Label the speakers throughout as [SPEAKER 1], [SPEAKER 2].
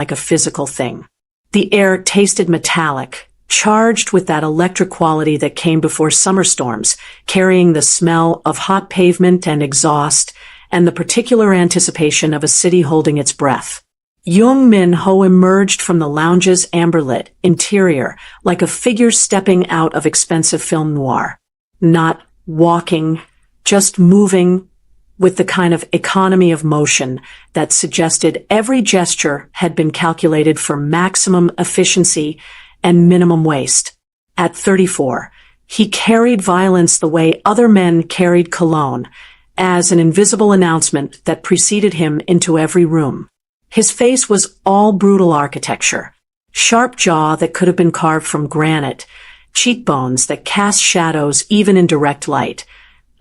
[SPEAKER 1] like a physical thing. The air tasted metallic, charged with that electric quality that came before summer storms, carrying the smell of hot pavement and exhaust, and the particular anticipation of a city holding its breath. Young Min Ho emerged from the lounge's amber-lit interior like a figure stepping out of expensive film noir. Not walking, just moving, with the kind of economy of motion that suggested every gesture had been calculated for maximum efficiency and minimum waste. At 34, he carried violence the way other men carried cologne, as an invisible announcement that preceded him into every room. His face was all brutal architecture. Sharp jaw that could have been carved from granite, cheekbones that cast shadows even in direct light,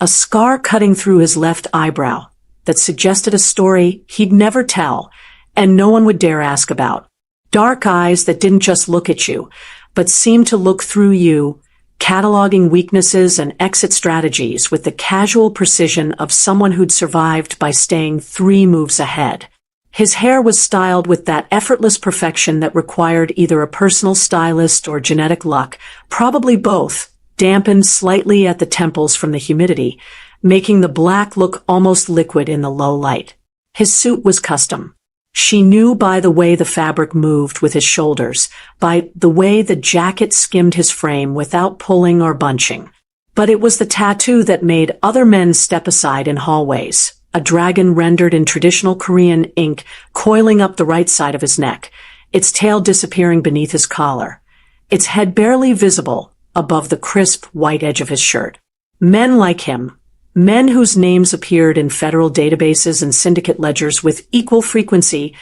[SPEAKER 1] a scar cutting through his left eyebrow that suggested a story he'd never tell and no one would dare ask about. Dark eyes that didn't just look at you, but seemed to look through you, cataloging weaknesses and exit strategies with the casual precision of someone who'd survived by staying 3 moves ahead. His hair was styled with that effortless perfection that required either a personal stylist or genetic luck, probably both, dampened slightly at the temples from the humidity, making the black look almost liquid in the low light. His suit was custom. She knew by the way the fabric moved with his shoulders, by the way the jacket skimmed his frame without pulling or bunching. But it was the tattoo that made other men step aside in hallways. A dragon rendered in traditional Korean ink coiling up the right side of his neck, its tail disappearing beneath his collar, its head barely visible above the crisp white edge of his shirt. Men like him, men whose names appeared in federal databases and syndicate ledgers with equal frequency,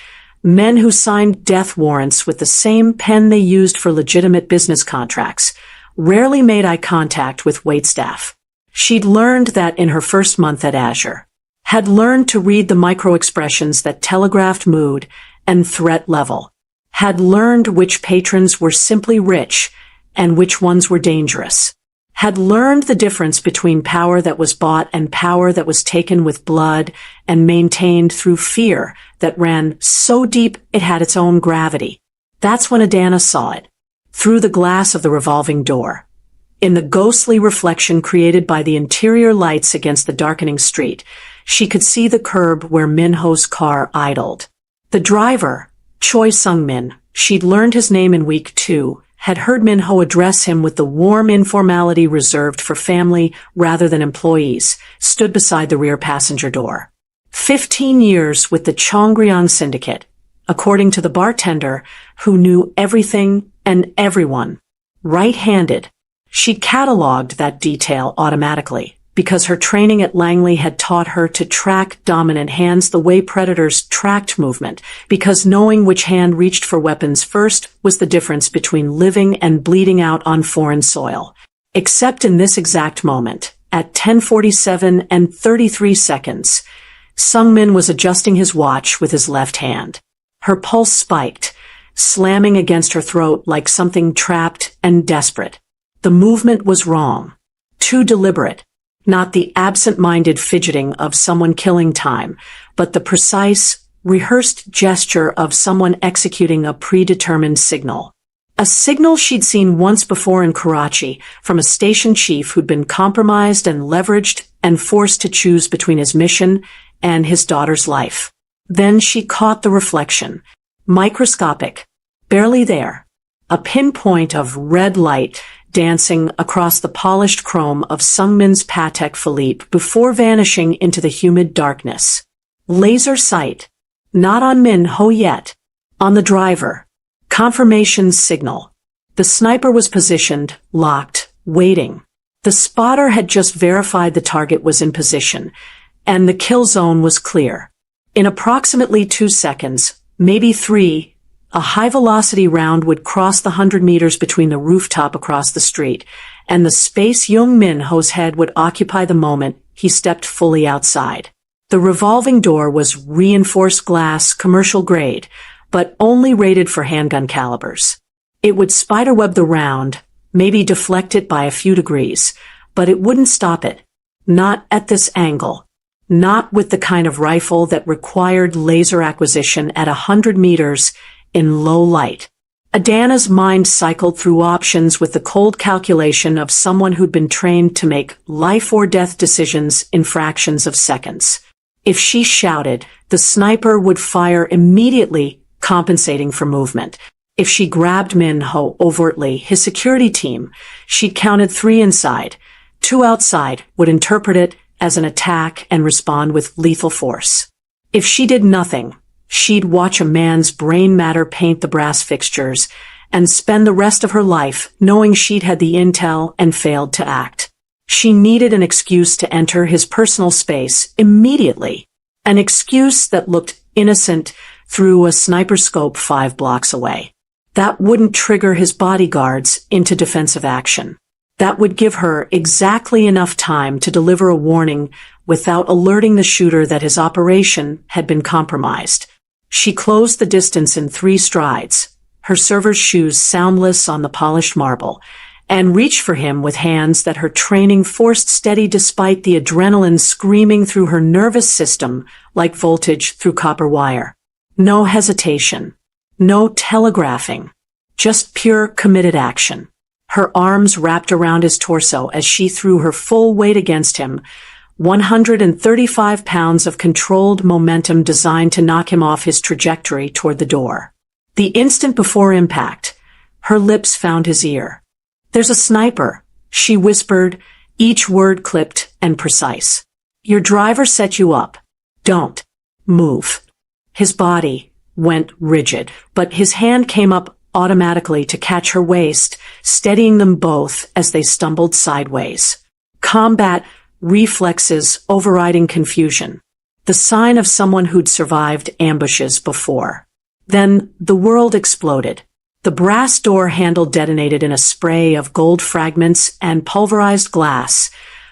[SPEAKER 1] men who signed death warrants with the same pen they used for legitimate business contracts, rarely made eye contact with waitstaff. She'd learned that in her first month at Azure. Had learned to read the micro-expressions that telegraphed mood and threat level, had learned which patrons were simply rich and which ones were dangerous, had learned the difference between power that was bought and power that was taken with blood and maintained through fear that ran so deep it had its own gravity. That's when Adana saw it, through the glass of the revolving door. In the ghostly reflection created by the interior lights against the darkening street, she could see the curb where Min Ho's car idled. The driver, Choi Sung-min, she'd learned his name in week 2, had heard Min Ho address him with the warm informality reserved for family rather than employees, stood beside the rear passenger door. 15 years with the Chongryong Syndicate, according to the bartender, who knew everything and everyone. Right-handed. She cataloged that detail automatically, because her training at Langley had taught her to track dominant hands the way predators tracked movement, because knowing which hand reached for weapons first was the difference between living and bleeding out on foreign soil. Except in this exact moment, at 10:47 and 33 seconds, Sung-min was adjusting his watch with his left hand. Her pulse spiked, slamming against her throat like something trapped and desperate. The movement was wrong. Too deliberate. Not the absent-minded fidgeting of someone killing time, but the precise, rehearsed gesture of someone executing a predetermined signal. A signal she'd seen once before in Karachi from a station chief who'd been compromised and leveraged and forced to choose between his mission and his daughter's life. Then she caught the reflection. Microscopic. Barely there. A pinpoint of red light dancing across the polished chrome of Sung-min's Patek Philippe before vanishing into the humid darkness. Laser sight. Not on Min Ho yet. On the driver. Confirmation signal. The sniper was positioned, locked, waiting. The spotter had just verified the target was in position, and the kill zone was clear. In approximately 2 seconds, maybe 3, a high-velocity round would cross the 100 meters between the rooftop across the street, and the space Young Min Ho's head would occupy the moment he stepped fully outside. The revolving door was reinforced glass, commercial grade, but only rated for handgun calibers. It would spiderweb the round, maybe deflect it by a few degrees, but it wouldn't stop it. Not at this angle. Not with the kind of rifle that required laser acquisition at 100 meters in low light. Adana's mind cycled through options with the cold calculation of someone who'd been trained to make life-or-death decisions in fractions of seconds. If she shouted, the sniper would fire immediately, compensating for movement. If she grabbed Min-ho overtly, his security team, she'd counted 3 inside. 2 outside would interpret it as an attack and respond with lethal force. If she did nothing, she'd watch a man's brain matter paint the brass fixtures and spend the rest of her life knowing she'd had the intel and failed to act. She needed an excuse to enter his personal space immediately, an excuse that looked innocent through a sniper scope 5 blocks away. That wouldn't trigger his bodyguards into defensive action. That would give her exactly enough time to deliver a warning without alerting the shooter that his operation had been compromised. She closed the distance in 3 strides, her server's shoes soundless on the polished marble, and reached for him with hands that her training forced steady despite the adrenaline screaming through her nervous system like voltage through copper wire. No hesitation. No telegraphing. Just pure committed action. Her arms wrapped around his torso as she threw her full weight against him, 135 pounds of controlled momentum designed to knock him off his trajectory toward the door. The instant before impact, her lips found his ear. "There's a sniper," she whispered, each word clipped and precise. "Your driver set you up. Don't move." His body went rigid, but his hand came up automatically to catch her waist, steadying them both as they stumbled sideways. Combat reflexes overriding confusion. The sign of someone who'd survived ambushes before. Then the world exploded. The brass door handle detonated in a spray of gold fragments and pulverized glass,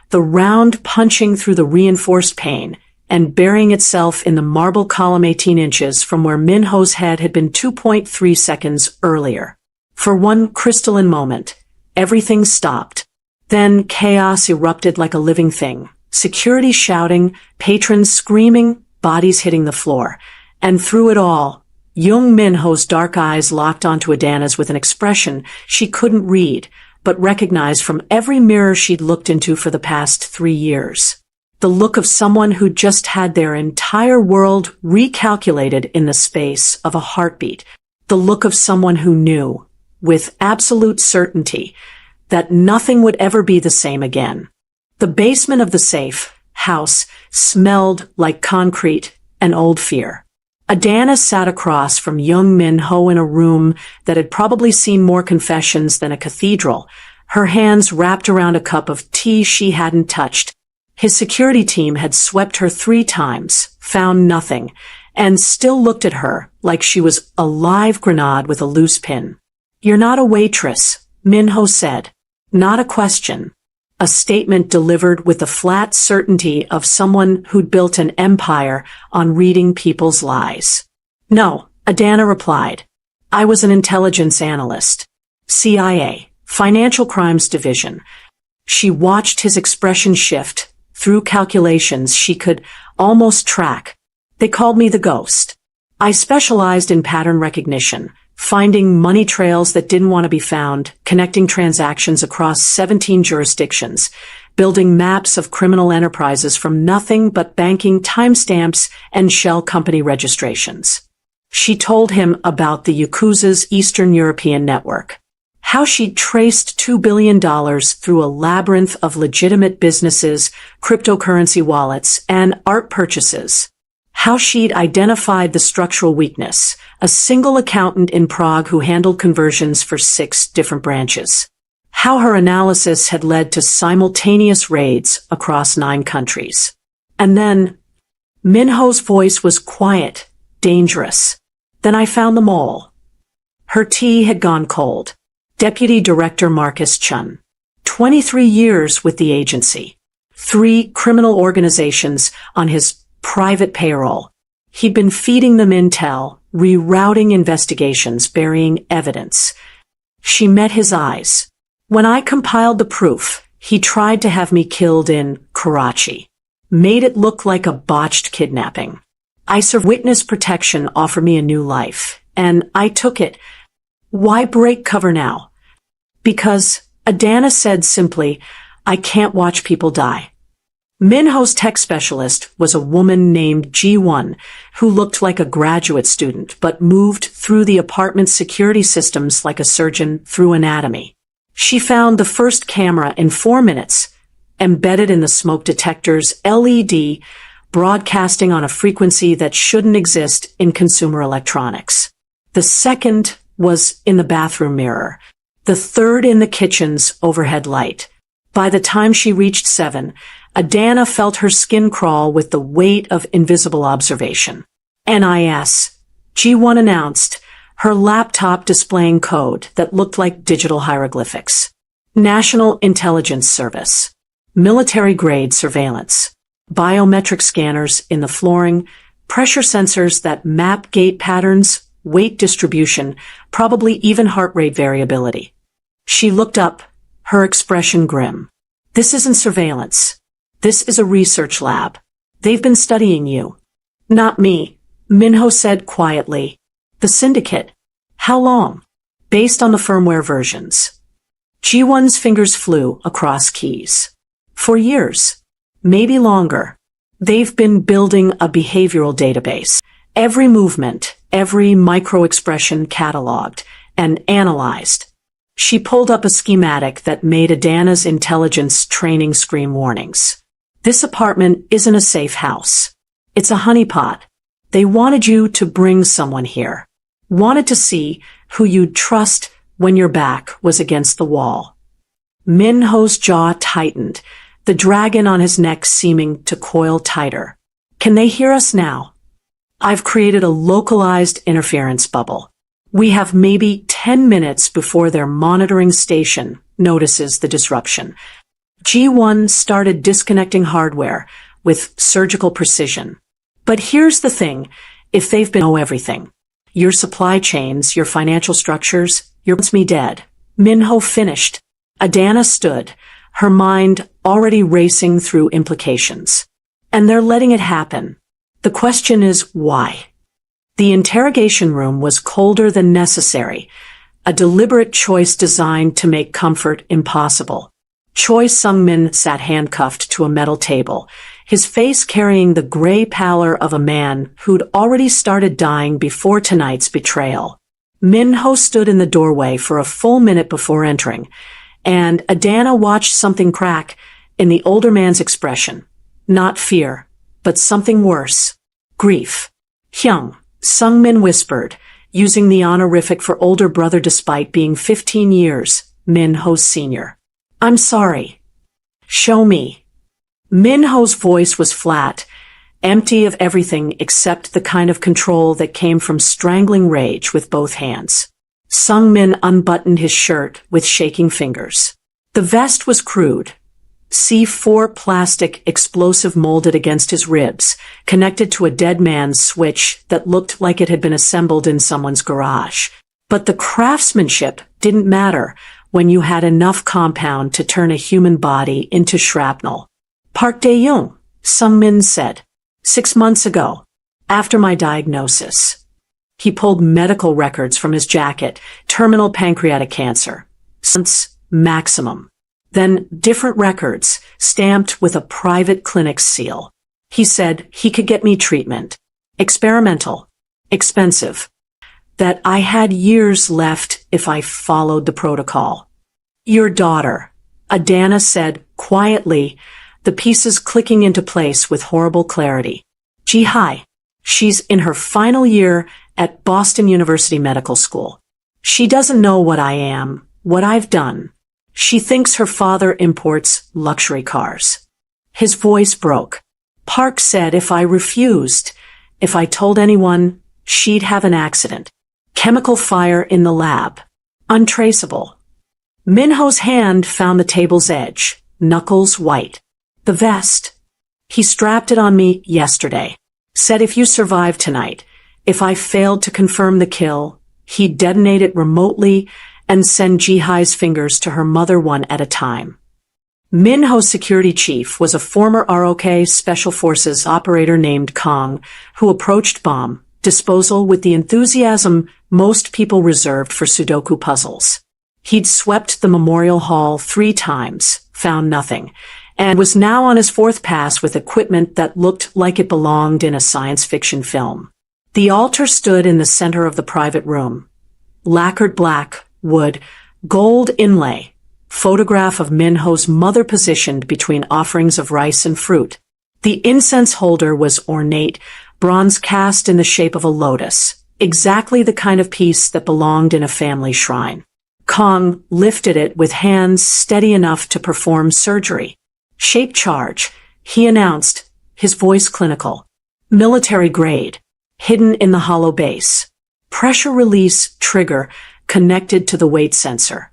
[SPEAKER 1] the round punching through the reinforced pane and burying itself in the marble column 18 inches from where Min-ho's head had been 2.3 seconds earlier. For one crystalline moment, everything stopped. Then chaos erupted like a living thing. Security shouting, patrons screaming, bodies hitting the floor. And through it all, young Min-ho's dark eyes locked onto Adana's with an expression she couldn't read, but recognized from every mirror she'd looked into for the past 3 years. The look of someone who'd just had their entire world recalculated in the space of a heartbeat. The look of someone who knew, with absolute certainty, that nothing would ever be the same again. The basement of the safe house smelled like concrete and old fear. Adana sat across from young Min-ho in a room that had probably seen more confessions than a cathedral, her hands wrapped around a cup of tea she hadn't touched. His security team had swept her 3 times, found nothing, and still looked at her like she was a live grenade with a loose pin. "You're not a waitress," Min-ho said. Not a question. A statement delivered with the flat certainty of someone who'd built an empire on reading people's lies. "No," Adana replied. "I was an intelligence analyst. CIA, Financial Crimes Division." She watched his expression shift through calculations she could almost track. "They called me the Ghost. I specialized in pattern recognition, finding money trails that didn't want to be found, connecting transactions across 17 jurisdictions, building maps of criminal enterprises from nothing but banking timestamps and shell company registrations." She told him about the Yakuza's Eastern European network. How she'd traced $2 billion through a labyrinth of legitimate businesses, cryptocurrency wallets, and art purchases. How she'd identified the structural weakness, a single accountant in Prague who handled conversions for 6 different branches. How her analysis had led to simultaneous raids across 9 countries. And then, Min-ho's voice was quiet, dangerous. "Then I found them all." Her tea had gone cold. Deputy Director Marcus Chun. 23 years with the agency. 3 criminal organizations on his private payroll. He'd been feeding them intel, rerouting investigations, burying evidence. She met his eyes. "When I compiled the proof, he tried to have me killed in Karachi. Made it look like a botched kidnapping. I serve witness protection offer me a new life. and I took it. Why break cover now? Because, Adana said simply, I can't watch people die. Minho's tech specialist was a woman named Ji-won, who looked like a graduate student but moved through the apartment's security systems like a surgeon through anatomy. She found the first camera in 4 minutes, embedded in the smoke detector's LED, broadcasting on a frequency that shouldn't exist in consumer electronics. The second was in the bathroom mirror, the third in the kitchen's overhead light. By the time she reached 7, Adana felt her skin crawl with the weight of invisible observation. NIS, Ji-won announced, her laptop displaying code that looked like digital hieroglyphics. National Intelligence Service. Military-grade surveillance. Biometric scanners in the flooring, pressure sensors that map gait patterns, weight distribution, probably even heart rate variability. She looked up, her expression grim. This isn't surveillance. This is a research lab. They've been studying you. Not me, Minho said quietly. The syndicate. How long? Based on the firmware versions. Ji-won's fingers flew across keys. For years. Maybe longer. They've been building a behavioral database. Every movement, every micro-expression cataloged and analyzed. She pulled up a schematic that made Adana's intelligence training scream warnings. This apartment isn't a safe house. It's a honeypot. They wanted you to bring someone here. Wanted to see who you'd trust when your back was against the wall. Minho's jaw tightened, the dragon on his neck seeming to coil tighter. Can they hear us now? I've created a localized interference bubble. We have maybe 10 minutes before their monitoring station notices the disruption. Ji-won started disconnecting hardware with surgical precision. But here's the thing, if they've been know everything. Your supply chains, your financial structures, you're me dead. Minho finished. Adana stood, her mind already racing through implications. And they're letting it happen. The question is why? The interrogation room was colder than necessary, a deliberate choice designed to make comfort impossible. Choi Sung-min sat handcuffed to a metal table, his face carrying the gray pallor of a man who'd already started dying before tonight's betrayal. Minho stood in the doorway for a full minute before entering, and Adana watched something crack in the older man's expression. Not fear, but something worse. Grief. Hyung, Sung-min whispered, using the honorific for older brother despite being 15 years, Minho's senior. I'm sorry. Show me. Minho's voice was flat, empty of everything except the kind of control that came from strangling rage with both hands. Sung-min unbuttoned his shirt with shaking fingers. The vest was crude. C4 plastic explosive molded against his ribs, connected to a dead man's switch that looked like it had been assembled in someone's garage. But the craftsmanship didn't matter when you had enough compound to turn a human body into shrapnel. Park Dae-young, Sung-min said. 6 months ago, after my diagnosis. He pulled medical records from his jacket, terminal pancreatic cancer. Months maximum. Then different records, stamped with a private clinic's seal. He said he could get me treatment. Experimental. Expensive. That I had years left if I followed the protocol. Your daughter, Adana said quietly, the pieces clicking into place with horrible clarity. Ji-hai. She's in her final year at Boston University Medical School. She doesn't know what I am, what I've done. She thinks her father imports luxury cars. His voice broke. Park said if I refused, if I told anyone, she'd have an accident. Chemical fire in the lab. Untraceable. Minho's hand found the table's edge, knuckles white. The vest. He strapped it on me yesterday. Said if you survived tonight, if I failed to confirm the kill, he'd detonate it remotely and send Ji-hai's fingers to her mother one at a time. Minho's security chief was a former ROK Special Forces operator named Kong, who approached Bomb, disposal with the enthusiasm most people reserved for Sudoku puzzles. He'd swept the memorial hall 3 times, found nothing, and was now on his 4th pass with equipment that looked like it belonged in a science fiction film. The altar stood in the center of the private room. Lacquered black, wood, gold inlay, photograph of Minho's mother positioned between offerings of rice and fruit. The incense holder was ornate, bronze cast in the shape of a lotus, exactly the kind of piece that belonged in a family shrine. Kong lifted it with hands steady enough to perform surgery. Shape charge, he announced, his voice clinical. Military grade, hidden in the hollow base. Pressure release trigger connected to the weight sensor.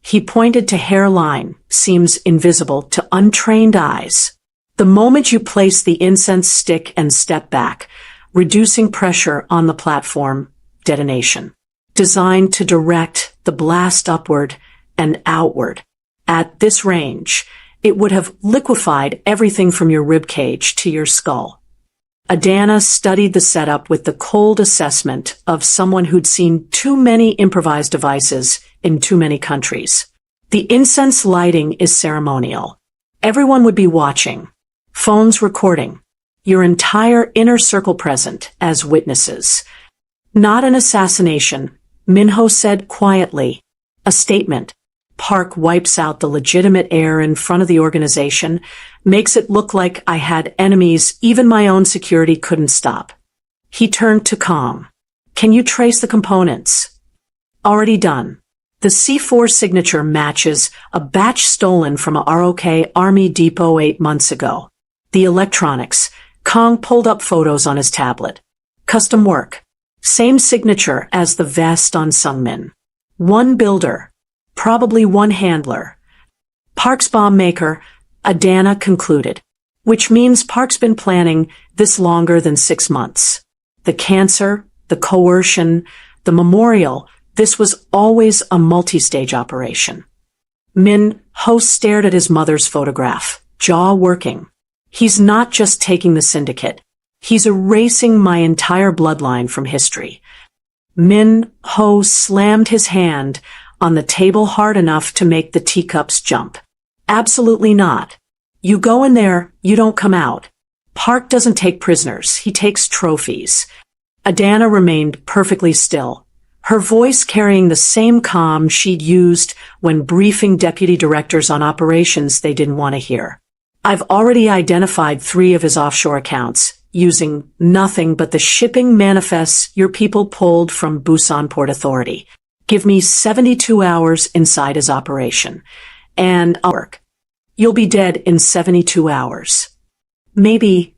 [SPEAKER 1] He pointed to hairline, seems invisible to untrained eyes. The moment you place the incense stick and step back, reducing pressure on the platform, detonation. Designed to direct the blast upward and outward. At this range, it would have liquefied everything from your ribcage to your skull. Adana studied the setup with the cold assessment of someone who'd seen too many improvised devices in too many countries. The incense lighting is ceremonial. Everyone would be watching. Phones recording. Your entire inner circle present as witnesses. Not an assassination, Minho said quietly. A statement. Park wipes out the legitimate air in front of the organization, makes it look like I had enemies even my own security couldn't stop. He turned to Kong. Can you trace the components? Already done. The C4 signature matches a batch stolen from a ROK Army depot 8 months ago. The electronics. Kong pulled up photos on his tablet. Custom work. Same signature as the vest on Sungmin. 1 builder. Probably 1 handler. Park's bomb maker, Adana concluded. Which means Park's been planning this longer than 6 months. The cancer, the coercion, the memorial, this was always a multi-stage operation. Min-ho stared at his mother's photograph, jaw working. He's not just taking the syndicate. He's erasing my entire bloodline from history. Min-ho slammed his hand on the table hard enough to make the teacups jump. Absolutely not. You go in there, you don't come out. Park doesn't take prisoners, he takes trophies. Adana remained perfectly still, her voice carrying the same calm she'd used when briefing deputy directors on operations they didn't want to hear. I've already identified 3 of his offshore accounts, using nothing but the shipping manifests your people pulled from Busan Port Authority. Give me 72 hours inside his operation, and I'll work. You'll be dead in 72 hours. Maybe.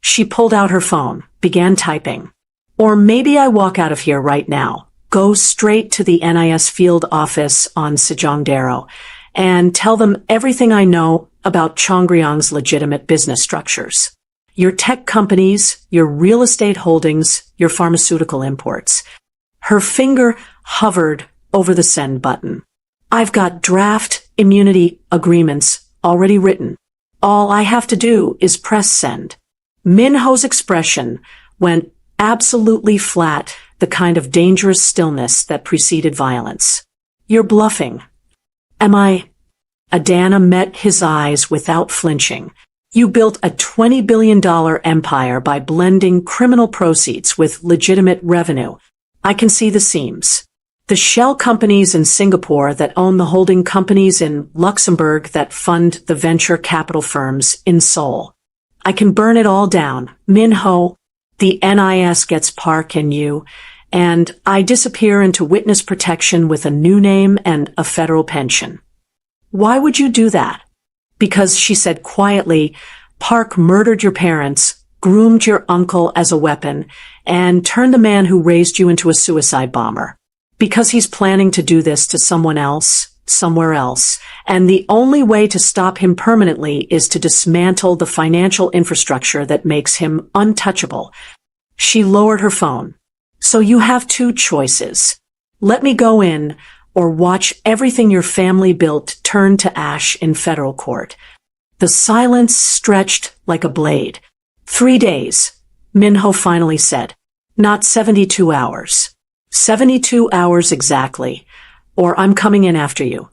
[SPEAKER 1] She pulled out her phone, began typing. Or maybe I walk out of here right now, go straight to the NIS field office on Sejongdaro, and tell them everything I know about Chongryong's legitimate business structures. Your tech companies, your real estate holdings, your pharmaceutical imports. Her finger hovered over the send button. I've got draft immunity agreements already written. All I have to do is press send. Minho's expression went absolutely flat, the kind of dangerous stillness that preceded violence. You're bluffing. Am I? Adana met his eyes without flinching. You built a $20 billion empire by blending criminal proceeds with legitimate revenue. I can see the seams. The shell companies in Singapore that own the holding companies in Luxembourg that fund the venture capital firms in Seoul. I can burn it all down. Minho, the NIS gets Park and you, and I disappear into witness protection with a new name and a federal pension. Why would you do that? Because, she said quietly, Park murdered your parents, groomed your uncle as a weapon, and turned the man who raised you into a suicide bomber. Because he's planning to do this to someone else, somewhere else, and the only way to stop him permanently is to dismantle the financial infrastructure that makes him untouchable. She lowered her phone. So you have 2 choices. Let me go in, or watch everything your family built turn to ash in federal court. The silence stretched like a blade. 3 days, Minho finally said. Not 72 hours. 72 hours exactly, or I'm coming in after you.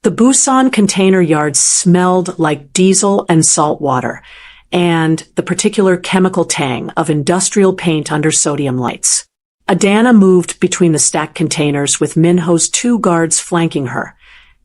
[SPEAKER 1] The Busan container yard smelled like diesel and salt water, and the particular chemical tang of industrial paint under sodium lights. Adana moved between the stacked containers with Minho's two guards flanking her,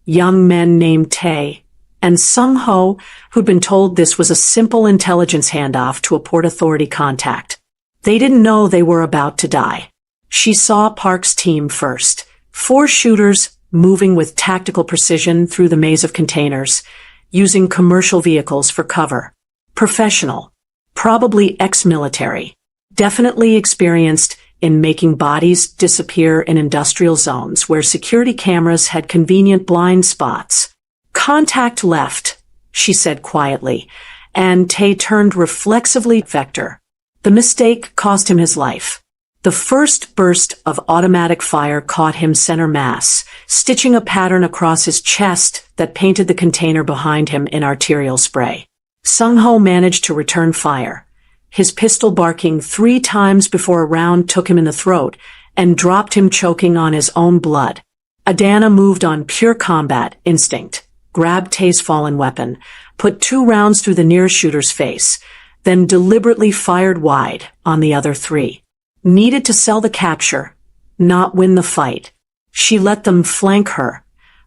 [SPEAKER 1] young men named Tae and Sung-ho, who'd been told this was a simple intelligence handoff to a Port Authority contact. They didn't know they were about to die. She saw Park's team first. 4 shooters moving with tactical precision through the maze of containers, using commercial vehicles for cover. Professional. Probably ex-military. Definitely experienced in making bodies disappear in industrial zones where security cameras had convenient blind spots. Contact left, she said quietly, and Tae turned reflexively to Vector. The mistake cost him his life. The first burst of automatic fire caught him center mass, stitching a pattern across his chest that painted the container behind him in arterial spray. Sung-ho managed to return fire, his pistol barking 3 times before a round took him in the throat and dropped him choking on his own blood. Adana moved on pure combat instinct, grabbed Tae's fallen weapon, put 2 rounds through the nearest shooter's face, then deliberately fired wide on the other 3. Needed to sell the capture, not win the fight. She let them flank her,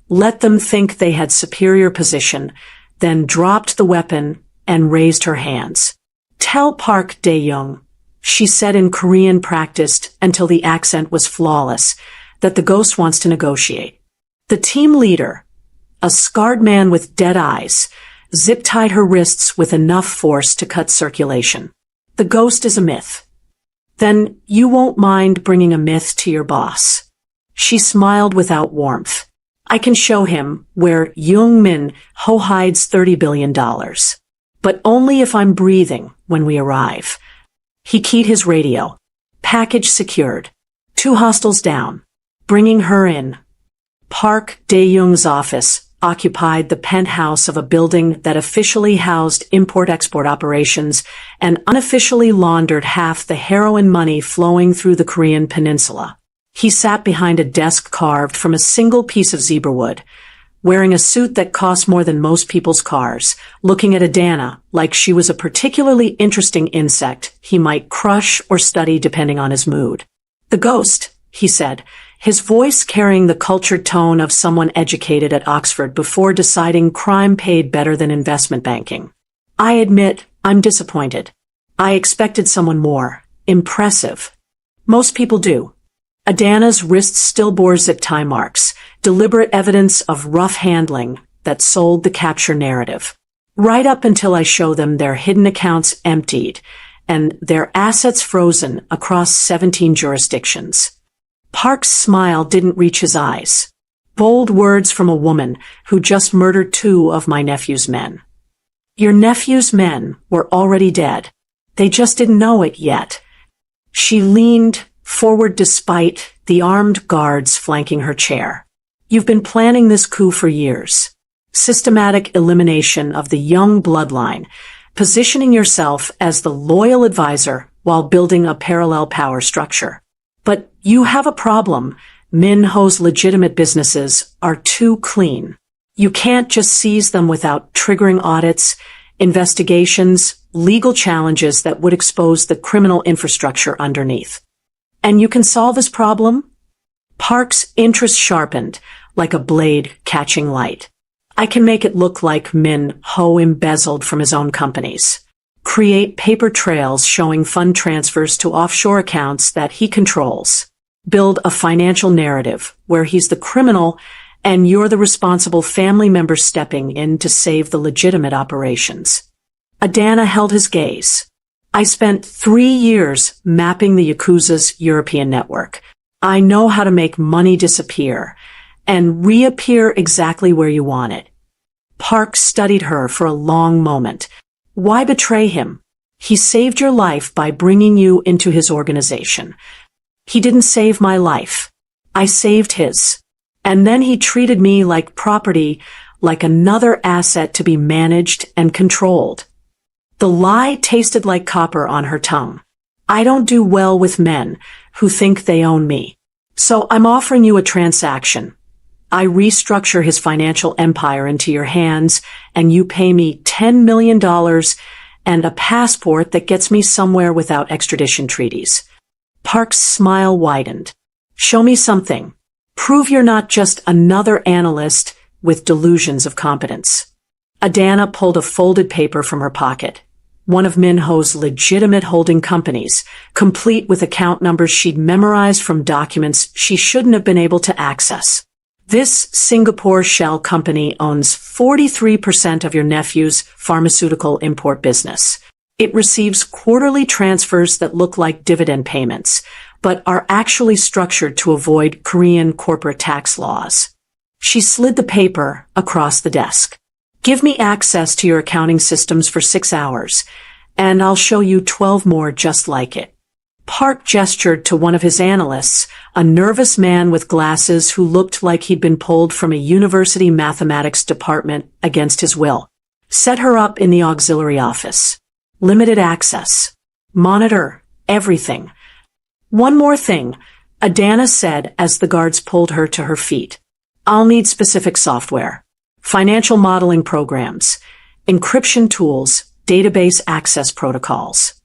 [SPEAKER 1] let them think they had superior position, then dropped the weapon and raised her hands. "Tell Park Dae-young," she said in Korean practiced until the accent was flawless, that the ghost wants to negotiate. The team leader, a scarred man with dead eyes, zip-tied her wrists with enough force to cut circulation. "The ghost is a myth. Then you won't mind bringing a myth to your boss." She smiled without warmth. "I can show him where Young Min Ho hides $30 billion. But only if I'm breathing when we arrive." He keyed his radio. Package secured. 2 hostiles down. Bringing her in. Park Dae-young's office occupied the penthouse of a building that officially housed import-export operations and unofficially laundered half the heroin money flowing through the Korean peninsula. He sat behind a desk carved from a single piece of zebra wood, wearing a suit that cost more than most people's cars, looking at Adana like she was a particularly interesting insect he might crush or study depending on his mood. "The ghost," he said, his voice carrying the cultured tone of someone educated at Oxford before deciding crime paid better than investment banking. "I admit, I'm disappointed. I expected someone more impressive. Most people do." Adana's wrists still bore zip tie marks, deliberate evidence of rough handling that sold the capture narrative. "Right up until I show them their hidden accounts emptied and their assets frozen across 17 jurisdictions." Park's smile didn't reach his eyes. Bold words from a woman who just murdered 2 of my nephew's men. "Your nephew's men were already dead. They just didn't know it yet." She leaned forward despite the armed guards flanking her chair. "You've been planning this coup for years. Systematic elimination of the young bloodline, positioning yourself as the loyal advisor while building a parallel power structure. But you have a problem. Minho's legitimate businesses are too clean. You can't just seize them without triggering audits, investigations, legal challenges that would expose the criminal infrastructure underneath. And you can solve this problem?" Park's interest sharpened, like a blade catching light. "I can make it look like Min-ho embezzled from his own companies. Create paper trails showing fund transfers to offshore accounts that he controls. Build a financial narrative where he's the criminal and you're the responsible family member stepping in to save the legitimate operations." Adana held his gaze. "I spent 3 years mapping the Yakuza's European network. I know how to make money disappear and reappear exactly where you want it." Park studied her for a long moment. "Why betray him? He saved your life by bringing you into his organization. He didn't save my life. I saved his. And then he treated me like property, like another asset to be managed and controlled." The lie tasted like copper on her tongue. I don't do well with men who think they own me. So I'm offering you a transaction. I restructure his financial empire into your hands, and you pay me $10 million and a passport that gets me somewhere without extradition treaties. Park's smile widened. Show me something. Prove you're not just another analyst with delusions of competence. Adana pulled a folded paper from her pocket. One of Minho's legitimate holding companies, complete with account numbers she'd memorized from documents she shouldn't have been able to access. This Singapore shell company owns 43% of your nephew's pharmaceutical import business. It receives quarterly transfers that look like dividend payments, but are actually structured to avoid Korean corporate tax laws. She slid the paper across the desk. Give me access to your accounting systems for 6 hours, and I'll show you 12 more just like it. Park gestured to one of his analysts, a nervous man with glasses who looked like he'd been pulled from a university mathematics department against his will. Set her up in the auxiliary office. Limited access. Monitor everything. One more thing, Adana said as the guards pulled her to her feet. I'll need specific software. Financial modeling programs, encryption tools, database access protocols.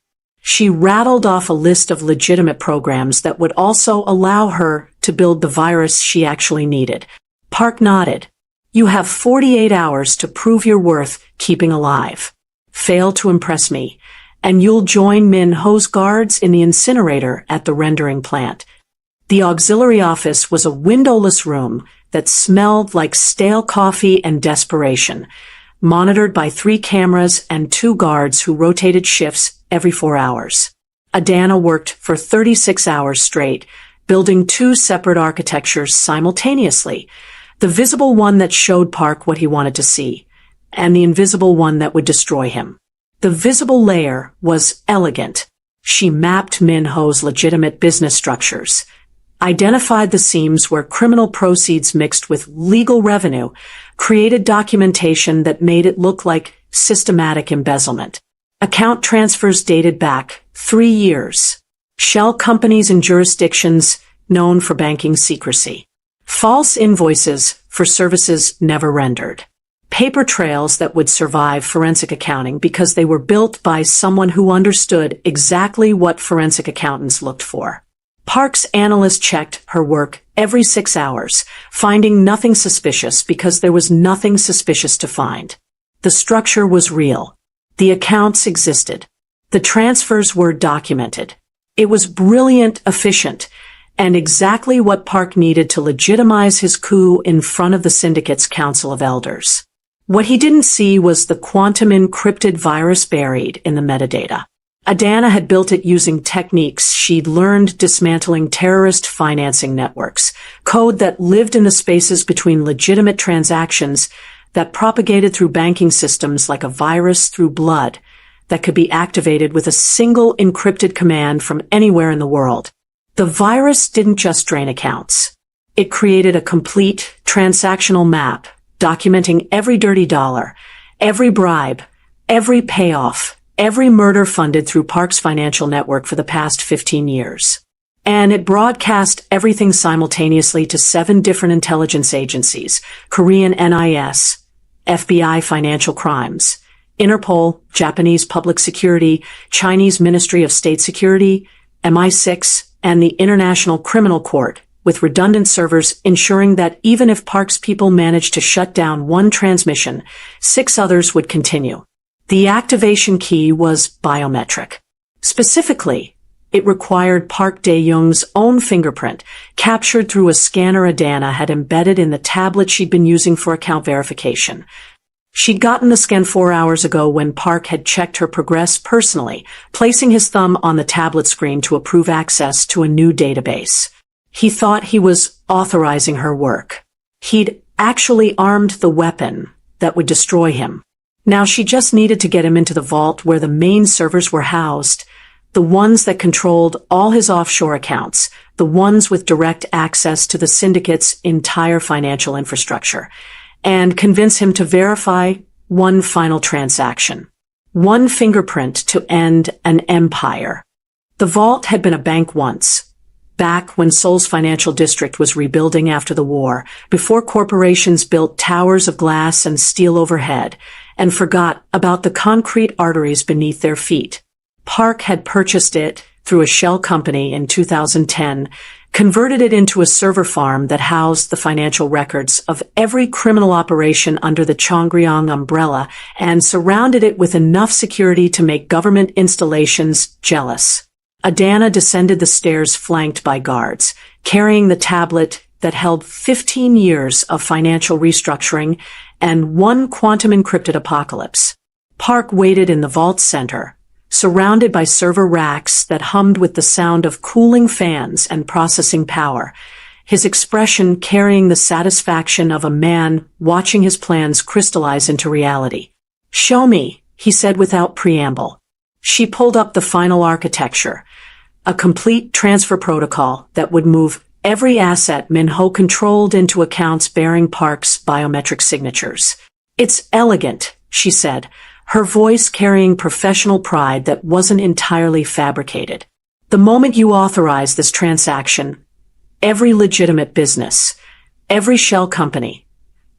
[SPEAKER 1] She rattled off a list of legitimate programs that would also allow her to build the virus she actually needed. Park nodded. You have 48 hours to prove your worth keeping alive. Fail to impress me, and you'll join Minho's guards in the incinerator at the rendering plant. The auxiliary office was a windowless room that smelled like stale coffee and desperation, monitored by 3 cameras and 2 guards who rotated shifts every 4 hours. Adana worked for 36 hours straight, building 2 separate architectures simultaneously, the visible one that showed Park what he wanted to see, and the invisible one that would destroy him. The visible layer was elegant. She mapped Minho's legitimate business structures, identified the seams where criminal proceeds mixed with legal revenue, created documentation that made it look like systematic embezzlement. Account transfers dated back 3 years. Shell companies in jurisdictions known for banking secrecy. False invoices for services never rendered. Paper trails that would survive forensic accounting because they were built by someone who understood exactly what forensic accountants looked for. Park's analyst checked her work every 6 hours, finding nothing suspicious because there was nothing suspicious to find. The structure was real. The accounts existed. The transfers were documented. It was brilliant, efficient, and exactly what Park needed to legitimize his coup in front of the syndicate's Council of Elders. What he didn't see was the quantum-encrypted virus buried in the metadata. Adana had built it using techniques she'd learned dismantling terrorist financing networks, code that lived in the spaces between legitimate transactions that propagated through banking systems like a virus through blood that could be activated with a single encrypted command from anywhere in the world. The virus didn't just drain accounts. It created a complete transactional map documenting every dirty dollar, every bribe, every payoff, every murder funded through Park's financial network for the past 15 years. And it broadcast everything simultaneously to 7 different intelligence agencies, Korean NIS, FBI Financial Crimes, Interpol, Japanese Public Security, Chinese Ministry of State Security, MI6, and the International Criminal Court, with redundant servers ensuring that even if Park's people managed to shut down one transmission, 6 others would continue. The activation key was biometric. Specifically, it required Park Dae-young's own fingerprint, captured through a scanner Adana had embedded in the tablet she'd been using for account verification. She'd gotten the scan 4 hours ago when Park had checked her progress personally, placing his thumb on the tablet screen to approve access to a new database. He thought he was authorizing her work. He'd actually armed the weapon that would destroy him. Now she just needed to get him into the vault where the main servers were housed, the ones that controlled all his offshore accounts, the ones with direct access to the syndicate's entire financial infrastructure, and convince him to verify one final transaction. One fingerprint to end an empire. The vault had been a bank once, back when Seoul's financial district was rebuilding after the war, before corporations built towers of glass and steel overhead, and forgot about the concrete arteries beneath their feet. Park had purchased it through a shell company in 2010, converted it into a server farm that housed the financial records of every criminal operation under the Chongryong umbrella, and surrounded it with enough security to make government installations jealous. Adana descended the stairs flanked by guards, carrying the tablet that held 15 years of financial restructuring and one quantum-encrypted apocalypse. Park waited in the vault center, surrounded by server racks that hummed with the sound of cooling fans and processing power, his expression carrying the satisfaction of a man watching his plans crystallize into reality. "Show me," he said without preamble. She pulled up the final architecture, a complete transfer protocol that would move every asset Min-ho controlled into accounts bearing Park's biometric signatures. "It's elegant," she said, her voice carrying professional pride that wasn't entirely fabricated. "The moment you authorize this transaction, every legitimate business, every shell company,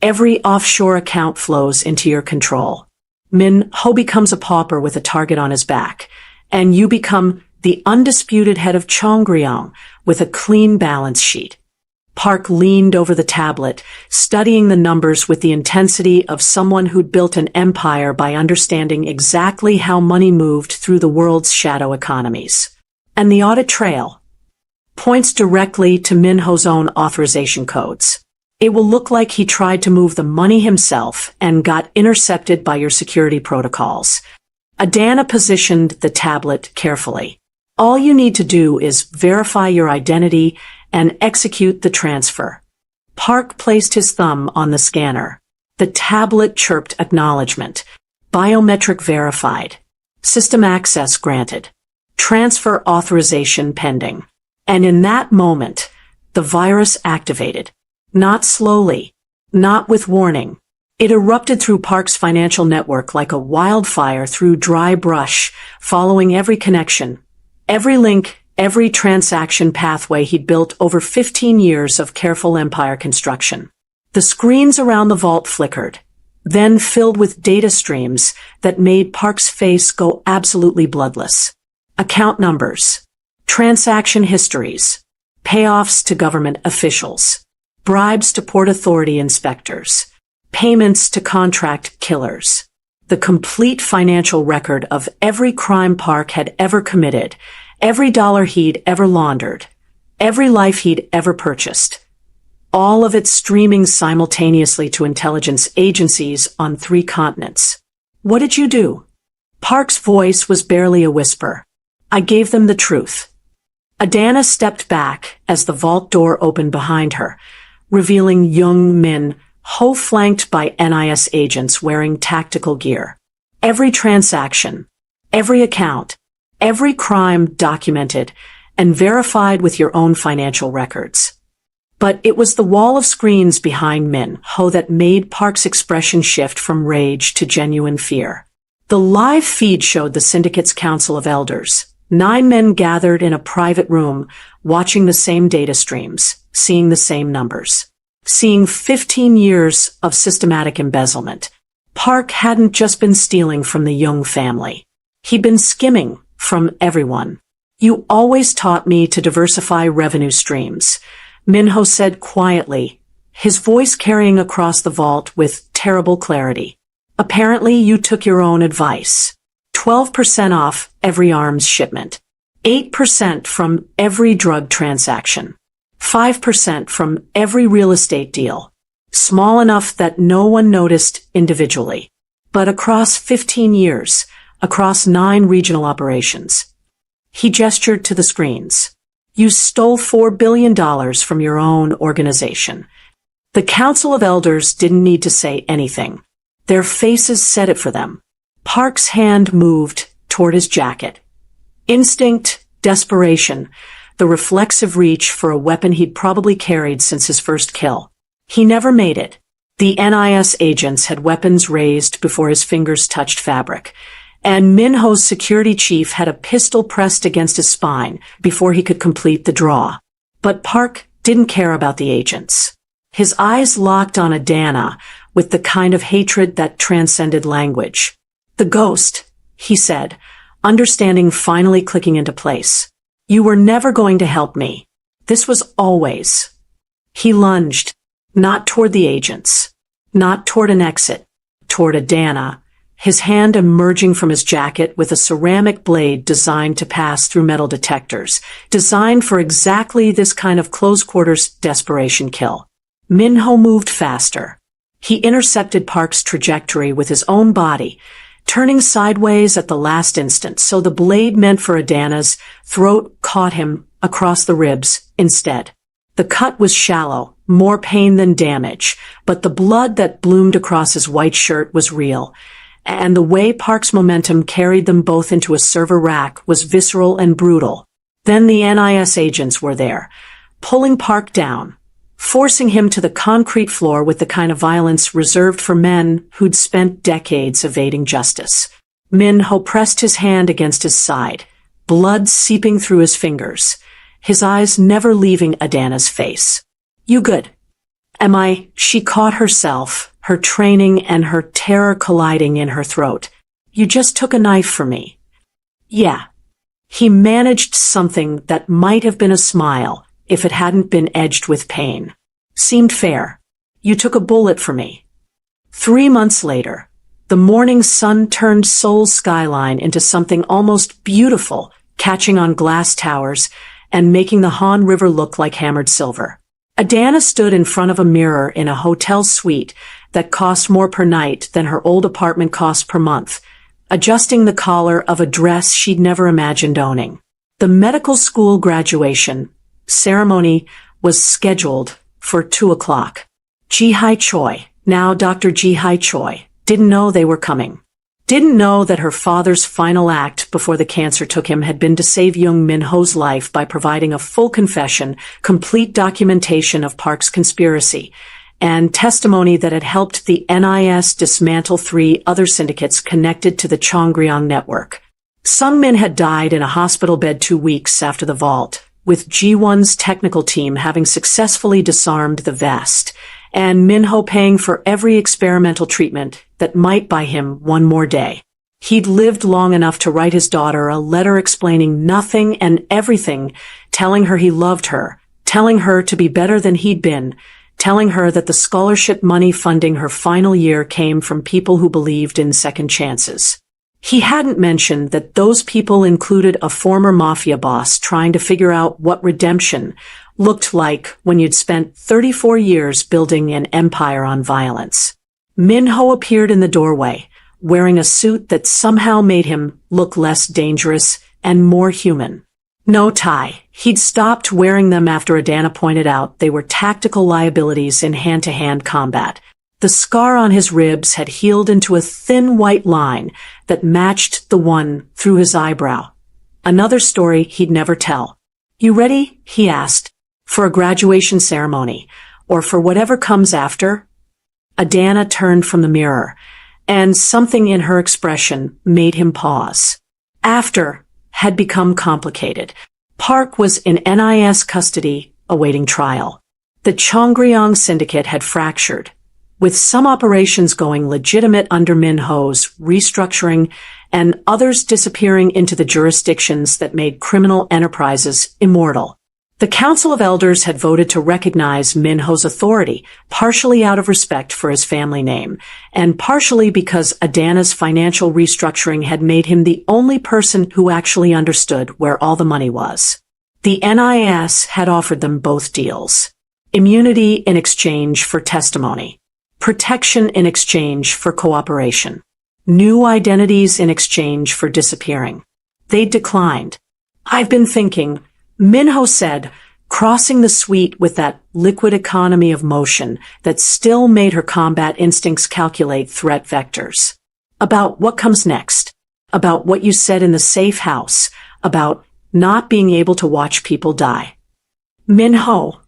[SPEAKER 1] every offshore account flows into your control. Min-ho becomes a pauper with a target on his back, and you become the undisputed head of Chongryong with a clean balance sheet." Park leaned over the tablet, studying the numbers with the intensity of someone who'd built an empire by understanding exactly how money moved through the world's shadow economies. And the audit trail points directly to Min-ho's own authorization codes. It will look like he tried to move the money himself and got intercepted by your security protocols. Adana positioned the tablet carefully. "All you need to do is verify your identity and execute the transfer." Park placed his thumb on the scanner. The tablet chirped acknowledgement. "Biometric verified. System access granted. Transfer authorization pending." And in that moment, the virus activated. Not slowly, not with warning. It erupted through Park's financial network like a wildfire through dry brush, following every connection, every link, every transaction pathway he'd built over 15 years of careful empire construction. The screens around the vault flickered, then filled with data streams that made Park's face go absolutely bloodless. Account numbers, transaction histories, payoffs to government officials, bribes to Port Authority inspectors, payments to contract killers. The complete financial record of every crime Park had ever committed, every dollar he'd ever laundered, every life he'd ever purchased. All of it streaming simultaneously to intelligence agencies on 3 continents. "What did you do?" Park's voice was barely a whisper. "I gave them the truth." Adana stepped back as the vault door opened behind her, revealing young Min-ho flanked by NIS agents wearing tactical gear. Every transaction, every account, every crime documented and verified with your own financial records. But it was the wall of screens behind Min-ho that made Park's expression shift from rage to genuine fear. The live feed showed the syndicate's council of elders, 9 men gathered in a private room, watching the same data streams, seeing the same numbers, seeing 15 years of systematic embezzlement. Park hadn't just been stealing from the Young family. He'd been skimming from everyone. "You always taught me to diversify revenue streams," Min-ho said quietly, his voice carrying across the vault with terrible clarity. "Apparently you took your own advice. 12% off every arms shipment. 8% from every drug transaction. 5% from every real estate deal. Small enough that no one noticed individually. But across 15 years, across 9 regional operations." He gestured to the screens. "You stole $4 billion from your own organization." The Council of Elders didn't need to say anything. Their faces said it for them. Park's hand moved toward his jacket. Instinct, desperation, the reflexive reach for a weapon he'd probably carried since his first kill. He never made it. The NIS agents had weapons raised before his fingers touched fabric, and Minho's security chief had a pistol pressed against his spine before he could complete the draw. But Park didn't care about the agents. His eyes locked on Adana with the kind of hatred that transcended language. "The ghost," he said, understanding finally clicking into place. "You were never going to help me. This was always." He lunged, not toward the agents, not toward an exit, toward Adana, his hand emerging from his jacket with a ceramic blade designed to pass through metal detectors, designed for exactly this kind of close-quarters desperation kill. Minho moved faster. He intercepted Park's trajectory with his own body, turning sideways at the last instant so the blade meant for Adana's throat caught him across the ribs instead. The cut was shallow, more pain than damage, but the blood that bloomed across his white shirt was real, and the way Park's momentum carried them both into a server rack was visceral and brutal. Then the NIS agents were there, pulling Park down, forcing him to the concrete floor with the kind of violence reserved for men who'd spent decades evading justice. Minho pressed his hand against his side, blood seeping through his fingers, his eyes never leaving Adana's face. "You good?" "Am I?" She caught herself, her training and her terror colliding in her throat. "You just took a knife for me." "Yeah." He managed something that might have been a smile if it hadn't been edged with pain. "Seemed fair. You took a bullet for me." 3 months later, the morning sun turned Seoul's skyline into something almost beautiful, catching on glass towers and making the Han River look like hammered silver. Adana stood in front of a mirror in a hotel suite that cost more per night than her old apartment cost per month, adjusting the collar of a dress she'd never imagined owning. The medical school graduation ceremony was scheduled for 2 o'clock. Ji-hai Choi, now Dr. Ji-hai Choi, didn't know they were coming. Didn't know that her father's final act before the cancer took him had been to save young Minho's life by providing a full confession, complete documentation of Park's conspiracy, and testimony that had helped the NIS dismantle 3 other syndicates connected to the Chongryong network. Sung-min had died in a hospital bed 2 weeks after the vault, with Ji-won's technical team having successfully disarmed the vest, and Minho paying for every experimental treatment that might buy him one more day. He'd lived long enough to write his daughter a letter explaining nothing and everything, telling her he loved her, telling her to be better than he'd been, telling her that the scholarship money funding her final year came from people who believed in second chances. He hadn't mentioned that those people included a former mafia boss trying to figure out what redemption looked like when you'd spent 34 years building an empire on violence. Minho appeared in the doorway, wearing a suit that somehow made him look less dangerous and more human. No tie. He'd stopped wearing them after Adana pointed out they were tactical liabilities in hand-to-hand combat. The scar on his ribs had healed into a thin white line that matched the one through his eyebrow. Another story he'd never tell. "You ready?" he asked. "For a graduation ceremony, or for whatever comes after?" Adana turned from the mirror, and something in her expression made him pause. After had become complicated. Park was in NIS custody, awaiting trial. The Chongryong syndicate had fractured, with some operations going legitimate under Minho's restructuring and others disappearing into the jurisdictions that made criminal enterprises immortal. The Council of Elders had voted to recognize Minho's authority, partially out of respect for his family name, and partially because Adana's financial restructuring had made him the only person who actually understood where all the money was. The NIS had offered them both deals. Immunity in exchange for testimony. Protection in exchange for cooperation. New identities in exchange for disappearing. They declined. "I've been thinking," Minho said, crossing the suite with that liquid economy of motion that still made her combat instincts calculate threat vectors. "About what comes next. About what you said in the safe house. About not being able to watch people die." "Minho,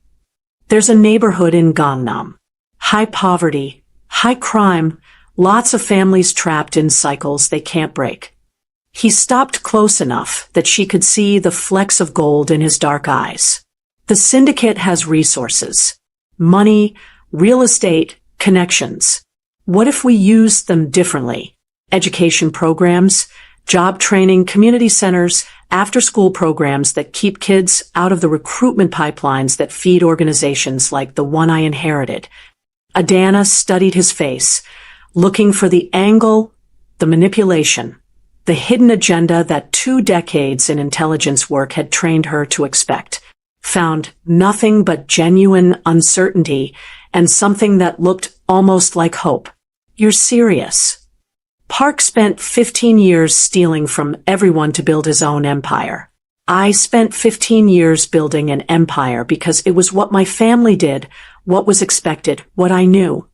[SPEAKER 1] there's a neighborhood in Gangnam. High poverty, high crime, lots of families trapped in cycles they can't break. He stopped close enough that she could see the flecks of gold in his dark eyes. The syndicate has resources. Money, real estate, connections. What if we used them differently? Education programs, job training, community centers, after-school programs that keep kids out of the recruitment pipelines that feed organizations like the one I inherited. Adana studied his face, looking for the angle, the manipulation, the hidden agenda that 2 decades in intelligence work had trained her to expect. Found nothing but genuine uncertainty and something that looked almost like hope. You're serious. Park spent 15 years stealing from everyone to build his own empire. I spent 15 years building an empire because it was what my family did, what was expected, what I knew.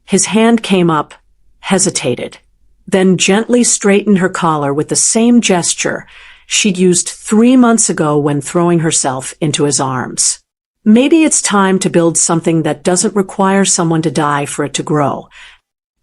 [SPEAKER 1] His hand came up, hesitated, then gently straightened her collar with the same gesture she'd used 3 months ago when throwing herself into his arms. Maybe it's time to build something that doesn't require someone to die for it to grow.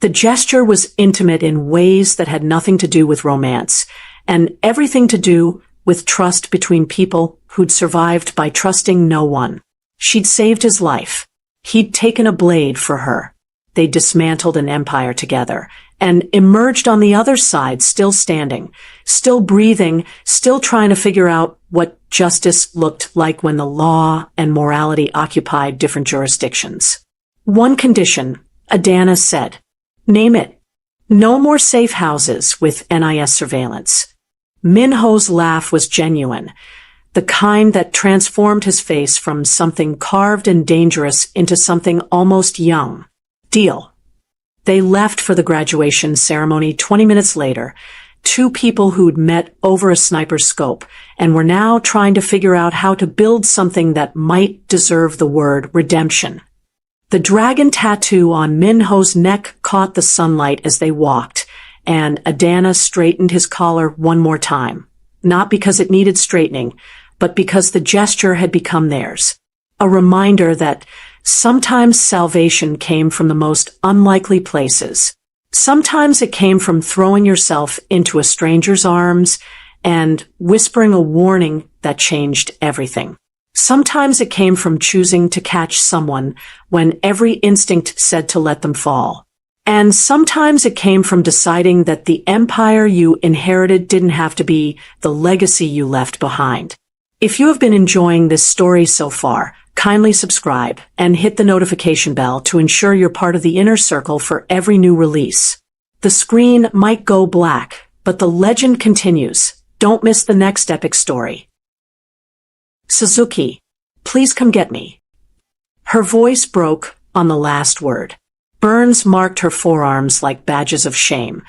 [SPEAKER 1] The gesture was intimate in ways that had nothing to do with romance, and everything to do with trust between people who'd survived by trusting no one. She'd saved his life. He'd taken a blade for her. They dismantled an empire together, and emerged on the other side still standing, still breathing, still trying to figure out what justice looked like when the law and morality occupied different jurisdictions. One condition, Adana said. Name it. No more safe houses with NIS surveillance. Minho's laugh was genuine, the kind that transformed his face from something carved and dangerous into something almost young. Deal. They left for the graduation ceremony 20 minutes later, 2 people who'd met over a sniper's scope and were now trying to figure out how to build something that might deserve the word redemption. The dragon tattoo on Minho's neck caught the sunlight as they walked, and Adana straightened his collar one more time, not because it needed straightening, but because the gesture had become theirs. A reminder that sometimes salvation came from the most unlikely places. Sometimes it came from throwing yourself into a stranger's arms and whispering a warning that changed everything. Sometimes it came from choosing to catch someone when every instinct said to let them fall. And sometimes it came from deciding that the empire you inherited didn't have to be the legacy you left behind. If you have been enjoying this story so far, kindly subscribe and hit the notification bell to ensure you're part of the inner circle for every new release. The screen might go black, but the legend continues. Don't miss the next epic story. Suzuki, please come get me. Her voice broke on the last word. Burns marked her forearms like badges of shame,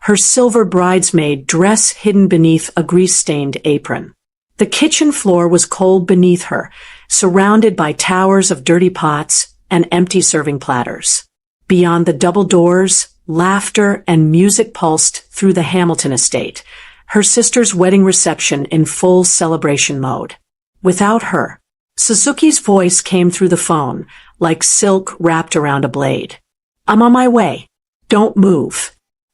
[SPEAKER 1] her silver bridesmaid dress hidden beneath a grease-stained apron. The kitchen floor was cold beneath her, surrounded by towers of dirty pots and empty serving platters. Beyond the double doors, laughter and music pulsed through the Hamilton estate, her sister's wedding reception in full celebration mode. Without her, Suzuki's voice came through the phone, like silk wrapped around a blade. I'm on my way. Don't move.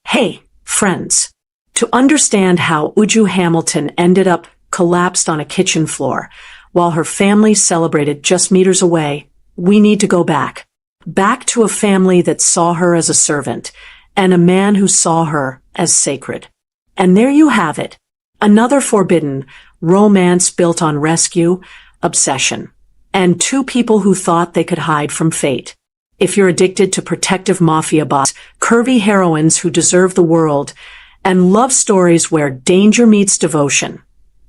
[SPEAKER 1] Hey, friends. To understand how Uju Hamilton ended up collapsed on a kitchen floor, while her family celebrated just meters away, we need to go back. Back to a family that saw her as a servant, and a man who saw her as sacred. And there you have it. Another forbidden romance built on rescue, obsession, and 2 people who thought they could hide from fate. If you're addicted to protective mafia boss, curvy heroines who deserve the world, and love stories where danger meets devotion,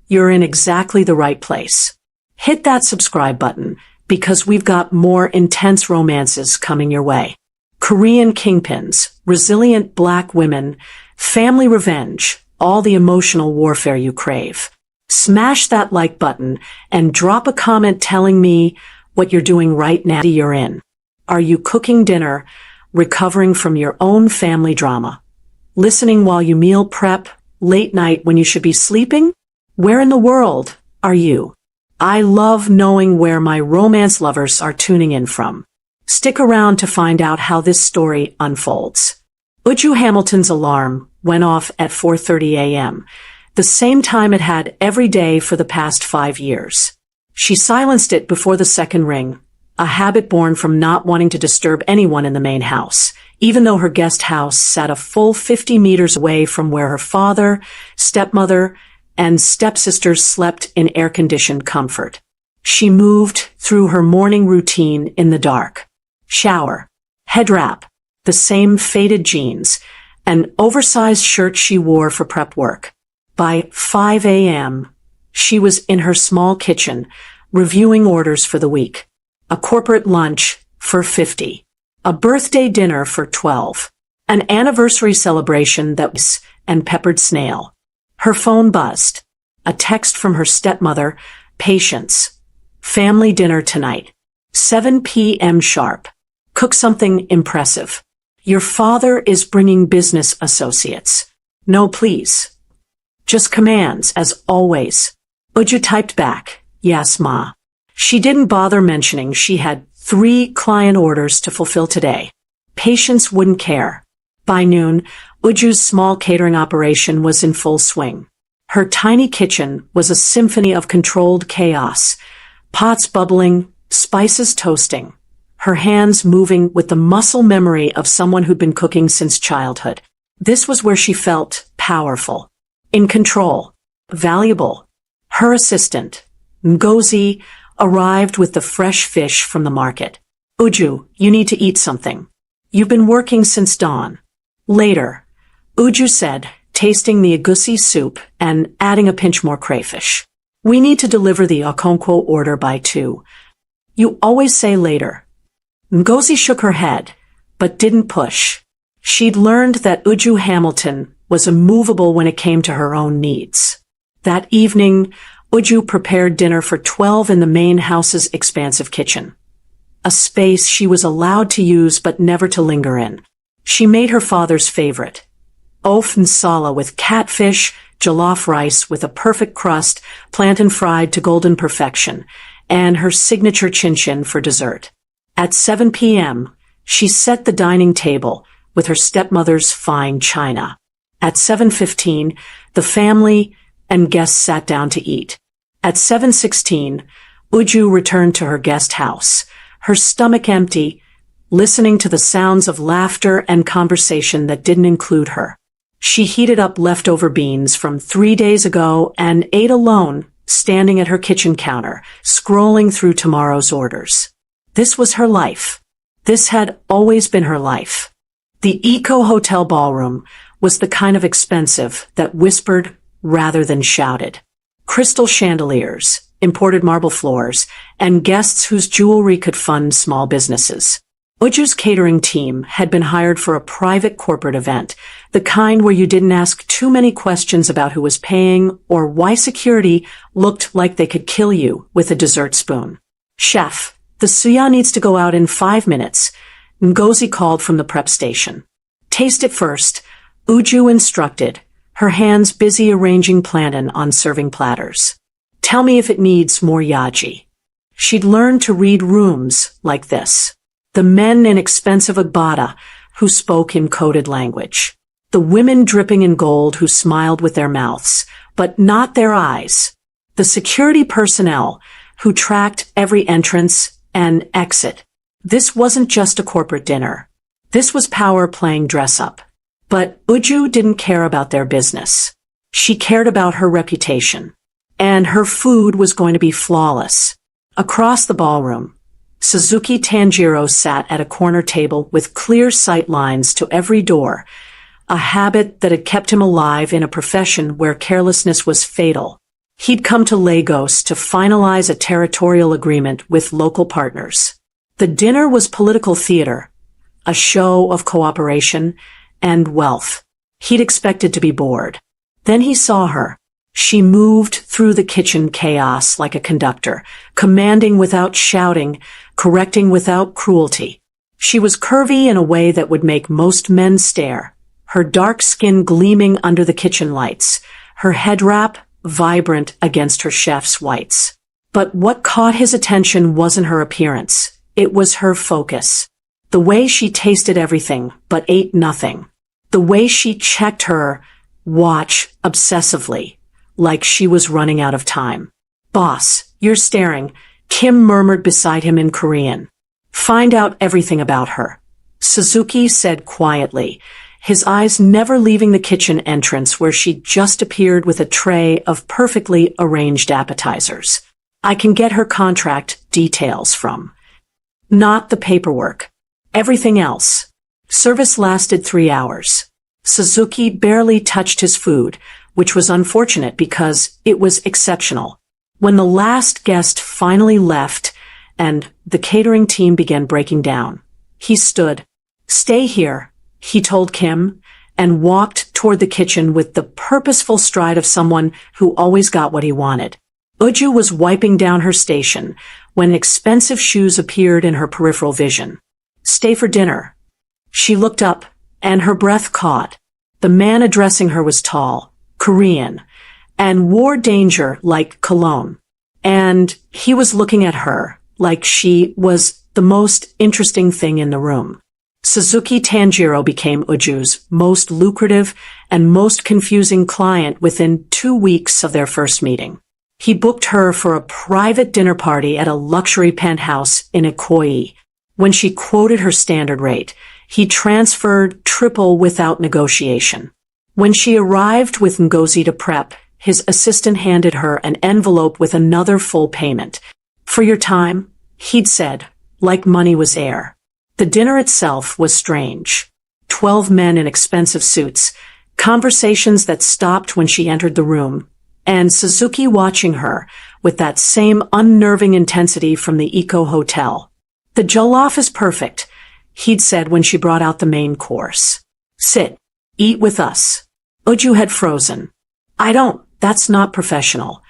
[SPEAKER 1] you're in exactly the right place. Hit that subscribe button, because we've got more intense romances coming your way. Korean kingpins, resilient black women, family revenge, all the emotional warfare you crave. Smash that like button and drop a comment telling me what you're doing right now you're in. Are you cooking dinner, recovering from your own family drama, listening while you meal prep, late night when you should be sleeping? Where in the world are you? I love knowing where my romance lovers are tuning in from. Stick around to find out how this story unfolds. Uju Hamilton's alarm went off at 4:30 a.m., the same time it had every day for the past 5 years. She silenced it before the second ring, a habit born from not wanting to disturb anyone in the main house, even though her guest house sat a full 50 meters away from where her father, stepmother, and stepsisters slept in air-conditioned comfort. She moved through her morning routine in the dark. Shower, head wrap, the same faded jeans, an oversized shirt she wore for prep work. By 5 a.m., she was in her small kitchen, reviewing orders for the week. A corporate lunch for 50. A birthday dinner for 12. An anniversary celebration that was and peppered snail. Her phone buzzed. A text from her stepmother, Patience. Family dinner tonight. 7 p.m. sharp. Cook something impressive. Your father is bringing business associates. No, please. Just commands, as always. Uju typed back, yes, ma. She didn't bother mentioning she had 3 client orders to fulfill today. Patience wouldn't care. By noon, Uju's small catering operation was in full swing. Her tiny kitchen was a symphony of controlled chaos. Pots bubbling, spices toasting. Her hands moving with the muscle memory of someone who'd been cooking since childhood. This was where she felt powerful. In control. Valuable. Her assistant, Ngozi, arrived with the fresh fish from the market. Uju, you need to eat something. You've been working since dawn. Later, Uju said, tasting the egusi soup and adding a pinch more crayfish. We need to deliver the Okonkwo order by 2. You always say later. Ngozi shook her head, but didn't push. She'd learned that Uju Hamilton was immovable when it came to her own needs. That evening, Uju prepared dinner for 12 in the main house's expansive kitchen. A space she was allowed to use but never to linger in. She made her father's favorite. Ofen sala with catfish, jollof rice with a perfect crust, plantain fried to golden perfection, and her signature chin-chin for dessert. At 7 p.m., she set the dining table with her stepmother's fine china. At 7:15, the family and guests sat down to eat. At 7:16, Uju returned to her guest house, her stomach empty, listening to the sounds of laughter and conversation that didn't include her. She heated up leftover beans from 3 days ago and ate alone, standing at her kitchen counter, scrolling through tomorrow's orders. This was her life. This had always been her life. The Eco Hotel ballroom was the kind of expensive that whispered rather than shouted. Crystal chandeliers, imported marble floors, and guests whose jewelry could fund small businesses. Uju's catering team had been hired for a private corporate event, the kind where you didn't ask too many questions about who was paying or why security looked like they could kill you with a dessert spoon. Chef, the suya needs to go out in 5 minutes, Ngozi called from the prep station. Taste it first, Uju instructed, her hands busy arranging plantain on serving platters. Tell me if it needs more yaji. She'd learned to read rooms like this. The men in expensive agbada who spoke in coded language. The women dripping in gold who smiled with their mouths, but not their eyes. The security personnel who tracked every entrance and exit. This wasn't just a corporate dinner. This was power playing dress-up. But Uju didn't care about their business. She cared about her reputation. And her food was going to be flawless. Across the ballroom, Suzuki Tanjiro sat at a corner table with clear sight lines to every door, a habit that had kept him alive in a profession where carelessness was fatal. He'd come to Lagos to finalize a territorial agreement with local partners. The dinner was political theater, a show of cooperation and wealth. He'd expected to be bored. Then he saw her. She moved through the kitchen chaos like a conductor, commanding without shouting, correcting without cruelty. She was curvy in a way that would make most men stare, her dark skin gleaming under the kitchen lights, her head wrap vibrant against her chef's whites. But what caught his attention wasn't her appearance. It was her focus. The way she tasted everything but ate nothing. The way she checked her watch obsessively, like she was running out of time. Boss, you're staring, Kim murmured beside him in Korean. Find out everything about her, Suzuki said quietly, his eyes never leaving the kitchen entrance where she just appeared with a tray of perfectly arranged appetizers. I can get her contract details from. Not the paperwork. Everything else. Service lasted 3 hours. Suzuki barely touched his food, which was unfortunate because it was exceptional. When the last guest finally left and the catering team began breaking down, he stood. Stay here, he told Kim, and walked toward the kitchen with the purposeful stride of someone who always got what he wanted. Uju was wiping down her station when expensive shoes appeared in her peripheral vision. Stay for dinner. She looked up, and her breath caught. The man addressing her was tall, Korean, and wore danger like cologne. And he was looking at her like she was the most interesting thing in the room. Suzuki Tanjiro became Uju's most lucrative and most confusing client within 2 weeks of their first meeting. He booked her for a private dinner party at a luxury penthouse in Ikoyi. When she quoted her standard rate, he transferred triple without negotiation. When she arrived with Ngozi to prep, his assistant handed her an envelope with another full payment. For your time, he'd said, like money was air. The dinner itself was strange. 12 men in expensive suits, conversations that stopped when she entered the room, and Suzuki watching her with that same unnerving intensity from the Eco Hotel. The jollof is perfect, he'd said when she brought out the main course. Sit. Eat with us. Uju had frozen. That's not professional.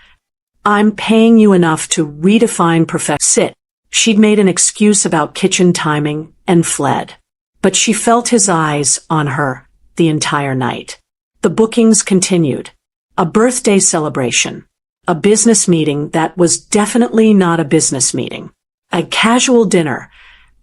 [SPEAKER 1] I'm paying you enough to redefine Sit. She'd made an excuse about kitchen timing and fled. But she felt his eyes on her the entire night. The bookings continued. A birthday celebration. A business meeting that was definitely not a business meeting. A casual dinner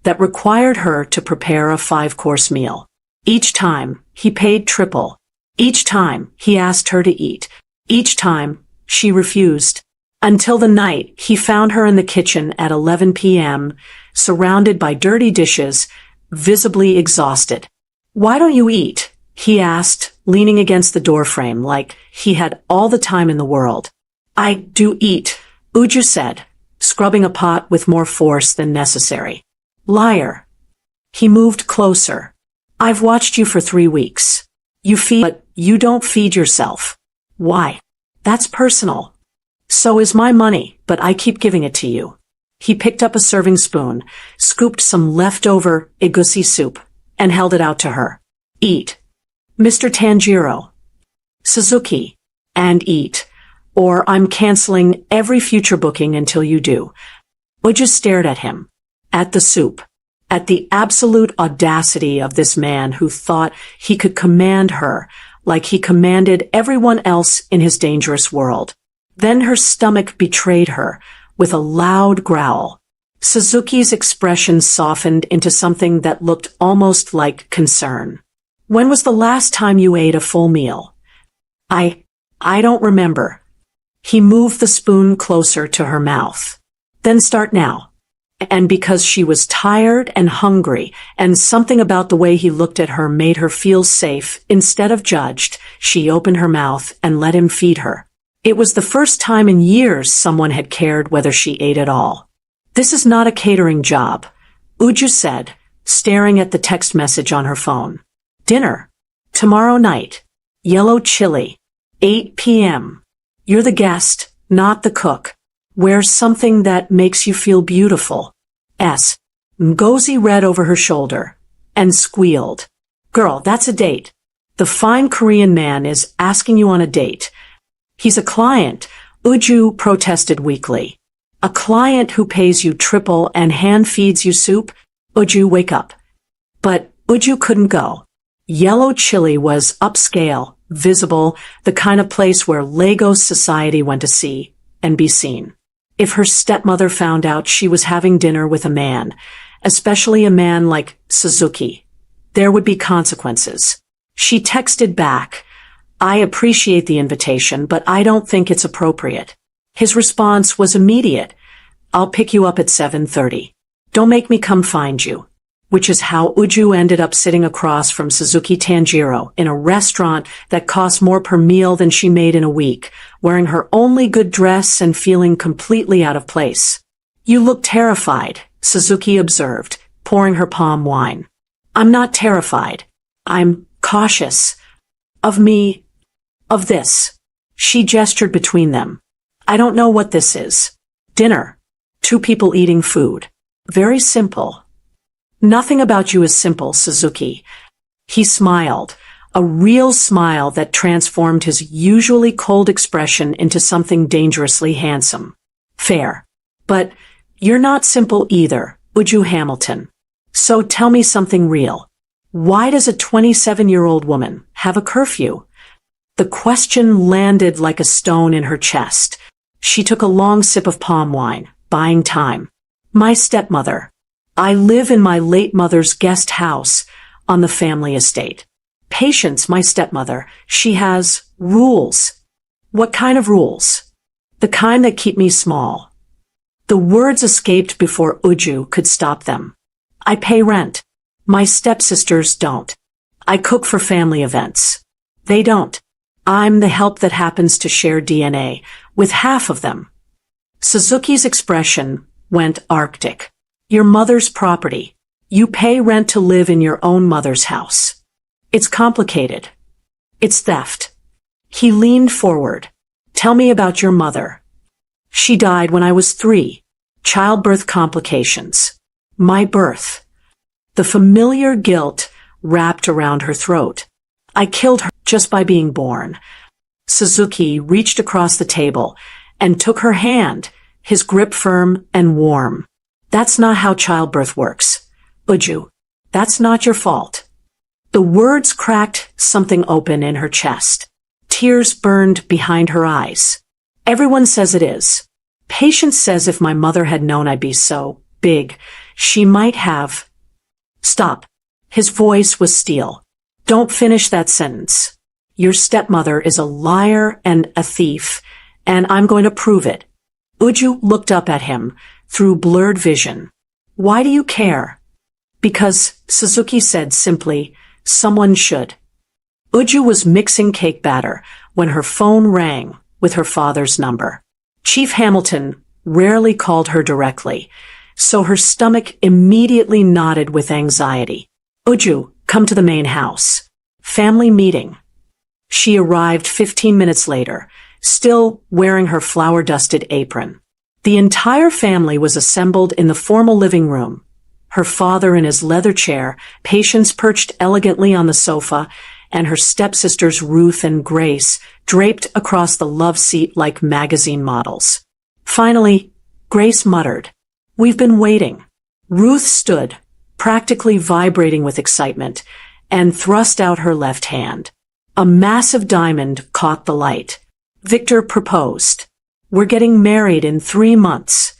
[SPEAKER 1] that required her to prepare a 5-course meal. Each time, he paid triple. Each time, he asked her to eat. Each time, she refused. Until the night he found her in the kitchen at 11 p.m., surrounded by dirty dishes, visibly exhausted. Why don't you eat? He asked, leaning against the doorframe like he had all the time in the world. I do eat, Uju said, scrubbing a pot with more force than necessary. Liar. He moved closer. I've watched you for 3 weeks. You feed, but you don't feed yourself. Why? That's personal. So is my money, but I keep giving it to you. He picked up a serving spoon, scooped some leftover egusi soup, and held it out to her. Eat. Mr. Tanjiro. Suzuki. And eat. Or I'm canceling every future booking until you do. Uju stared at him. At the soup. At the absolute audacity of this man who thought he could command her like he commanded everyone else in his dangerous world. Then her stomach betrayed her with a loud growl. Suzuki's expression softened into something that looked almost like concern. When was the last time you ate a full meal? I don't remember. He moved the spoon closer to her mouth. Then start now. And because she was tired and hungry, and something about the way he looked at her made her feel safe instead of judged, she opened her mouth and let him feed her. It was the first time in years someone had cared whether she ate at all. This is not a catering job, Uju said, staring at the text message on her phone. Dinner. Tomorrow night. Yellow chili. 8 p.m. You're the guest, not the cook. Wear something that makes you feel beautiful. S. Ngozi read over her shoulder and squealed. Girl, that's a date. The fine Korean man is asking you on a date. He's a client, Uju protested weakly. A client who pays you triple and hand feeds you soup? Uju, wake up. But Uju couldn't go. Yellow chili was upscale, visible, the kind of place where Lagos society went to see and be seen. If her stepmother found out she was having dinner with a man, especially a man like Suzuki, there would be consequences. She texted back, "I appreciate the invitation, but I don't think it's appropriate." His response was immediate. "I'll pick you up at 7:30. Don't make me come find you." Which is how Uju ended up sitting across from Suzuki Tanjiro in a restaurant that cost more per meal than she made in a week, wearing her only good dress and feeling completely out of place. "You look terrified," Suzuki observed, pouring her palm wine. "I'm not terrified. I'm cautious. Of me. Of this." She gestured between them. "I don't know what this is." "Dinner. Two people eating food. Very simple." "Nothing about you is simple, Suzuki." He smiled, a real smile that transformed his usually cold expression into something dangerously handsome. "Fair. But you're not simple either, Uju Hamilton. So tell me something real. Why does a 27-year-old woman have a curfew?" The question landed like a stone in her chest. She took a long sip of palm wine, buying time. "My stepmother. I live in my late mother's guest house on the family estate. Patience, my stepmother, she has rules." "What kind of rules?" "The kind that keep me small." The words escaped before Uju could stop them. "I pay rent. My stepsisters don't. I cook for family events. They don't. I'm the help that happens to share DNA with half of them." Suzuki's expression went arctic. "Your mother's property. You pay rent to live in your own mother's house. It's complicated. It's theft." He leaned forward. "Tell me about your mother." "She died when I was 3. Childbirth complications." "My birth." The familiar guilt wrapped around her throat. "I killed her just by being born." Suzuki reached across the table and took her hand, his grip firm and warm. "That's not how childbirth works, Uju. That's not your fault." The words cracked something open in her chest. Tears burned behind her eyes. "Everyone says it is. Patience says if my mother had known I'd be so big, she might have—" "Stop." His voice was steel. "Don't finish that sentence. Your stepmother is a liar and a thief, and I'm going to prove it." Uju looked up at him through blurred vision. "Why do you care?" "Because," Suzuki said simply, "someone should." Uju was mixing cake batter when her phone rang with her father's number. Chief Hamilton rarely called her directly, so her stomach immediately knotted with anxiety. "Uju, come to the main house. Family meeting." She arrived 15 minutes later, still wearing her flour-dusted apron. The entire family was assembled in the formal living room. Her father in his leather chair, Patience perched elegantly on the sofa, and her stepsisters Ruth and Grace draped across the love seat like magazine models. Finally, Grace muttered, "We've been waiting." Ruth stood, practically vibrating with excitement, and thrust out her left hand. A massive diamond caught the light. Victor proposed. "We're getting married in 3 months."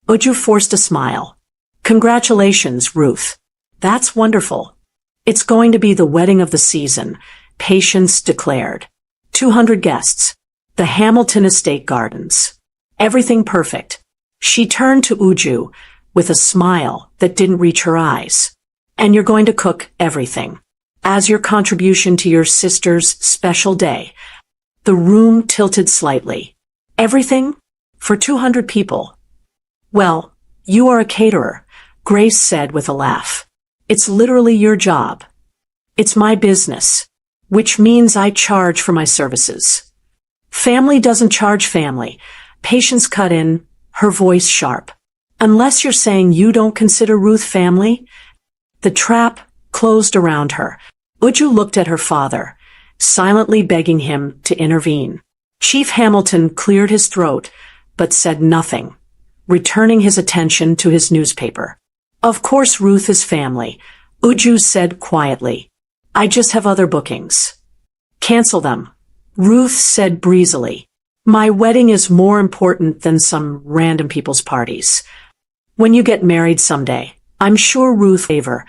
[SPEAKER 1] Uju forced a smile. "Congratulations, Ruth. That's wonderful." "It's going to be the wedding of the season," Patience declared. 200 guests. The Hamilton Estate Gardens. Everything perfect. She turned to Uju with a smile that didn't reach her eyes. "And you're going to cook everything as your contribution to your sister's special day." The room tilted slightly. "Everything? For 200 people?" "Well, you are a caterer," Grace said with a laugh. "It's literally your job." "It's my business, which means I charge for my services." "Family doesn't charge family," Patience cut in, her voice sharp. "Unless you're saying you don't consider Ruth family?" The trap closed around her. Uju looked at her father, silently begging him to intervene. Chief Hamilton cleared his throat, but said nothing, returning his attention to his newspaper. "Of course Ruth is family," Uju said quietly. "I just have other bookings." "Cancel them," Ruth said breezily. "My wedding is more important than some random people's parties. When you get married someday, I'm sure Ruth will favor."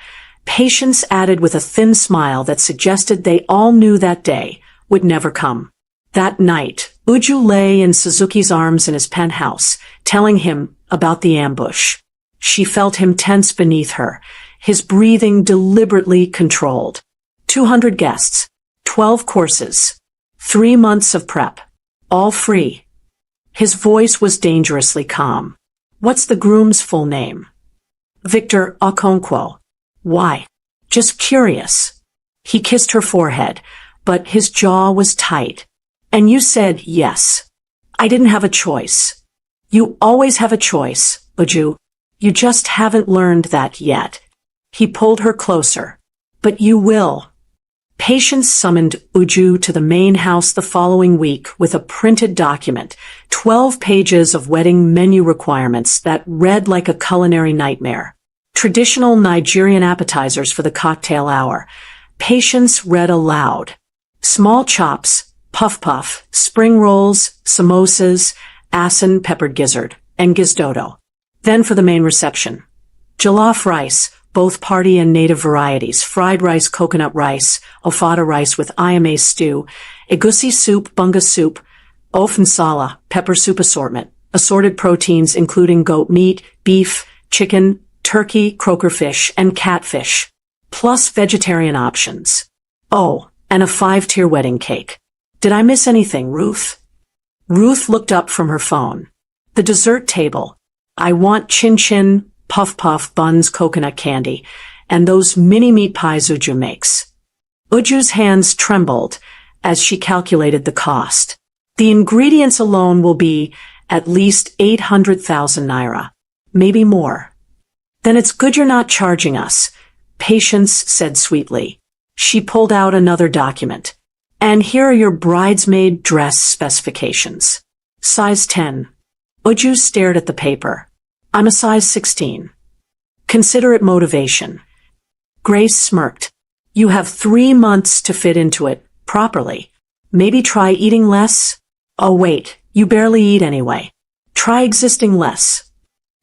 [SPEAKER 1] Patience added with a thin smile that suggested they all knew that day would never come. That night, Uju lay in Suzuki's arms in his penthouse, telling him about the ambush. She felt him tense beneath her, his breathing deliberately controlled. 200 guests, 12 courses, 3 months of prep, all free. His voice was dangerously calm. What's the groom's full name? Victor Okonkwo. Why? Just curious. He kissed her forehead, but his jaw was tight. And you said yes. I didn't have a choice. You always have a choice, Uju. You just haven't learned that yet. He pulled her closer. But you will. Patience summoned Uju to the main house the following week with a printed document, 12 pages of wedding menu requirements that read like a culinary nightmare. Traditional Nigerian appetizers for the cocktail hour. Patience read aloud. Small chops, puff-puff, spring rolls, samosas, asin peppered gizzard, and gizdodo. Then for the main reception. Jollof rice, both party and native varieties, fried rice, coconut rice, ofada rice with ayame stew, egusi soup, bunga soup, ofensala, pepper soup assortment, assorted proteins including goat meat, beef, chicken, turkey, croaker fish, and catfish, plus vegetarian options. Oh, and a 5-tier wedding cake. Did I miss anything, Ruth? Ruth looked up from her phone. The dessert table. I want chin-chin, puff-puff, buns, coconut candy, and those mini meat pies Uju makes. Uju's hands trembled as she calculated the cost. The ingredients alone will be at least 800,000 naira. Maybe more. Then it's good you're not charging us, Patience said sweetly. She pulled out another document. And here are your bridesmaid dress specifications. Size 10. Uju stared at the paper. I'm a size 16. Consider it motivation. Grace smirked. You have 3 months to fit into it, properly. Maybe try eating less? Oh wait, you barely eat anyway. Try existing less.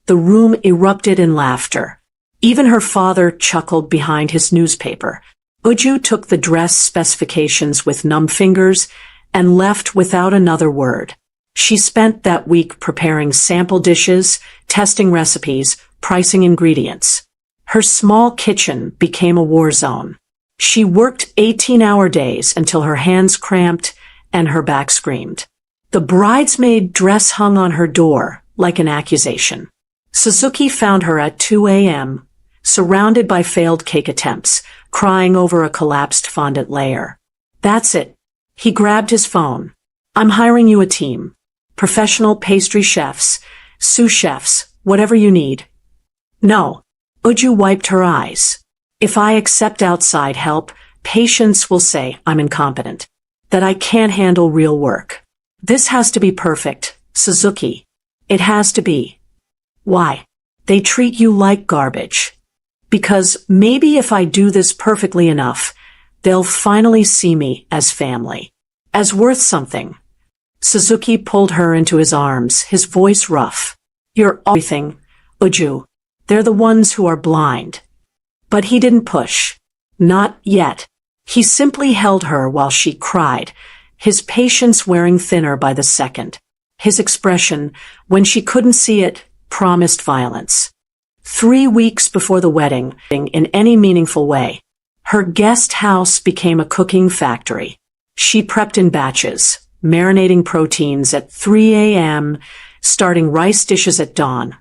[SPEAKER 1] The room erupted in laughter. Even her father chuckled behind his newspaper. Uju took the dress specifications with numb fingers and left without another word. She spent that week preparing sample dishes, testing recipes, pricing ingredients. Her small kitchen became a war zone. She worked 18-hour days until her hands cramped and her back screamed. The bridesmaid dress hung on her door like an accusation. Suzuki found her at 2 a.m., surrounded by failed cake attempts, crying over a collapsed fondant layer. That's it. He grabbed his phone. I'm hiring you a team. Professional pastry chefs, sous chefs, whatever you need. No. Uju wiped her eyes. If I accept outside help, Patience will say I'm incompetent, that I can't handle real work. This has to be perfect, Suzuki. It has to be. Why? They treat you like garbage. Because maybe if I do this perfectly enough, they'll finally see me as family, as worth something. Suzuki pulled her into his arms, his voice rough. You're everything, Uju. They're the ones who are blind. But he didn't push. Not yet. He simply held her while she cried, his patience wearing thinner by the second. His expression, when she couldn't see it, promised violence. 3 weeks before the wedding, in any meaningful way, her guest house became a cooking factory. She prepped in batches, marinating proteins at 3 a.m., starting rice dishes at dawn,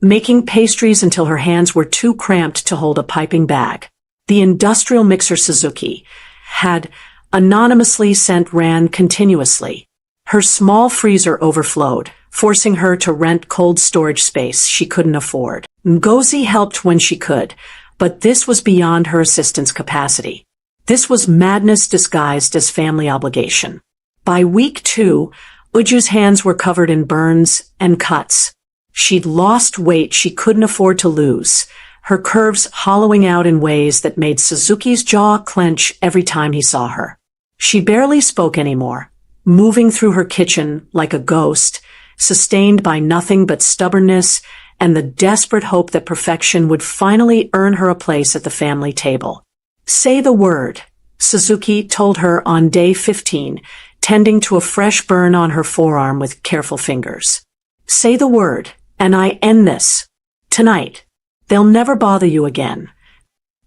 [SPEAKER 1] making pastries until her hands were too cramped to hold a piping bag. The industrial mixer Suzuki had anonymously sent ran continuously. Her small freezer overflowed, forcing her to rent cold storage space she couldn't afford. Ngozi helped when she could, but this was beyond her assistant's capacity. This was madness disguised as family obligation. By week 2, Uju's hands were covered in burns and cuts. She'd lost weight she couldn't afford to lose, her curves hollowing out in ways that made Suzuki's jaw clench every time he saw her. She barely spoke anymore, moving through her kitchen like a ghost, sustained by nothing but stubbornness and the desperate hope that perfection would finally earn her a place at the family table. "Say the word," Suzuki told her on day 15, tending to a fresh burn on her forearm with careful fingers. "Say the word, and I end this. Tonight. They'll never bother you again."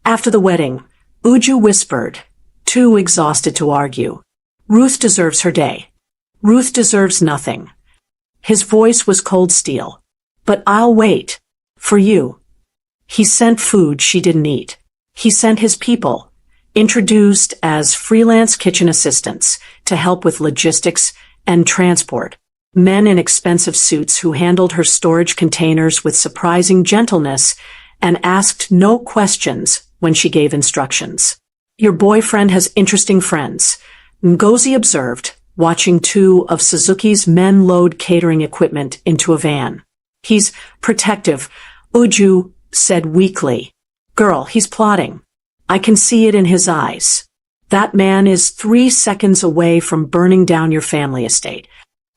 [SPEAKER 1] After the wedding, Uju whispered, too exhausted to argue, "Ruth deserves her day. Ruth deserves nothing." His voice was cold steel. "But I'll wait. For you." He sent food she didn't eat. He sent his people, introduced as freelance kitchen assistants, to help with logistics and transport. Men in expensive suits who handled her storage containers with surprising gentleness and asked no questions when she gave instructions. "Your boyfriend has interesting friends," Ngozi observed, watching two of Suzuki's men load catering equipment into a van. "He's protective," Uju said weakly. "Girl, he's plotting. I can see it in his eyes. That man is 3 seconds away from burning down your family estate."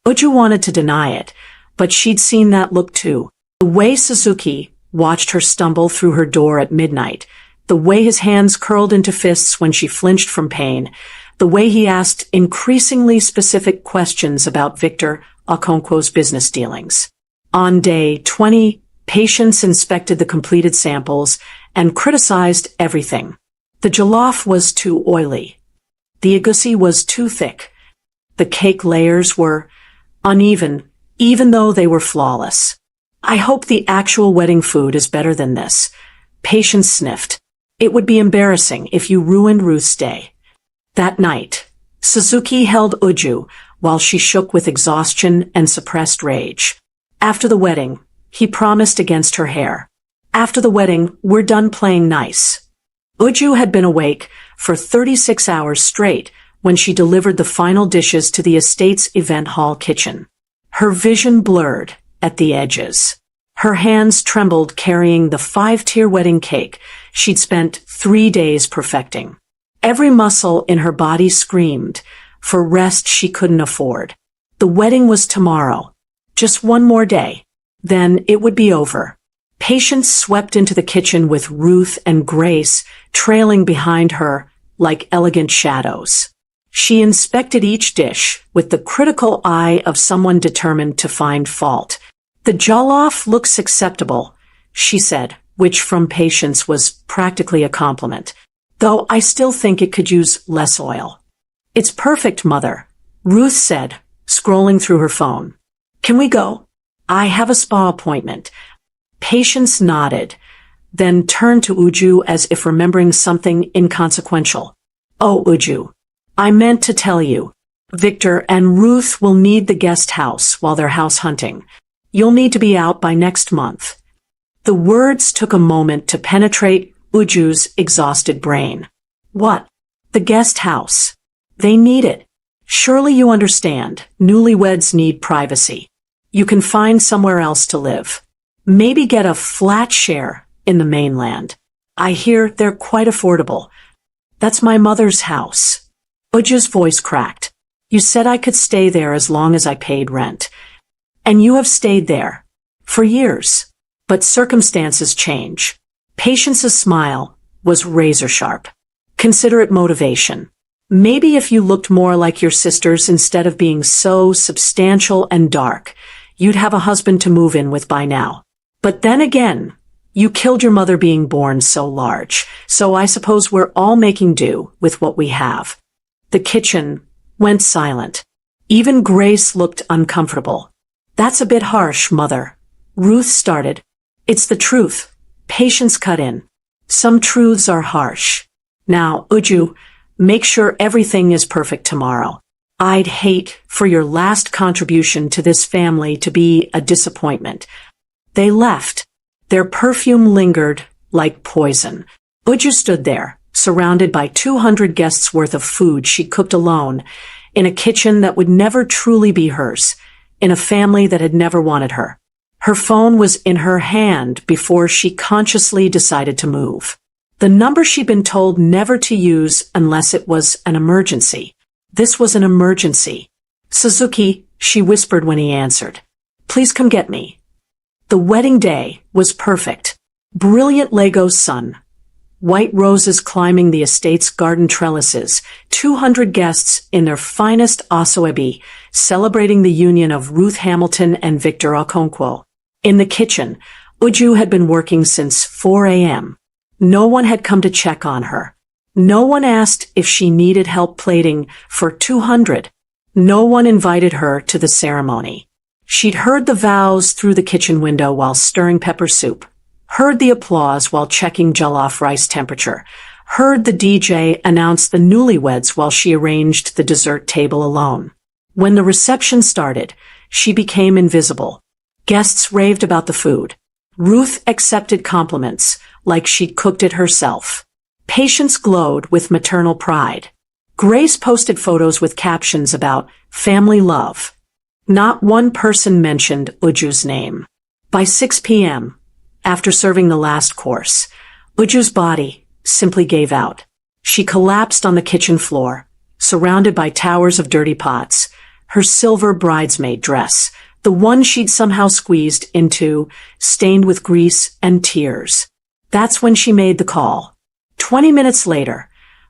[SPEAKER 1] Uju wanted to deny it, but she'd seen that look too. The way Suzuki watched her stumble through her door at midnight, the way his hands curled into fists when she flinched from pain, the way he asked increasingly specific questions about Victor Okonkwo's business dealings. On day 20, patients inspected the completed samples and criticized everything. The jollof was too oily. The egusi was too thick. The cake layers were uneven, even though they were flawless. "I hope the actual wedding food is better than this," patients sniffed. "It would be embarrassing if you ruined Ruth's day." That night, Suzuki held Uju while she shook with exhaustion and suppressed rage. After the wedding, he promised against her hair. "After the wedding, we're done playing nice." Uju had been awake for 36 hours straight when she delivered the final dishes to the estate's event hall kitchen. Her vision blurred at the edges. Her hands trembled carrying the 5-tier wedding cake she'd spent 3 days perfecting. Every muscle in her body screamed for rest she couldn't afford. The wedding was tomorrow. Just one more day. Then it would be over. Patience swept into the kitchen with Ruth and Grace trailing behind her like elegant shadows. She inspected each dish with the critical eye of someone determined to find fault. "The jollof looks acceptable," she said, which from Patience was practically a compliment. "Though I still think it could use less oil." "It's perfect, Mother," Ruth said, scrolling through her phone. "Can we go? I have a spa appointment." Patience nodded, then turned to Uju as if remembering something inconsequential. "Oh, Uju, I meant to tell you. Victor and Ruth will need the guest house while they're house hunting. You'll need to be out by next month." The words took a moment to penetrate Uju's exhausted brain. "What? The guest house? They need it. Surely you understand, newlyweds need privacy. You can find somewhere else to live. Maybe get a flat share in the mainland. I hear they're quite affordable." "That's my mother's house." Uju's voice cracked. "You said I could stay there as long as I paid rent. And you have stayed there. For years. But circumstances change." Patience's smile was razor sharp. "Consider it motivation. Maybe if you looked more like your sisters instead of being so substantial and dark, you'd have a husband to move in with by now. But then again, you killed your mother being born so large, so I suppose we're all making do with what we have." The kitchen went silent. Even Grace looked uncomfortable. "That's a bit harsh, Mother," Ruth started. "It's the truth," Patience cut in. "Some truths are harsh. Now, Uju, make sure everything is perfect tomorrow. I'd hate for your last contribution to this family to be a disappointment." They left. Their perfume lingered like poison. Uju stood there, surrounded by 200 guests' worth of food she cooked alone, in a kitchen that would never truly be hers, in a family that had never wanted her. Her phone was in her hand before she consciously decided to move. The number she'd been told never to use unless it was an emergency. This was an emergency. "Suzuki," she whispered when he answered. "Please come get me." The wedding day was perfect. Brilliant Lego sun, white roses climbing the estate's garden trellises, 200 guests in their finest asoebi, celebrating the union of Ruth Hamilton and Victor Okonkwo. In the kitchen, Uju had been working since 4 a.m. No one had come to check on her. No one asked if she needed help plating for 200. No one invited her to the ceremony. She'd heard the vows through the kitchen window while stirring pepper soup, heard the applause while checking jollof rice temperature, heard the DJ announce the newlyweds while she arranged the dessert table alone. When the reception started, she became invisible. Guests raved about the food. Ruth accepted compliments like she'd cooked it herself. Patients glowed with maternal pride. Grace posted photos with captions about family love. Not one person mentioned Uju's name. By 6 p.m., after serving the last course, Uju's body simply gave out. She collapsed on the kitchen floor, surrounded by towers of dirty pots, her silver bridesmaid dress, the one she'd somehow squeezed into, stained with grease and tears. That's when she made the call. 20 minutes later,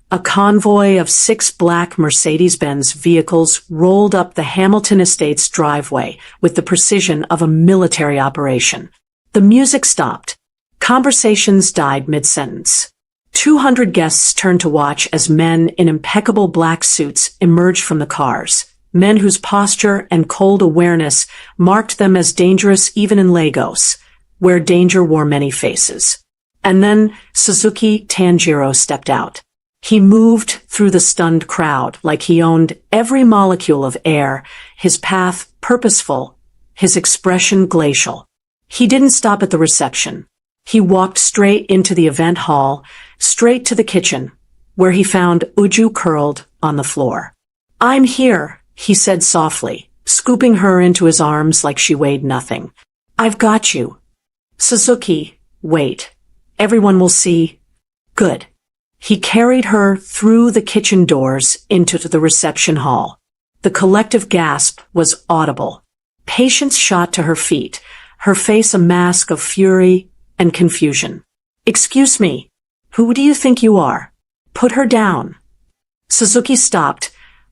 [SPEAKER 1] a convoy of 6 black Mercedes-Benz vehicles rolled up the Hamilton Estates driveway with the precision of a military operation. The music stopped. Conversations died mid-sentence. 200 guests turned to watch as men in impeccable black suits emerged from the cars, men whose posture and cold awareness marked them as dangerous even in Lagos, where danger wore many faces. And then Suzuki Tanjiro stepped out. He moved through the stunned crowd like he owned every molecule of air, his path purposeful, his expression glacial. He didn't stop at the reception. He walked straight into the event hall, straight to the kitchen, where he found Uju curled on the floor. "I'm here," he said softly, scooping her into his arms like she weighed nothing. "I've got you." "Suzuki, wait. Everyone will see." "Good." He carried her through the kitchen doors into the reception hall. The collective gasp was audible. Patience shot to her feet, her face a mask of fury and confusion. "Excuse me. Who do you think you are? Put her down." Suzuki stopped,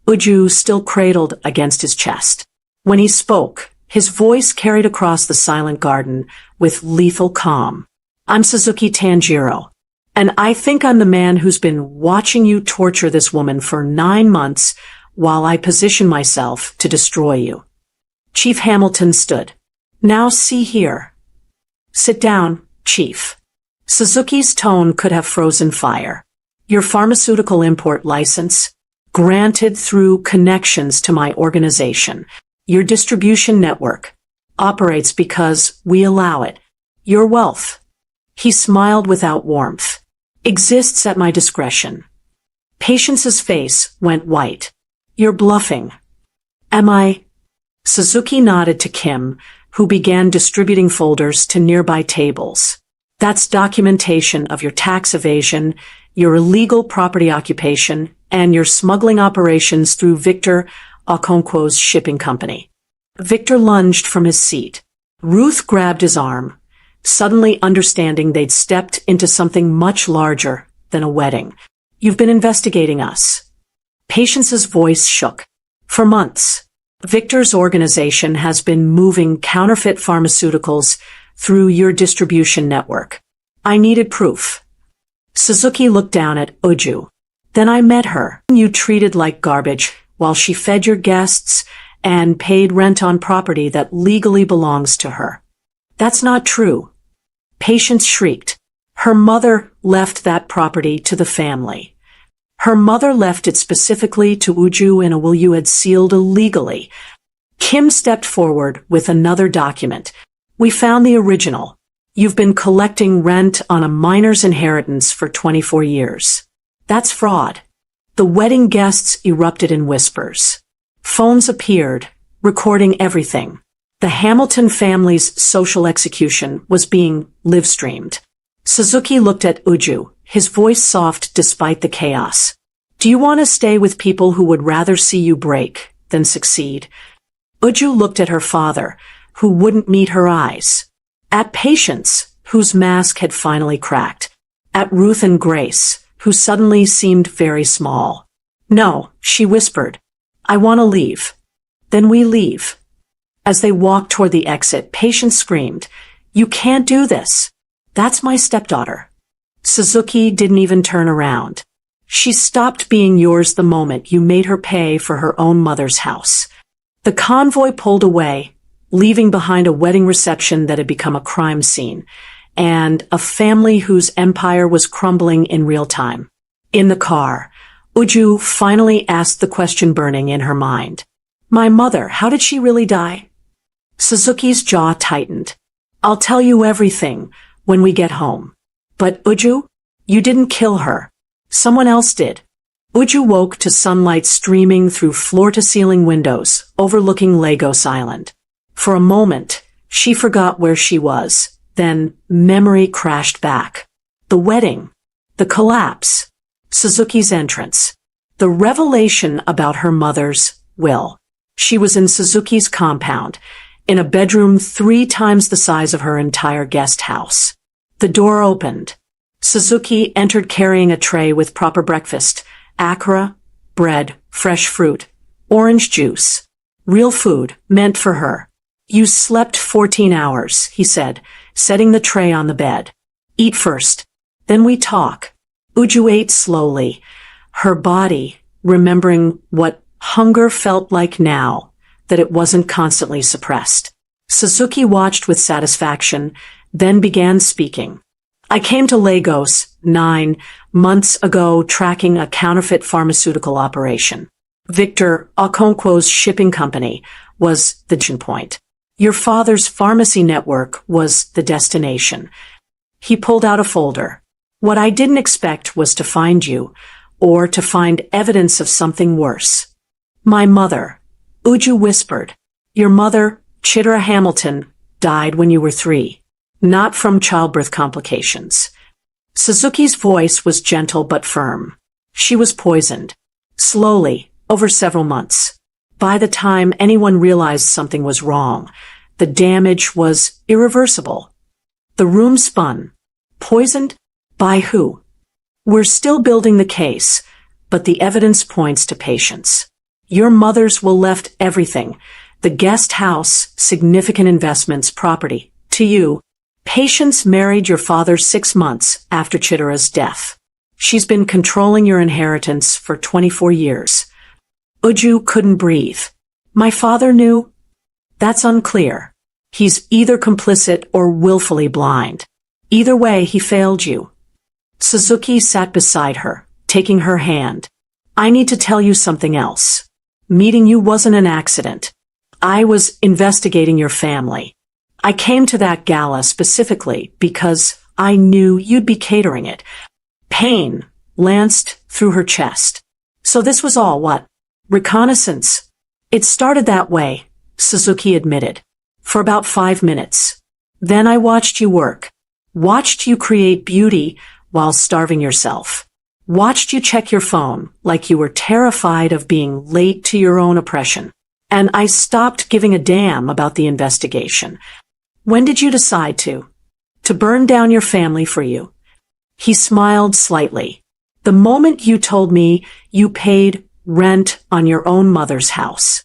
[SPEAKER 1] Uju still cradled against his chest. When he spoke, his voice carried across the silent garden with lethal calm. "I'm Suzuki Tanjiro, and I think I'm the man who's been watching you torture this woman for 9 months while I position myself to destroy you." Chief Hamilton stood. "Now see here." "Sit down, Chief." Suzuki's tone could have frozen fire. "Your pharmaceutical import license, granted through connections to my organization. Your distribution network operates because we allow it. Your wealth," he smiled without warmth, "exists at my discretion." Patience's face went white. "You're bluffing." "Am I?" Suzuki nodded to Kim, who began distributing folders to nearby tables. "That's documentation of your tax evasion, your illegal property occupation, and your smuggling operations through Victor Okonkwo's shipping company." Victor lunged from his seat. Ruth grabbed his arm, suddenly understanding they'd stepped into something much larger than a wedding. "You've been investigating us." Patience's voice shook. "For months. Victor's organization has been moving counterfeit pharmaceuticals through your distribution network. I needed proof." Suzuki looked down at Uju. "Then I met her. You treated like garbage while she fed your guests and paid rent on property that legally belongs to her." "That's not true." Patience shrieked. "Her mother left that property to the family. Her mother left it specifically to Uju in a will you had sealed illegally." Kim stepped forward with another document. "We found the original. You've been collecting rent on a minor's inheritance for 24 years. That's fraud." The wedding guests erupted in whispers. Phones appeared, recording everything. The Hamilton family's social execution was being live-streamed. Suzuki looked at Uju, his voice soft despite the chaos. "Do you want to stay with people who would rather see you break than succeed?" Uju looked at her father, who wouldn't meet her eyes. At Patience, whose mask had finally cracked. At Ruth and Grace, who suddenly seemed very small. "No," she whispered. "I want to leave." "Then we leave." As they walked toward the exit, Patience screamed, "You can't do this. That's my stepdaughter." Suzuki didn't even turn around. "She stopped being yours the moment you made her pay for her own mother's house." The convoy pulled away, leaving behind a wedding reception that had become a crime scene, and a family whose empire was crumbling in real time. In the car, Uju finally asked the question burning in her mind. "My mother, how did she really die?" Suzuki's jaw tightened. "I'll tell you everything when we get home." "But Uju, you didn't kill her. Someone else did." Uju woke to sunlight streaming through floor-to-ceiling windows, overlooking Lagos Island. For a moment, she forgot where she was. Then, memory crashed back. The wedding. The collapse. Suzuki's entrance. The revelation about her mother's will. She was in Suzuki's compound, in a bedroom 3 times the size of her entire guest house. The door opened. Suzuki entered carrying a tray with proper breakfast, akara, bread, fresh fruit, orange juice. Real food, meant for her. "You slept 14 hours, he said, setting the tray on the bed. "Eat first. Then we talk." Uju ate slowly, her body remembering what hunger felt like now that it wasn't constantly suppressed. Suzuki watched with satisfaction, then began speaking. "I came to Lagos 9 months ago tracking a counterfeit pharmaceutical operation. Victor Okonkwo's shipping company was the point. Your father's pharmacy network was the destination." He pulled out a folder. "What I didn't expect was to find you, or to find evidence of something worse." "My mother," Uju whispered. "Your mother, Chitra Hamilton, died when you were 3. Not from childbirth complications." Suzuki's voice was gentle but firm. "She was poisoned. Slowly, over several months. By the time anyone realized something was wrong, the damage was irreversible." The room spun. "Poisoned? By who?" "We're still building the case, but the evidence points to Patience. Your mother's will left everything, the guest house, significant investments, property, to you. Patience married your father 6 months after Chitra's death. She's been controlling your inheritance for 24 years. Uju couldn't breathe. "My father knew?" "That's unclear. He's either complicit or willfully blind. Either way, he failed you." Suzuki sat beside her, taking her hand. "I need to tell you something else. Meeting you wasn't an accident. I was investigating your family. I came to that gala specifically because I knew you'd be catering it." Pain lanced through her chest. "So this was all what? Reconnaissance?" "It started that way," Suzuki admitted. "For about 5 minutes. Then I watched you work. Watched you create beauty while starving yourself. Watched you check your phone like you were terrified of being late to your own oppression. And I stopped giving a damn about the investigation. When did you decide to burn down your family for you?" He smiled slightly. "The moment you told me you paid rent on your own mother's house.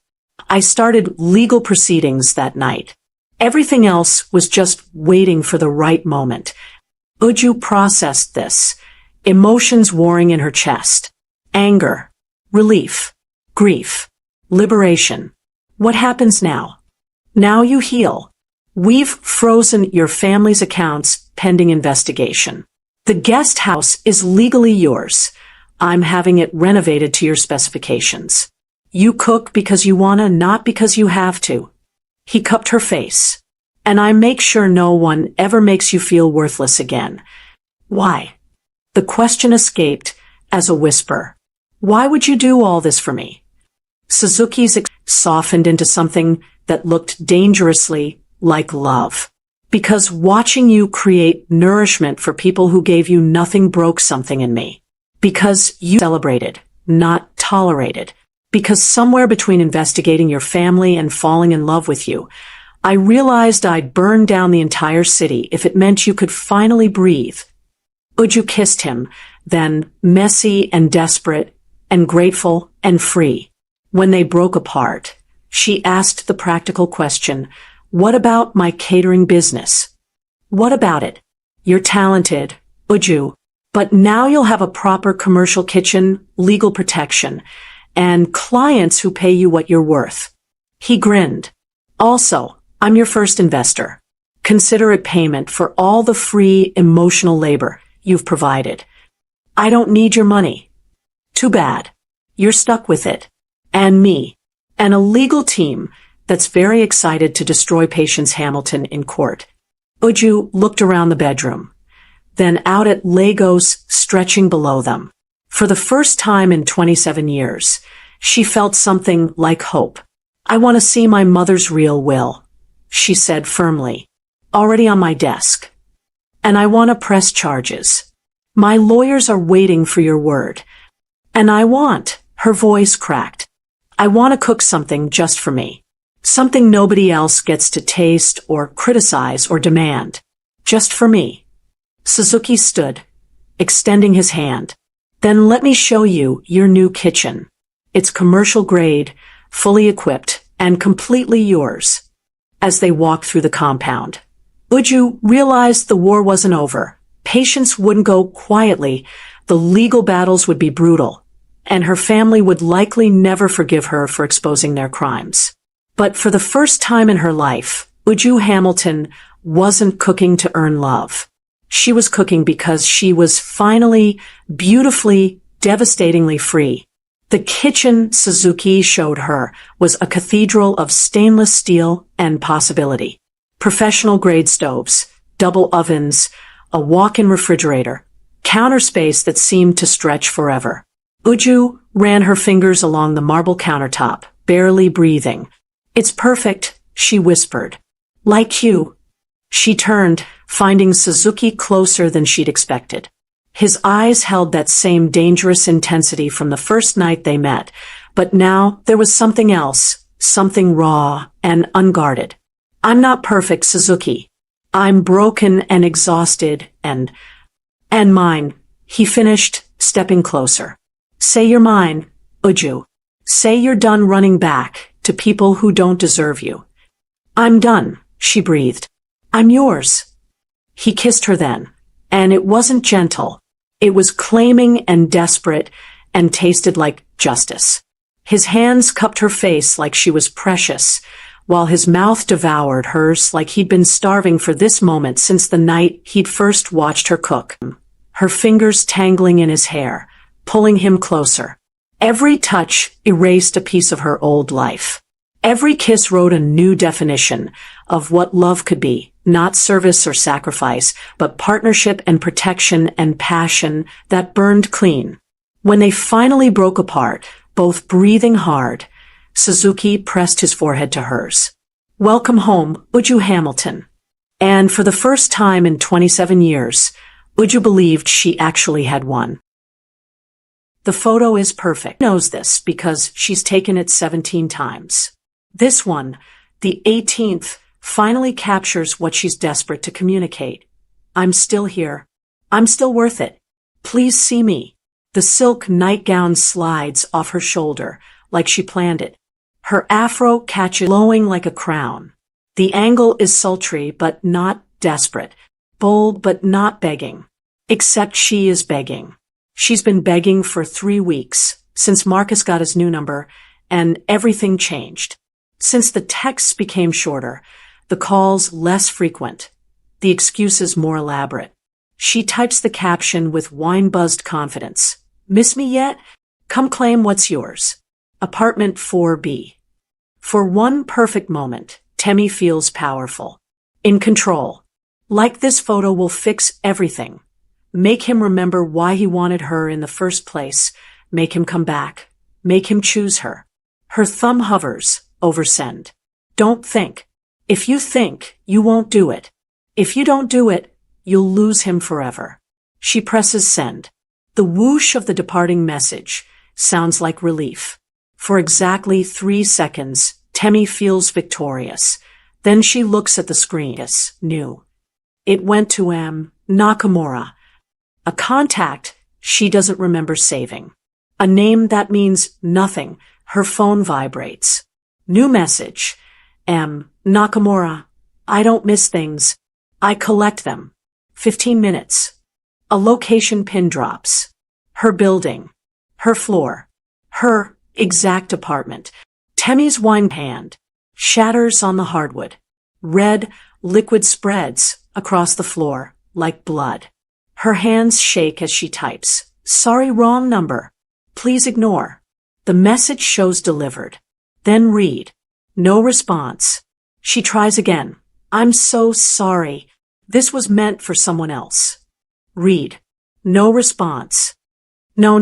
[SPEAKER 1] I started legal proceedings that night. Everything else was just waiting for the right moment." Uju processed this, emotions warring in her chest. Anger, relief, grief, liberation. "What happens now?" "Now you heal. We've frozen your family's accounts pending investigation. The guest house is legally yours. I'm having it renovated to your specifications. You cook because you wanna, not because you have to." He cupped her face. "And I make sure no one ever makes you feel worthless again." "Why?" The question escaped as a whisper. "Why would you do all this for me?" Suzuki's softened into something that looked dangerously like love. "Because watching you create nourishment for people who gave you nothing broke something in me. Because you celebrated, not tolerated. Because somewhere between investigating your family and falling in love with you, I realized I'd burn down the entire city if it meant you could finally breathe. Uju kissed him, then, messy and desperate and grateful and free. When they broke apart, she asked the practical question, what about my catering business? What about it? You're talented, Uju, but now you'll have a proper commercial kitchen, legal protection, and clients who pay you what you're worth. He grinned. Also, I'm your first investor. Consider it payment for all the free emotional labor you've provided. I don't need your money. Too bad. You're stuck with it. And me. And a legal team that's very excited to destroy Patience Hamilton in court. Uju looked around the bedroom, then out at Lagos stretching below them. For the first time in 27 years, she felt something like hope. I want to see my mother's real will, she said firmly. Already on my desk. And I want to press charges. My lawyers are waiting for your word. And her voice cracked. I want to cook something just for me. Something nobody else gets to taste or criticize or demand. Just for me. Suzuki stood, extending his hand. Then let me show you your new kitchen. It's commercial grade, fully equipped, and completely yours. As they walked through the compound, Uju realized the war wasn't over. Patience wouldn't go quietly. The legal battles would be brutal, and her family would likely never forgive her for exposing their crimes. But for the first time in her life, Uju Hamilton wasn't cooking to earn love. She was cooking because she was finally, beautifully, devastatingly free. The kitchen Suzuki showed her was a cathedral of stainless steel and possibility. Professional-grade stoves, double ovens, a walk-in refrigerator, counter space that seemed to stretch forever. Uju ran her fingers along the marble countertop, barely breathing. It's perfect, she whispered. Like you. She turned, finding Suzuki closer than she'd expected. His eyes held that same dangerous intensity from the first night they met, but now there was something else, something raw and unguarded. I'm not perfect, Suzuki. I'm broken and exhausted and mine, he finished, stepping closer. Say you're mine, Uju. Say you're done running back to people who don't deserve you. I'm done, she breathed. I'm yours. He kissed her then, and it wasn't gentle. It was claiming and desperate and tasted like justice. His hands cupped her face like she was precious, while his mouth devoured hers like he'd been starving for this moment since the night he'd first watched her cook. Her fingers tangling in his hair, pulling him closer. Every touch erased a piece of her old life. Every kiss wrote a new definition of what love could be, not service or sacrifice, but partnership and protection and passion that burned clean. When they finally broke apart, both breathing hard, Suzuki pressed his forehead to hers. Welcome home, Uju Hamilton. And for the first time in 27 years, Uju believed she actually had won. The photo is perfect. She knows this because she's taken it 17 times. This one, the 18th, finally captures what she's desperate to communicate. I'm still here. I'm still worth it. Please see me. The silk nightgown slides off her shoulder, like she planned it. Her afro catches blowing like a crown. The angle is sultry but not desperate, bold but not begging. Except she is begging. She's been begging for 3 weeks, since Marcus got his new number, and everything changed. Since the texts became shorter, the calls less frequent, the excuses more elaborate. She types the caption with wine-buzzed confidence. Miss me yet? Come claim what's yours. Apartment 4B. For one perfect moment, Temi feels powerful. In control. Like this photo will fix everything. Make him remember why he wanted her in the first place. Make him come back. Make him choose her. Her thumb hovers over send. Don't think. If you think, you won't do it. If you don't do it, you'll lose him forever. She presses send. The whoosh of the departing message sounds like relief. For exactly 3 seconds, Temi feels victorious. Then she looks at the screen. Yes, new. It went to Nakamura. A contact she doesn't remember saving. A name that means nothing. Her phone vibrates. New message. Nakamura. I don't miss things. I collect them. 15 minutes. A location pin drops. Her building. Her floor. Her exact apartment. Temmie's wine hand shatters on the hardwood. Red liquid spreads across the floor like blood. Her hands shake as she types. Sorry, wrong number. Please ignore. The message shows delivered. Then read. No response. She tries again. I'm so sorry. This was meant for someone else. Read. No response. No.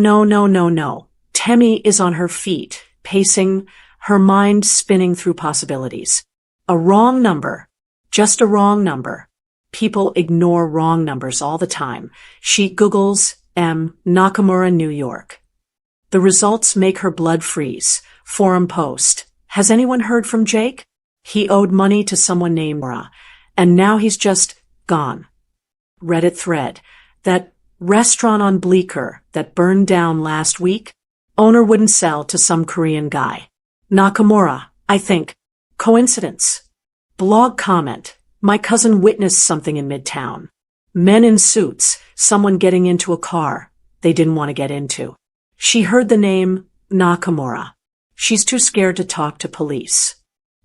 [SPEAKER 1] Temmie is on her feet, pacing, her mind spinning through possibilities. A wrong number. Just a wrong number. People ignore wrong numbers all the time. She Googles Nakamura, New York. The results make her blood freeze. Forum post. Has anyone heard from Jake? He owed money to someone named Mura, and now he's just gone. Reddit thread. That restaurant on Bleecker that burned down last week? Owner wouldn't sell to some Korean guy. Nakamura, I think. Coincidence. Blog comment. My cousin witnessed something in Midtown. Men in suits, someone getting into a car they didn't want to get into. She heard the name Nakamura. She's too scared to talk to police.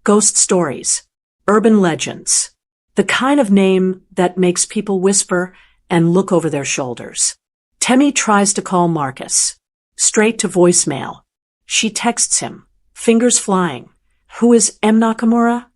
[SPEAKER 1] Ghost stories. Urban legends. The kind of name that makes people whisper and look over their shoulders. Temmie tries to call Marcus. Straight to voicemail. She texts him. Fingers flying. Who is Nakamura?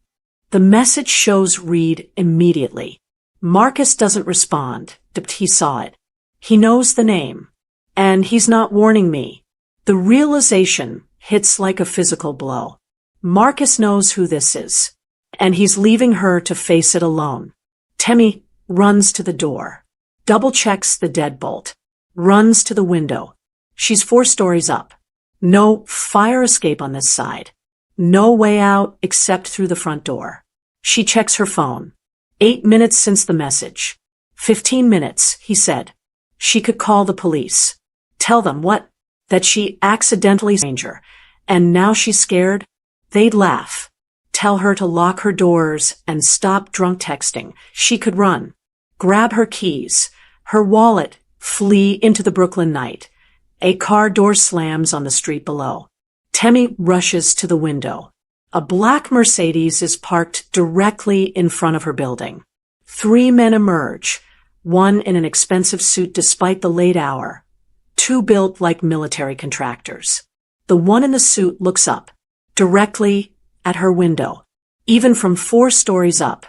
[SPEAKER 1] The message shows read immediately. Marcus doesn't respond, but he saw it. He knows the name. And he's not warning me. The realization hits like a physical blow. Marcus knows who this is. And he's leaving her to face it alone. Temmie runs to the door. Double checks the deadbolt. Runs to the window. She's 4 stories up. No fire escape on this side. No way out except through the front door. She checks her phone. 8 minutes since the message. 15 minutes, he said. She could call the police. Tell them what? That she accidentally stranger. And now she's scared? They'd laugh. Tell her to lock her doors and stop drunk texting. She could run. Grab her keys. Her wallet. Flee into the Brooklyn night. A car door slams on the street below. Temmie rushes to the window. A black Mercedes is parked directly in front of her building. 3 men emerge, one in an expensive suit despite the late hour, 2 built like military contractors. The one in the suit looks up, directly at her window. Even from 4 stories up,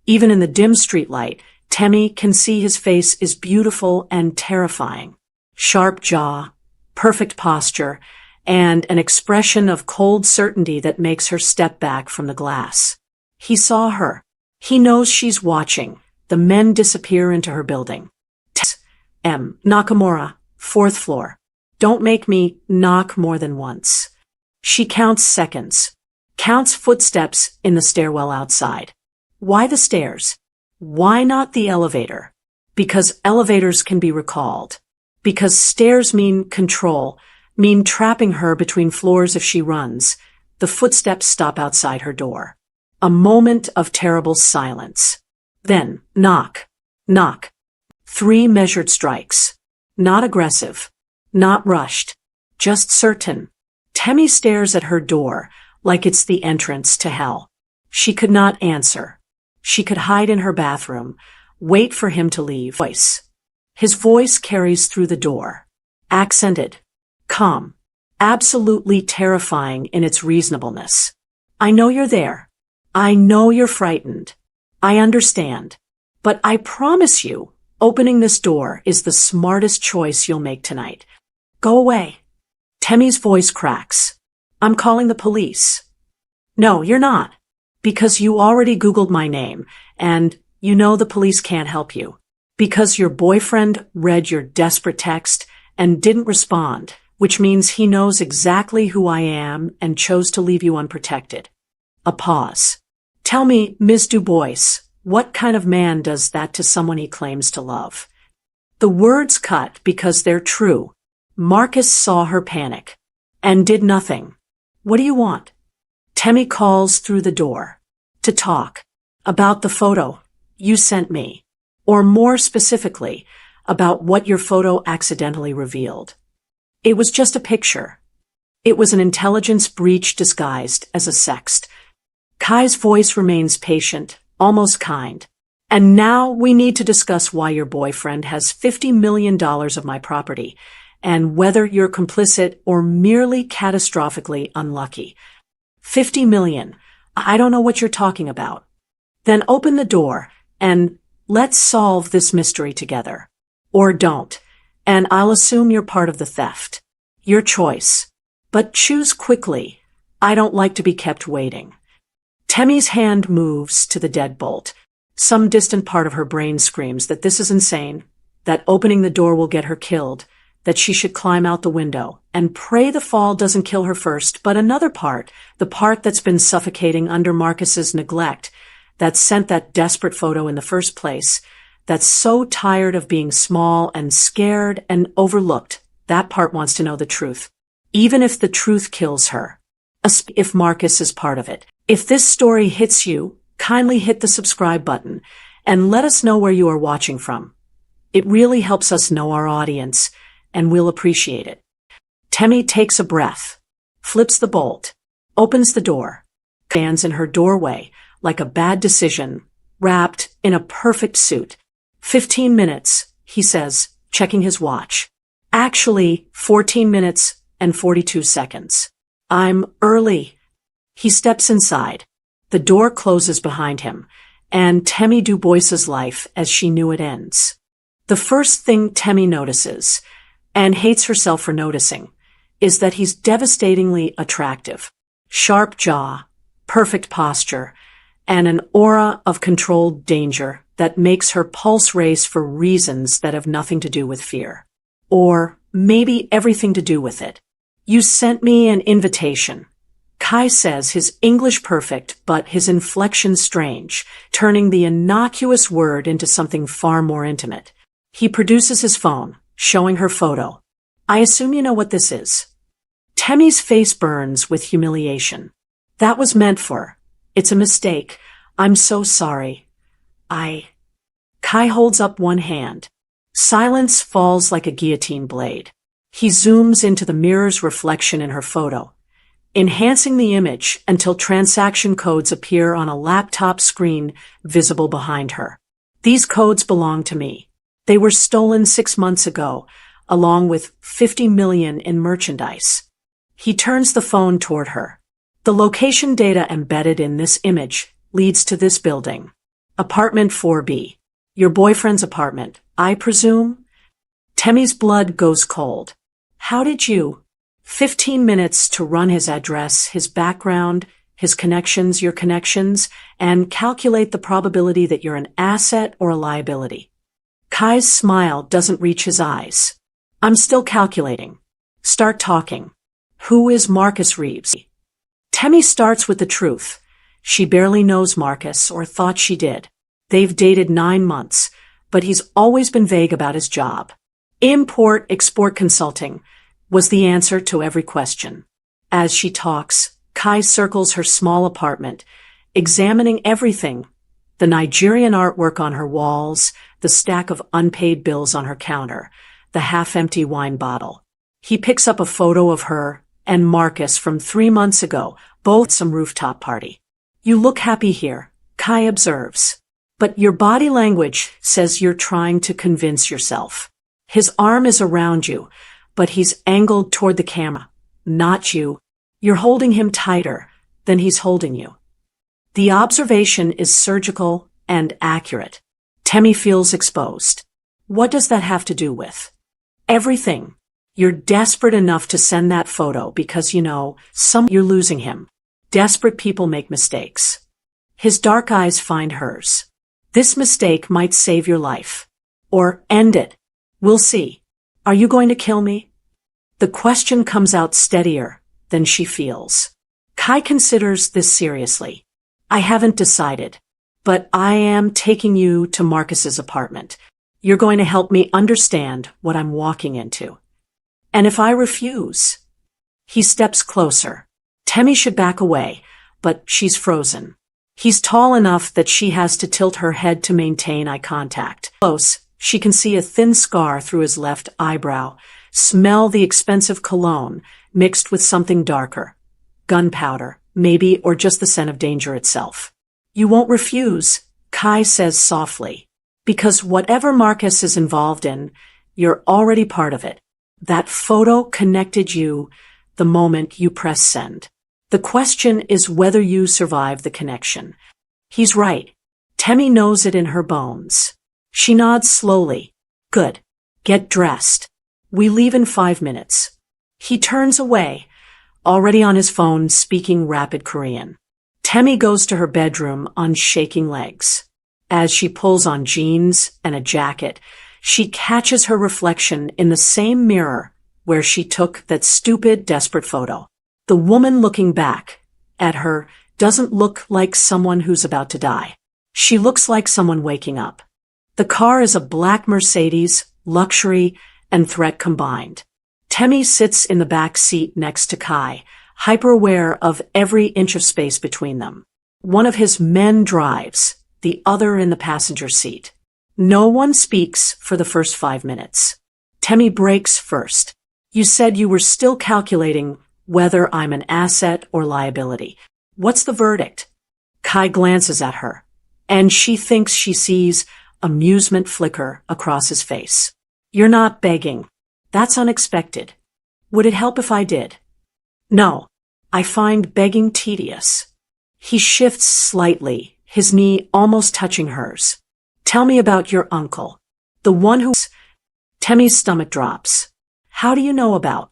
[SPEAKER 1] even in the dim streetlight, Temmie can see his face is beautiful and terrifying. Sharp jaw, perfect posture, and an expression of cold certainty that makes her step back from the glass. He saw her. He knows she's watching. The men disappear into her building. Nakamura, 4th floor. Don't make me knock more than once. She counts seconds. Counts footsteps in the stairwell outside. Why the stairs? Why not the elevator? Because elevators can be recalled. Because stairs mean control, mean trapping her between floors if she runs. The footsteps stop outside her door. A moment of terrible silence. Then, knock. Knock. 3 measured strikes. Not aggressive. Not rushed. Just certain. Temmie stares at her door like it's the entrance to hell. She could not answer. She could hide in her bathroom, wait for him to leave. His voice carries through the door. Accented. Calm. Absolutely terrifying in its reasonableness. I know you're there. I know you're frightened. I understand. But I promise you, opening this door is the smartest choice you'll make tonight. Go away. Temmie's voice cracks. I'm calling the police. No, you're not. Because you already Googled my name, and you know the police can't help you. Because your boyfriend read your desperate text and didn't respond, which means he knows exactly who I am and chose to leave you unprotected. A pause. Tell me, Miss Du Bois, what kind of man does that to someone he claims to love? The words cut because they're true. Marcus saw her panic and did nothing. What do you want? Temmie calls through the door. To talk. About the photo you sent me. Or more specifically, about what your photo accidentally revealed. It was just a picture. It was an intelligence breach disguised as a sext. Kai's voice remains patient, almost kind. And now we need to discuss why your boyfriend has $50 million of my property, and whether you're complicit or merely catastrophically unlucky. 50 million. I don't know what you're talking about. Then open the door, and let's solve this mystery together. Or don't, and I'll assume you're part of the theft. Your choice. But choose quickly. I don't like to be kept waiting. Temmie's hand moves to the deadbolt. Some distant part of her brain screams that this is insane, that opening the door will get her killed, that she should climb out the window and pray the fall doesn't kill her first. But another part, the part that's been suffocating under Marcus's neglect, that sent that desperate photo in the first place, that's so tired of being small and scared and overlooked, that part wants to know the truth. Even if the truth kills her. If Marcus is part of it. If this story hits you, kindly hit the subscribe button and let us know where you are watching from. It really helps us know our audience, and we'll appreciate it. Temmie takes a breath, flips the bolt, opens the door, stands in her doorway like a bad decision, wrapped in a perfect suit. 15 minutes, he says, checking his watch. Actually, 14 minutes and 42 seconds. I'm early. He steps inside. The door closes behind him, and Temmie Du Bois's life as she knew it ends. The first thing Temmie notices, and hates herself for noticing, is that he's devastatingly attractive. Sharp jaw, perfect posture, and an aura of controlled danger that makes her pulse race for reasons that have nothing to do with fear. Or maybe everything to do with it. You sent me an invitation. Kai says, his English perfect, but his inflection strange, turning the innocuous word into something far more intimate. He produces his phone, showing her photo. I assume you know what this is. Temmie's face burns with humiliation. That was meant for. It's a mistake. I'm so sorry. Kai holds up one hand. Silence falls like a guillotine blade. He zooms into the mirror's reflection in her photo, enhancing the image until transaction codes appear on a laptop screen visible behind her. These codes belong to me. They were stolen 6 months ago, along with 50 million in merchandise. He turns the phone toward her. The location data embedded in this image leads to this building. Apartment 4B. Your boyfriend's apartment, I presume? Temmie's blood goes cold. How did you? 15 minutes to run his address, his background, his connections, your connections, and calculate the probability that you're an asset or a liability. Kai's smile doesn't reach his eyes. I'm still calculating. Start talking. Who is Marcus Reeves? Temmie starts with the truth. She barely knows Marcus, or thought she did. They've dated 9 months, but he's always been vague about his job. Import-export consulting was the answer to every question. As she talks, Kai circles her small apartment, examining everything. The Nigerian artwork on her walls, the stack of unpaid bills on her counter, the half-empty wine bottle. He picks up a photo of her and Marcus from 3 months ago, both some rooftop party. You look happy here, Kai observes. But your body language says you're trying to convince yourself. His arm is around you, but he's angled toward the camera, not you. You're holding him tighter than he's holding you. The observation is surgical and accurate. Temmie feels exposed. What does that have to do with? Everything. You're desperate enough to send that photo because you're losing him. Desperate people make mistakes. His dark eyes find hers. This mistake might save your life. Or end it. We'll see. Are you going to kill me? The question comes out steadier than she feels. Kai considers this seriously. I haven't decided, but I am taking you to Marcus's apartment. You're going to help me understand what I'm walking into. And if I refuse? He steps closer. Temmie should back away, but she's frozen. He's tall enough that she has to tilt her head to maintain eye contact. Close, she can see a thin scar through his left eyebrow, smell the expensive cologne mixed with something darker. Gunpowder, maybe, or just the scent of danger itself. You won't refuse, Kai says softly. Because whatever Marcus is involved in, you're already part of it. That photo connected you the moment you press send. The question is whether you survive the connection. He's right. Temmie knows it in her bones. She nods slowly. Good. Get dressed. We leave in 5 minutes. He turns away, already on his phone speaking rapid Korean. Temmie goes to her bedroom on shaking legs. As she pulls on jeans and a jacket, she catches her reflection in the same mirror where she took that stupid, desperate photo. The woman looking back at her doesn't look like someone who's about to die. She looks like someone waking up. The car is a black Mercedes, luxury and threat combined. Temmie sits in the back seat next to Kai, hyper-aware of every inch of space between them. One of his men drives, the other in the passenger seat. No one speaks for the first 5 minutes. Temmie breaks first. You said you were still calculating whether I'm an asset or liability. What's the verdict? Kai glances at her, and she thinks she sees amusement flicker across his face. You're not begging. That's unexpected. Would it help if I did? No. I find begging tedious. He shifts slightly, his knee almost touching hers. Tell me about your uncle. The one who... Temmie's stomach drops. How do you know about?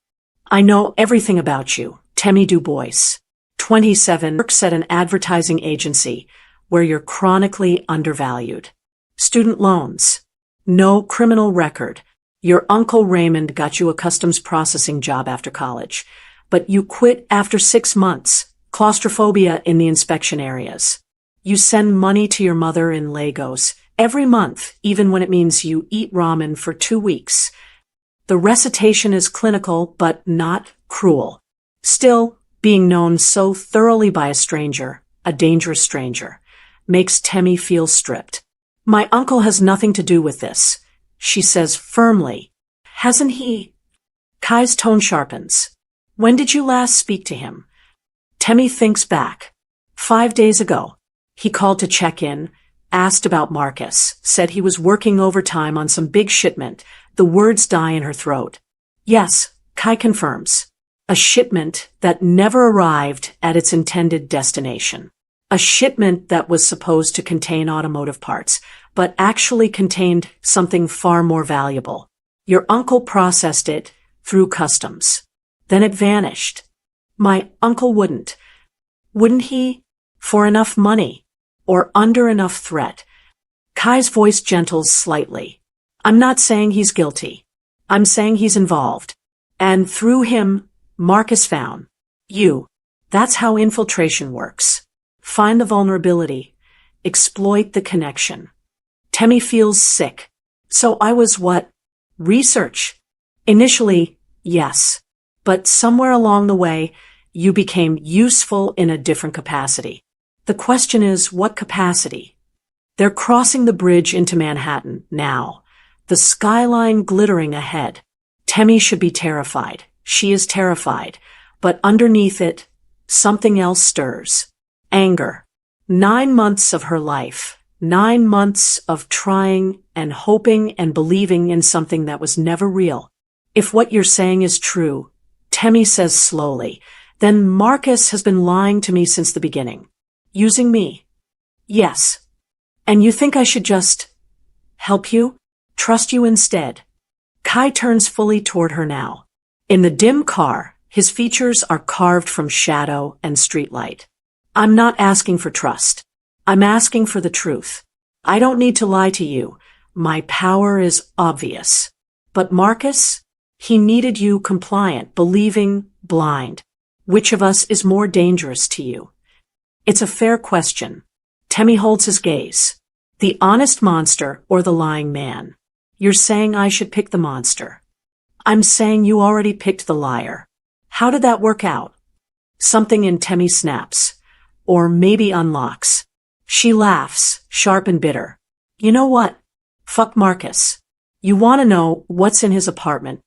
[SPEAKER 1] I know everything about you, Temmie Dubois. 27, works at an advertising agency where you're chronically undervalued. Student loans. No criminal record. Your uncle Raymond got you a customs processing job after college, but you quit after 6 months. Claustrophobia in the inspection areas. You send money to your mother in Lagos every month, even when it means you eat ramen for 2 weeks. The recitation is clinical, but not cruel. Still, being known so thoroughly by a stranger, a dangerous stranger, makes Temmie feel stripped. My uncle has nothing to do with this, she says firmly. Hasn't he? Kai's tone sharpens. When did you last speak to him? Temmie thinks back. 5 days ago. He called to check in, asked about Marcus, said he was working overtime on some big shipment. The words die in her throat. Yes, Kai confirms. A shipment that never arrived at its intended destination. A shipment that was supposed to contain automotive parts, but actually contained something far more valuable. Your uncle processed it through customs. Then it vanished. My uncle wouldn't. Wouldn't he? For enough money. Or under enough threat. Kai's voice gentles slightly. I'm not saying he's guilty. I'm saying he's involved. And through him, Marcus found you. That's how infiltration works. Find the vulnerability. Exploit the connection. Temmie feels sick. So I was what? Research. Initially, yes. But somewhere along the way, you became useful in a different capacity. The question is, what capacity? They're crossing the bridge into Manhattan now. The skyline glittering ahead. Temmie should be terrified. She is terrified. But underneath it, something else stirs. Anger. 9 months of her life. 9 months of trying and hoping and believing in something that was never real. If what you're saying is true, Temmie says slowly, then Marcus has been lying to me since the beginning. Using me. Yes. And you think I should just help you? Trust you instead. Kai turns fully toward her now. In the dim car, his features are carved from shadow and streetlight. I'm not asking for trust. I'm asking for the truth. I don't need to lie to you. My power is obvious. But Marcus? He needed you compliant, believing, blind. Which of us is more dangerous to you? It's a fair question. Temmie holds his gaze. The honest monster or the lying man? You're saying I should pick the monster. I'm saying you already picked the liar. How did that work out? Something in Temmie snaps. Or maybe unlocks. She laughs, sharp and bitter. You know what? Fuck Marcus. You want to know what's in his apartment?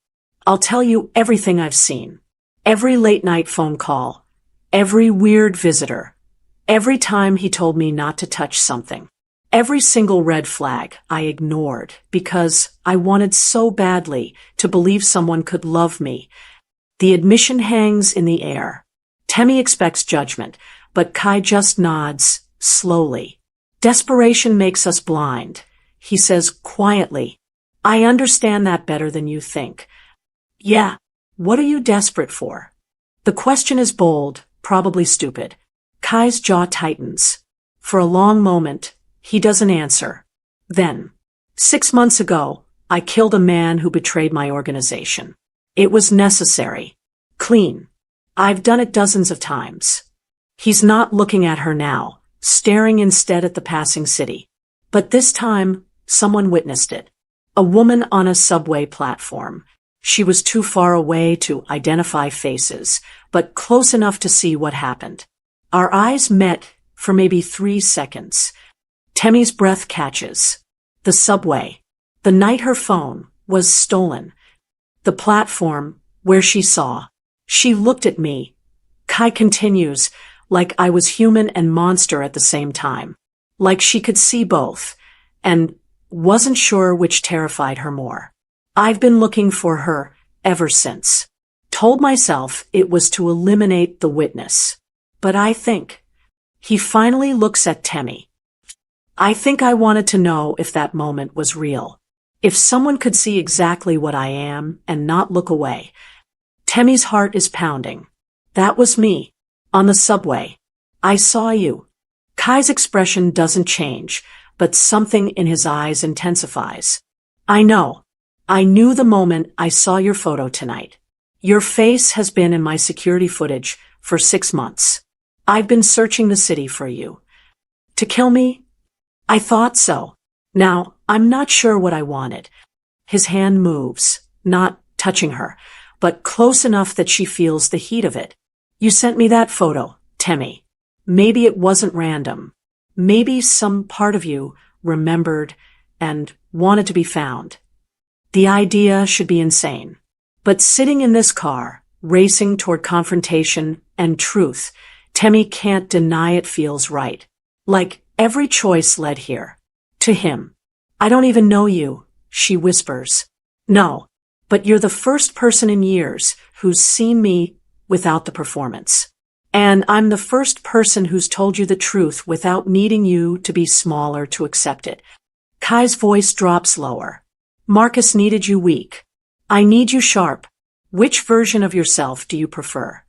[SPEAKER 1] I'll tell you everything I've seen. Every late-night phone call. Every weird visitor. Every time he told me not to touch something. Every single red flag I ignored because I wanted so badly to believe someone could love me. The admission hangs in the air. Temmie expects judgment, but Kai just nods, slowly. Desperation makes us blind, he says quietly. I understand that better than you think. Yeah, what are you desperate for? The question is bold, probably stupid. Kai's jaw tightens. For a long moment, he doesn't answer. Then, 6 months ago, I killed a man who betrayed my organization. It was necessary. Clean. I've done it dozens of times. He's not looking at her now, staring instead at the passing city. But this time, someone witnessed it. A woman on a subway platform. She was too far away to identify faces, but close enough to see what happened. Our eyes met for maybe 3 seconds. Temmie's breath catches. The subway. The night her phone was stolen. The platform where she saw. She looked at me. Kai continues, like I was human and monster at the same time. Like she could see both, and wasn't sure which terrified her more. I've been looking for her ever since. Told myself it was to eliminate the witness. But I think. He finally looks at Temmie. I think I wanted to know if that moment was real. If someone could see exactly what I am and not look away. Temmie's heart is pounding. That was me. On the subway. I saw you. Kai's expression doesn't change, but something in his eyes intensifies. I know. I knew the moment I saw your photo tonight. Your face has been in my security footage for 6 months. I've been searching the city for you. To kill me? I thought so. Now, I'm not sure what I wanted. His hand moves, not touching her, but close enough that she feels the heat of it. You sent me that photo, Temmie. Maybe it wasn't random. Maybe some part of you remembered and wanted to be found. The idea should be insane. But sitting in this car, racing toward confrontation and truth, Temmie can't deny it feels right. Like every choice led here. To him. I don't even know you, she whispers. No, but you're the first person in years who's seen me without the performance. And I'm the first person who's told you the truth without needing you to be smaller to accept it. Kai's voice drops lower. Marcus needed you weak. I need you sharp. Which version of yourself do you prefer?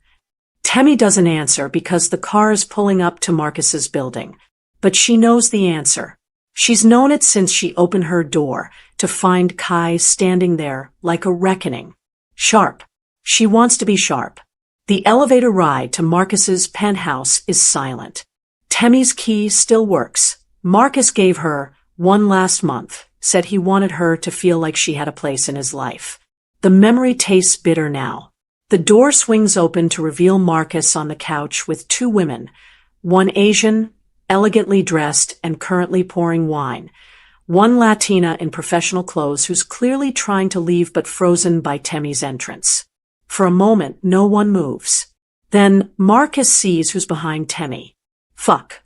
[SPEAKER 1] Temmie doesn't answer because the car is pulling up to Marcus's building. But she knows the answer. She's known it since she opened her door to find Kai standing there like a reckoning. Sharp. She wants to be sharp. The elevator ride to Marcus's penthouse is silent. Temmie's key still works. Marcus gave her one last month, said he wanted her to feel like she had a place in his life. The memory tastes bitter now. The door swings open to reveal Marcus on the couch with 2 women, one Asian, elegantly dressed and currently pouring wine, one Latina in professional clothes who's clearly trying to leave but frozen by Temmie's entrance. For a moment, no one moves. Then Marcus sees who's behind Temmie. Fuck.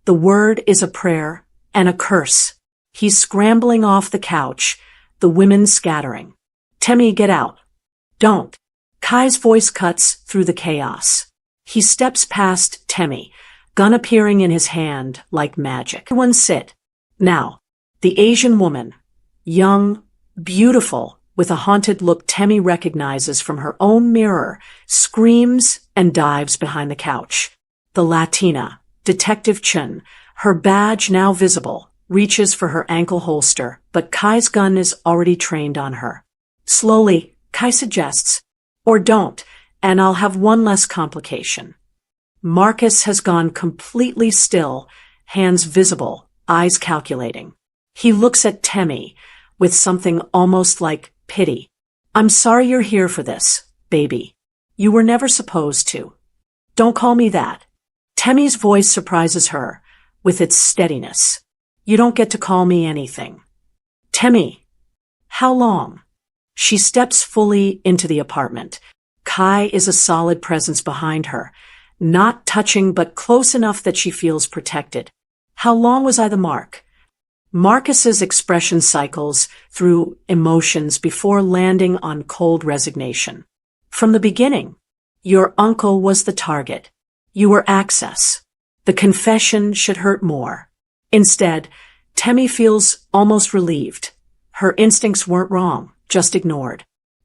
[SPEAKER 1] The word is a prayer and a curse. He's scrambling off the couch, the women scattering. Temmie, get out. Don't. Kai's voice cuts through the chaos. He steps past Temmie, gun appearing in his hand like magic. Everyone sit. Now. The Asian woman. Young, beautiful, with a haunted look Temmie recognizes from her own mirror, screams and dives behind the couch. The Latina, Detective Chen, her badge now visible, reaches for her ankle holster, but Kai's gun is already trained on her. Slowly, Kai suggests, or don't, and I'll have one less complication. Marcus has gone completely still, hands visible, eyes calculating. He looks at Temmie with something almost like pity. I'm sorry you're here for this, baby. You were never supposed to. Don't call me that. Temmie's voice surprises her with its steadiness. You don't get to call me anything. Temmie. How long? She steps fully into the apartment. Kai is a solid presence behind her, not touching but close enough that she feels protected. How long was I the mark? Marcus's expression cycles through emotions before landing on cold resignation. From the beginning, your uncle was the target. You were access. The confession should hurt more. Instead, Temmie feels almost relieved. Her instincts weren't wrong, just ignored.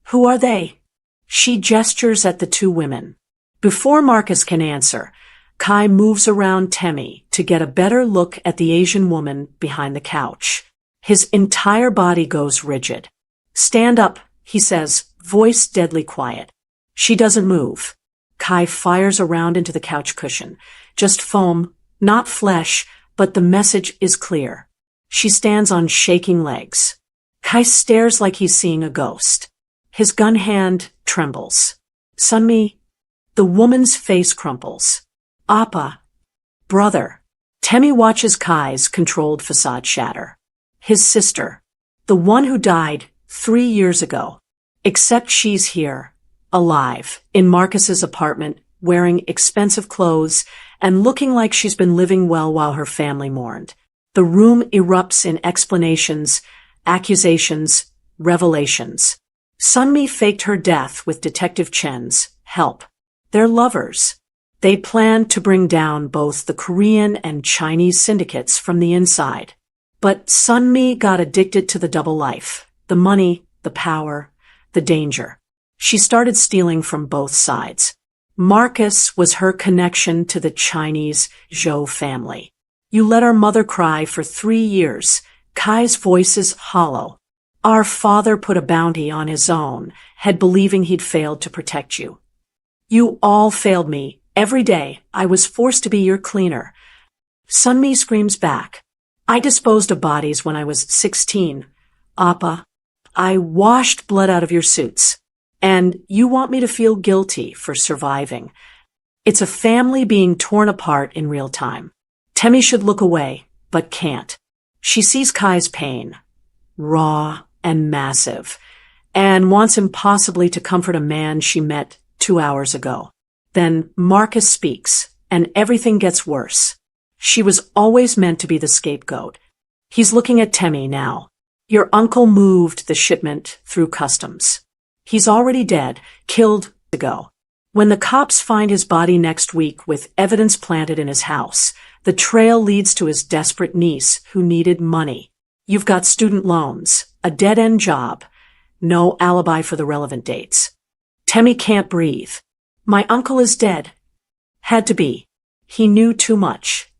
[SPEAKER 1] Who are they? She gestures at the two women. Before Marcus can answer, Kai moves around Temmie to get a better look at the Asian woman behind the couch. His entire body goes rigid. Stand up, he says, voice deadly quiet. She doesn't move. Kai fires around into the couch cushion. Just foam, not flesh, but the message is clear. She stands on shaking legs. Kai stares like he's seeing a ghost. His gun hand trembles. Sunmi. The woman's face crumples. Appa. Brother. Temmie watches Kai's controlled facade shatter. His sister. The one who died 3 years ago. Except she's here, alive, in Marcus's apartment, wearing expensive clothes and looking like she's been living well while her family mourned. The room erupts in explanations, accusations, revelations. Sunmi faked her death with Detective Chen's help. They're lovers. They planned to bring down both the Korean and Chinese syndicates from the inside. But Sunmi got addicted to the double life, the money, the power, the danger. She started stealing from both sides. Marcus was her connection to the Chinese Zhou family. You let our mother cry for 3 years. Kai's voice is hollow. Our father put a bounty on his own head believing he'd failed to protect you. You all failed me. Every day, I was forced to be your cleaner. Sunmi screams back. I disposed of bodies when I was 16. Appa, I washed blood out of your suits. And you want me to feel guilty for surviving. It's a family being torn apart in real time. Temmie should look away, but can't. She sees Kai's pain, raw and massive, and wants impossibly to comfort a man she met 2 hours ago. Then Marcus speaks, and everything gets worse. She was always meant to be the scapegoat. He's looking at Temmie now. Your uncle moved the shipment through customs. He's already dead, killed ago. When the cops find his body next week with evidence planted in his house, the trail leads to his desperate niece who needed money. You've got student loans, a dead-end job, no alibi for the relevant dates. Temmie can't breathe. My uncle is dead. Had to be. He knew too much.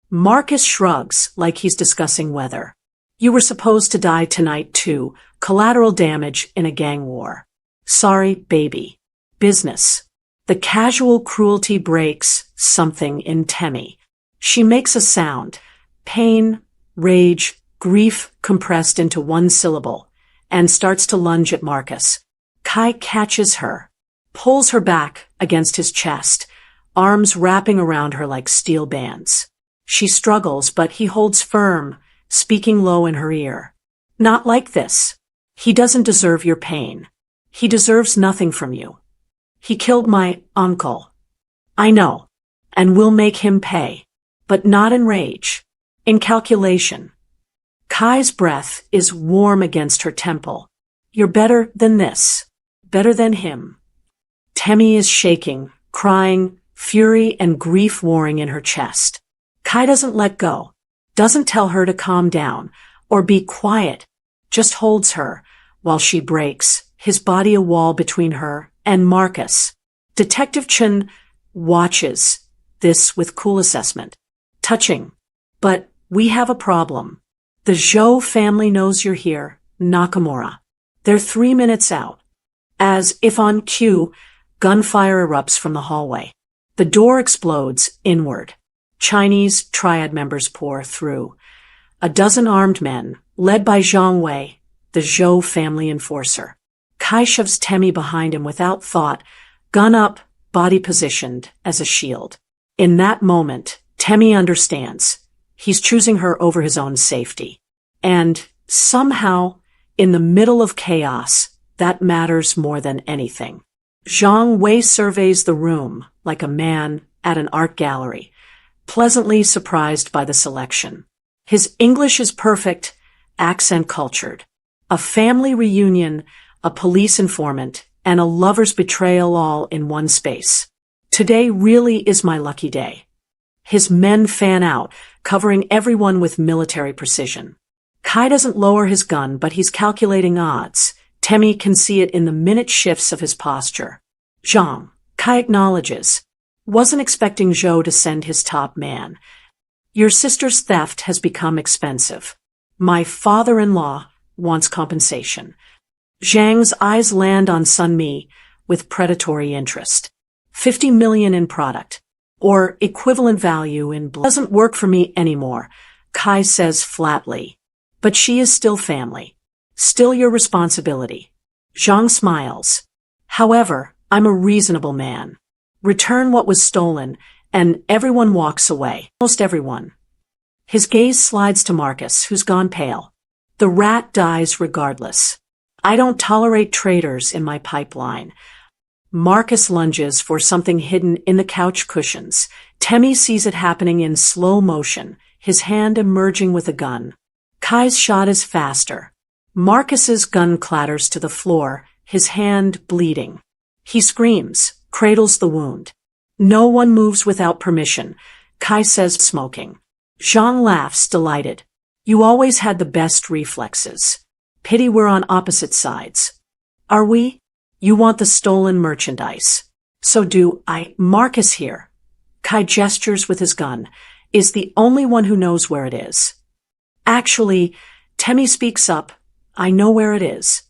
[SPEAKER 1] Marcus shrugs like he's discussing weather. You were supposed to die tonight too, collateral damage in a gang war. Sorry, baby. Business. The casual cruelty breaks something in Temmie. She makes a sound. Pain, rage, grief compressed into one syllable, and starts to lunge at Marcus. Kai catches her, pulls her back against his chest, arms wrapping around her like steel bands. She struggles, but he holds firm, speaking low in her ear. Not like this. He doesn't deserve your pain. He deserves nothing from you. He killed my uncle. I know, and we'll make him pay, but not in rage, in calculation. Kai's breath is warm against her temple. You're better than this, better than him. Temmie is shaking, crying, fury and grief warring in her chest. Kai doesn't let go, doesn't tell her to calm down or be quiet, just holds her while she breaks, his body a wall between her and Marcus. Detective Chen watches this with cool assessment. Touching. But we have a problem. The Zhou family knows you're here, Nakamura. They're 3 minutes out. As if on cue, gunfire erupts from the hallway. The door explodes inward. Chinese triad members pour through. A dozen armed men, led by Zhang Wei, the Zhou family enforcer. Kai shoves Temi behind him without thought, gun up, body positioned as a shield. In that moment, Temi understands. He's choosing her over his own safety. And somehow, in the middle of chaos, that matters more than anything. Zhang Wei surveys the room like a man at an art gallery, pleasantly surprised by the selection. His English is perfect, accent cultured. A family reunion, a police informant, and a lover's betrayal all in one space. Today really is my lucky day. His men fan out, covering everyone with military precision. Kai doesn't lower his gun, but he's calculating odds. Temi can see it in the minute shifts of his posture. Zhang, Kai acknowledges. Wasn't expecting Zhou to send his top man. Your sister's theft has become expensive. My father-in-law wants compensation. Zhang's eyes land on Sun Mi with predatory interest. 50 million in product, or equivalent value in blood. Doesn't work for me anymore, Kai says flatly. But she is still family. Still your responsibility. Zhang smiles. However, I'm a reasonable man. Return what was stolen, and everyone walks away. Almost everyone. His gaze slides to Marcus, who's gone pale. The rat dies regardless. I don't tolerate traitors in my pipeline. Marcus lunges for something hidden in the couch cushions. Temi sees it happening in slow motion, his hand emerging with a gun. Kai's shot is faster. Marcus's gun clatters to the floor, his hand bleeding. He screams, cradles the wound. No one moves without permission, Kai says, smoking. Zhang laughs, delighted. You always had the best reflexes. Pity we're on opposite sides. Are we? You want the stolen merchandise. So do I. Marcus here. Kai gestures with his gun, is the only one who knows where it is. Actually, Temi speaks up. I know where it is.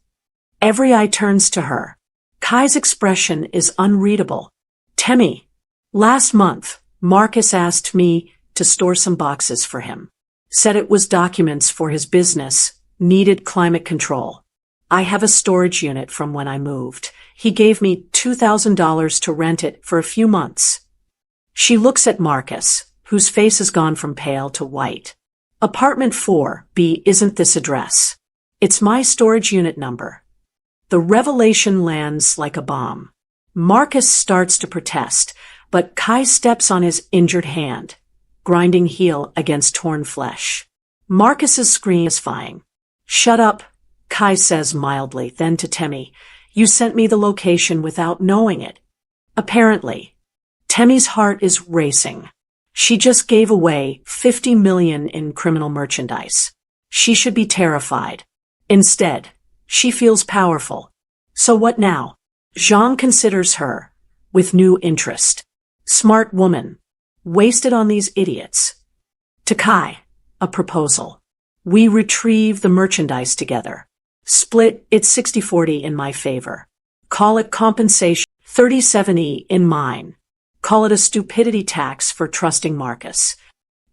[SPEAKER 1] Every eye turns to her. Kai's expression is unreadable. Temi. Last month, Marcus asked me to store some boxes for him. Said it was documents for his business, needed climate control. I have a storage unit from when I moved. He gave me $2,000 to rent it for a few months. She looks at Marcus, whose face has gone from pale to white. Apartment 4B, isn't this address? It's my storage unit number. The revelation lands like a bomb. Marcus starts to protest, but Kai steps on his injured hand, grinding heel against torn flesh. Marcus's scream is satisfying. Shut up, Kai says mildly, then to Temi. You sent me the location without knowing it. Apparently. Temi's heart is racing. She just gave away 50 million in criminal merchandise. She should be terrified. Instead, she feels powerful. So what now? Zhang considers her, with new interest. Smart woman. Wasted on these idiots. To Kai, a proposal. We retrieve the merchandise together. Split it 60-40 in my favor. Call it compensation 30-70 in mine. Call it a stupidity tax for trusting Marcus.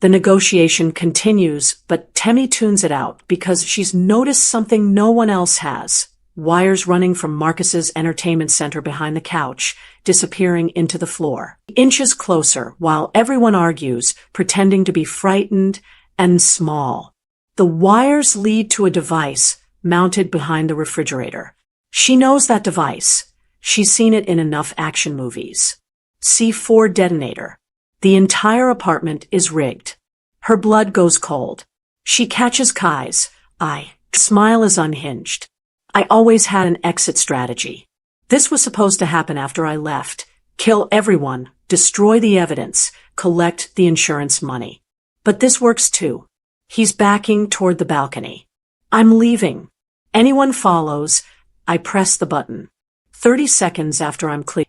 [SPEAKER 1] The negotiation continues, but Temi tunes it out because she's noticed something no one else has. Wires running from Marcus's entertainment center behind the couch, disappearing into the floor. Inches closer while everyone argues, pretending to be frightened and small. The wires lead to a device mounted behind the refrigerator. She knows that device. She's seen it in enough action movies. C4 detonator. The entire apartment is rigged. Her blood goes cold. She catches Kai's eye. Smile is unhinged. I always had an exit strategy. This was supposed to happen after I left. Kill everyone, destroy the evidence, collect the insurance money. But this works too. He's backing toward the balcony. I'm leaving. Anyone follows, I press the button. 30 seconds after I'm clear.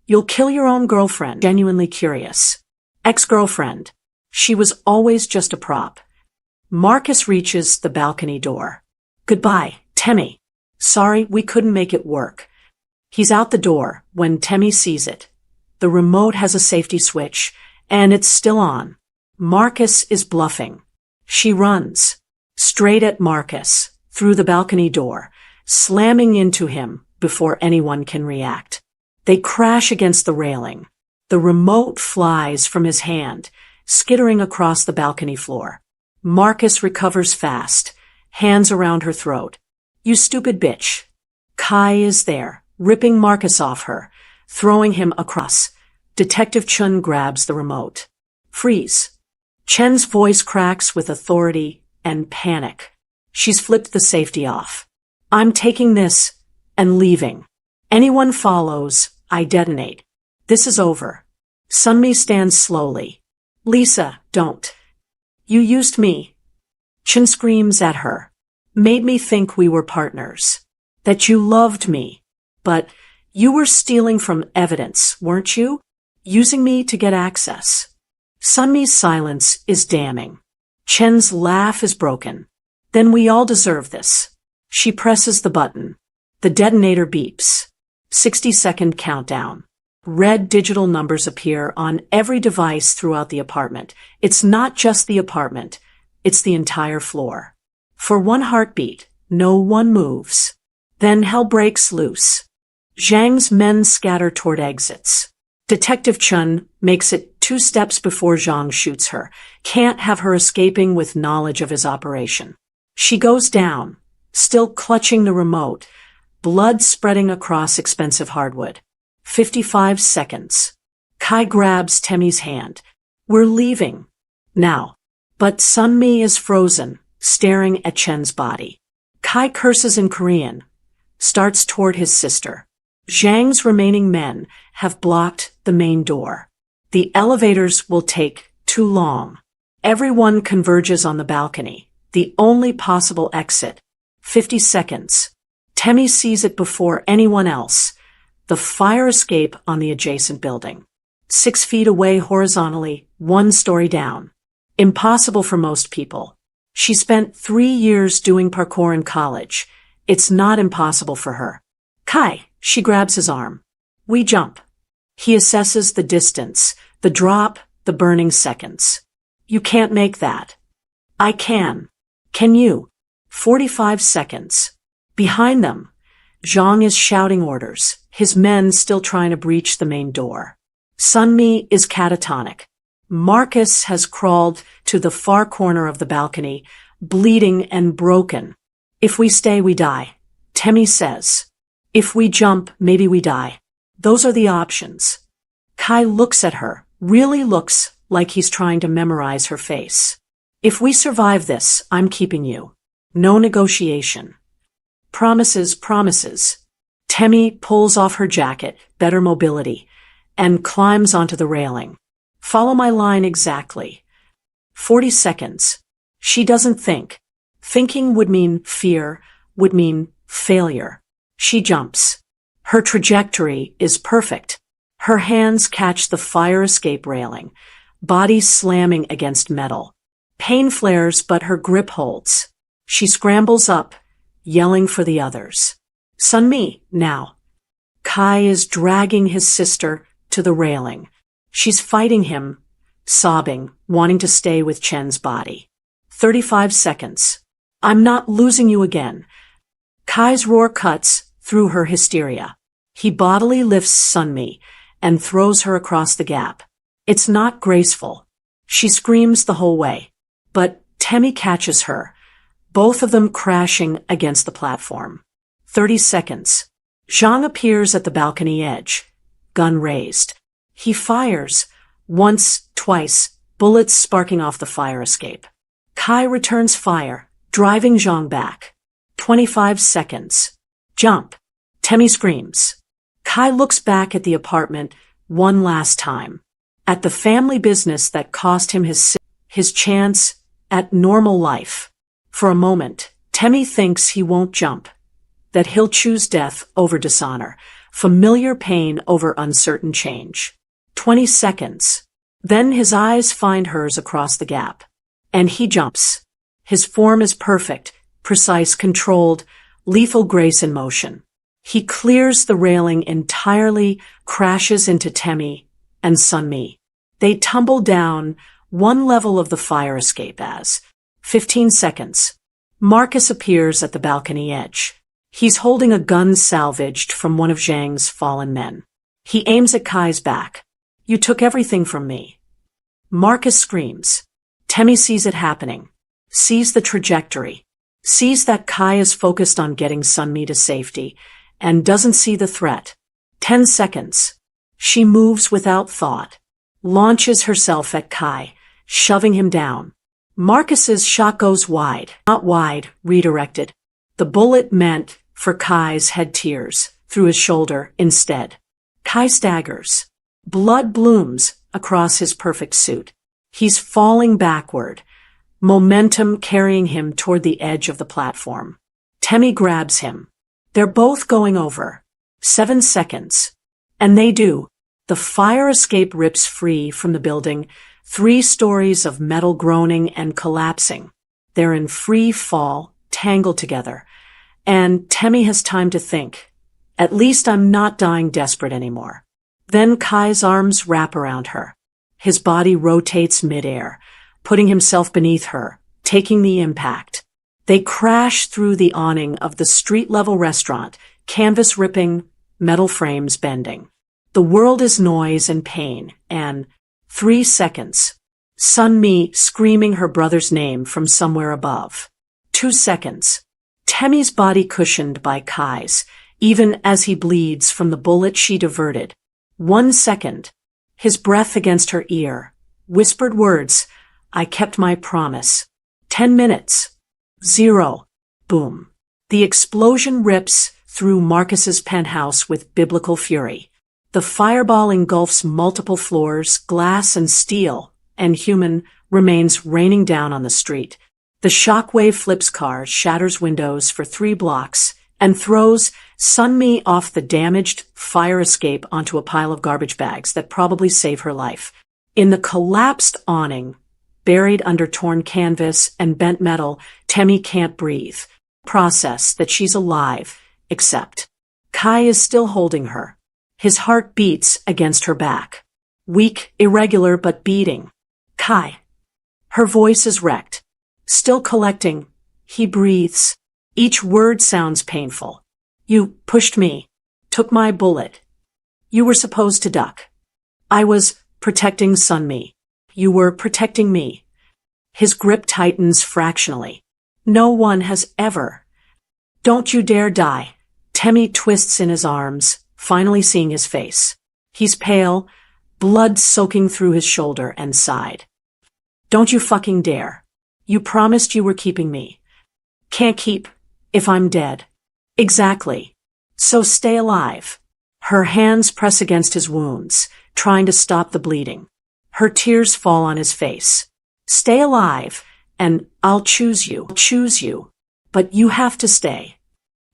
[SPEAKER 1] You'll kill your own girlfriend. Genuinely curious. Ex-girlfriend. She was always just a prop. Marcus reaches the balcony door. Goodbye, Temi. Sorry, we couldn't make it work. He's out the door when Temi sees it. The remote has a safety switch, and it's still on. Marcus is bluffing. She runs. Straight at Marcus, through the balcony door, slamming into him before anyone can react. They crash against the railing. The remote flies from his hand, skittering across the balcony floor. Marcus recovers fast, hands around her throat. "You stupid bitch." Kai is there, ripping Marcus off her, throwing him across. Detective Chun grabs the remote. "Freeze." Chen's voice cracks with authority and panic. She's flipped the safety off. "I'm taking this and leaving. Anyone follows, I detonate. This is over." Sunmi stands slowly. "Lisa, don't. You used me." Chen screams at her. "Made me think we were partners. That you loved me. But you were stealing from evidence, weren't you? Using me to get access." Sunmi's silence is damning. Chen's laugh is broken. "Then we all deserve this." She presses the button. The detonator beeps. 60-second countdown. Red digital numbers appear on every device throughout the apartment. It's not just the apartment. It's the entire floor. For one heartbeat, no one moves. Then hell breaks loose. Zhang's men scatter toward exits. Detective Chun makes it 2 steps before Zhang shoots her. Can't have her escaping with knowledge of his operation. She goes down, still clutching the remote, blood spreading across expensive hardwood. 55 seconds. Kai grabs Temmie's hand. "We're leaving. Now." But Sunmi is frozen, staring at Chen's body. Kai curses in Korean, starts toward his sister. Zhang's remaining men have blocked the main door. The elevators will take too long. Everyone converges on the balcony, the only possible exit. 50 seconds. Temmie sees it before anyone else. The fire escape on the adjacent building. 6 feet away horizontally, 1 story down. Impossible for most people. She spent 3 years doing parkour in college. It's not impossible for her. "Kai," she grabs his arm. "We jump." He assesses the distance, the drop, the burning seconds. "You can't make that." "I can." "Can you?" 45 seconds. Behind them, Zhang is shouting orders, his men still trying to breach the main door. Sunmi is catatonic. Marcus has crawled to the far corner of the balcony, bleeding and broken. "If we stay, we die," Temmie says. "If we jump, maybe we die. Those are the options." Kai looks at her, really looks like he's trying to memorize her face. "If we survive this, I'm keeping you. No negotiation." Promises, promises. Temmie pulls off her jacket, better mobility, and climbs onto the railing. "Follow my line exactly." 40 seconds. She doesn't think. Thinking would mean fear, would mean failure. She jumps. Her trajectory is perfect. Her hands catch the fire escape railing, body slamming against metal. Pain flares, but her grip holds. She scrambles up, yelling for the others. "Sunmi, now." Kai is dragging his sister to the railing. She's fighting him, sobbing, wanting to stay with Chen's body. 35 seconds. "I'm not losing you again." Kai's roar cuts through her hysteria. He bodily lifts Sunmi and throws her across the gap. It's not graceful. She screams the whole way. But Temmie catches her, both of them crashing against the platform. 30 seconds. Zhang appears at the balcony edge, gun raised. He fires, once, twice, bullets sparking off the fire escape. Kai returns fire, driving Zhang back. 25 seconds. "Jump." Temmie screams. Kai looks back at the apartment one last time. At the family business that cost him his chance at normal life. For a moment, Temmie thinks he won't jump, that he'll choose death over dishonor, familiar pain over uncertain change. 20 seconds. Then his eyes find hers across the gap. And he jumps. His form is perfect, precise, controlled, lethal grace in motion. He clears the railing entirely, crashes into Temmie and Sunmi. They tumble down one level of the fire escape as 15 seconds. Marcus appears at the balcony edge. He's holding a gun salvaged from one of Zhang's fallen men. He aims at Kai's back. You took everything from me. Marcus screams. Temmie sees it happening, sees the trajectory, sees that Kai is focused on getting Sunmi to safety, and doesn't see the threat. 10 seconds. She moves without thought, launches herself at Kai, shoving him down. Marcus's shot goes wide, not wide, redirected. The bullet meant for Kai's head tears through his shoulder instead. Kai staggers. Blood blooms across his perfect suit. He's falling backward, momentum carrying him toward the edge of the platform. Temmie grabs him. They're both going over. 7 seconds. And they do. The fire escape rips free from the building, 3 stories of metal groaning and collapsing. They're in free fall, tangled together. And Temmie has time to think. At least I'm not dying desperate anymore. Then Kai's arms wrap around her. His body rotates midair, putting himself beneath her, taking the impact. They crash through the awning of the street-level restaurant, canvas ripping, metal frames bending. The world is noise and pain, and 3 seconds. Sunmi screaming her brother's name from somewhere above. 2 seconds. Temmie's body cushioned by Kai's, even as he bleeds from the bullet she diverted. 1 second. His breath against her ear. Whispered words. I kept my promise. 10 minutes. 0. Boom. The explosion rips through Marcus's penthouse with biblical fury. The fireball engulfs multiple floors, glass and steel, and human remains raining down on the street. The shockwave flips cars, shatters windows for 3 blocks, and throws Sunmi off the damaged fire escape onto a pile of garbage bags that probably save her life. In the collapsed awning, buried under torn canvas and bent metal, Temmie can't breathe. Process that she's alive, except Kai is still holding her. His heart beats against her back. Weak, irregular, but beating. Kai. Her voice is wrecked. Still collecting. He breathes. Each word sounds painful. You pushed me. Took my bullet. You were supposed to duck. I was protecting Sunmi. You were protecting me. His grip tightens fractionally. No one has ever. Don't you dare die. Temmie twists in his arms, finally seeing his face. He's pale, blood soaking through his shoulder and side. Don't you fucking dare. You promised you were keeping me. Can't keep, if I'm dead. Exactly. So stay alive. Her hands press against his wounds, trying to stop the bleeding. Her tears fall on his face. Stay alive, and I'll choose you. But you have to stay.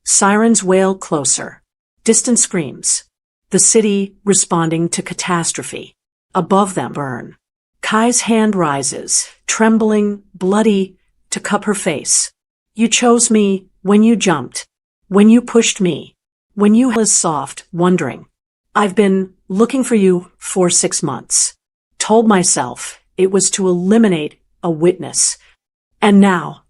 [SPEAKER 1] Sirens wail closer. Distant screams. The city responding to catastrophe. Above them burn. Kai's hand rises, trembling, bloody, to cup her face. You chose me when you jumped. When you pushed me. When you was soft, wondering. I've been looking for you for 6 months. Told myself it was to eliminate a witness. And now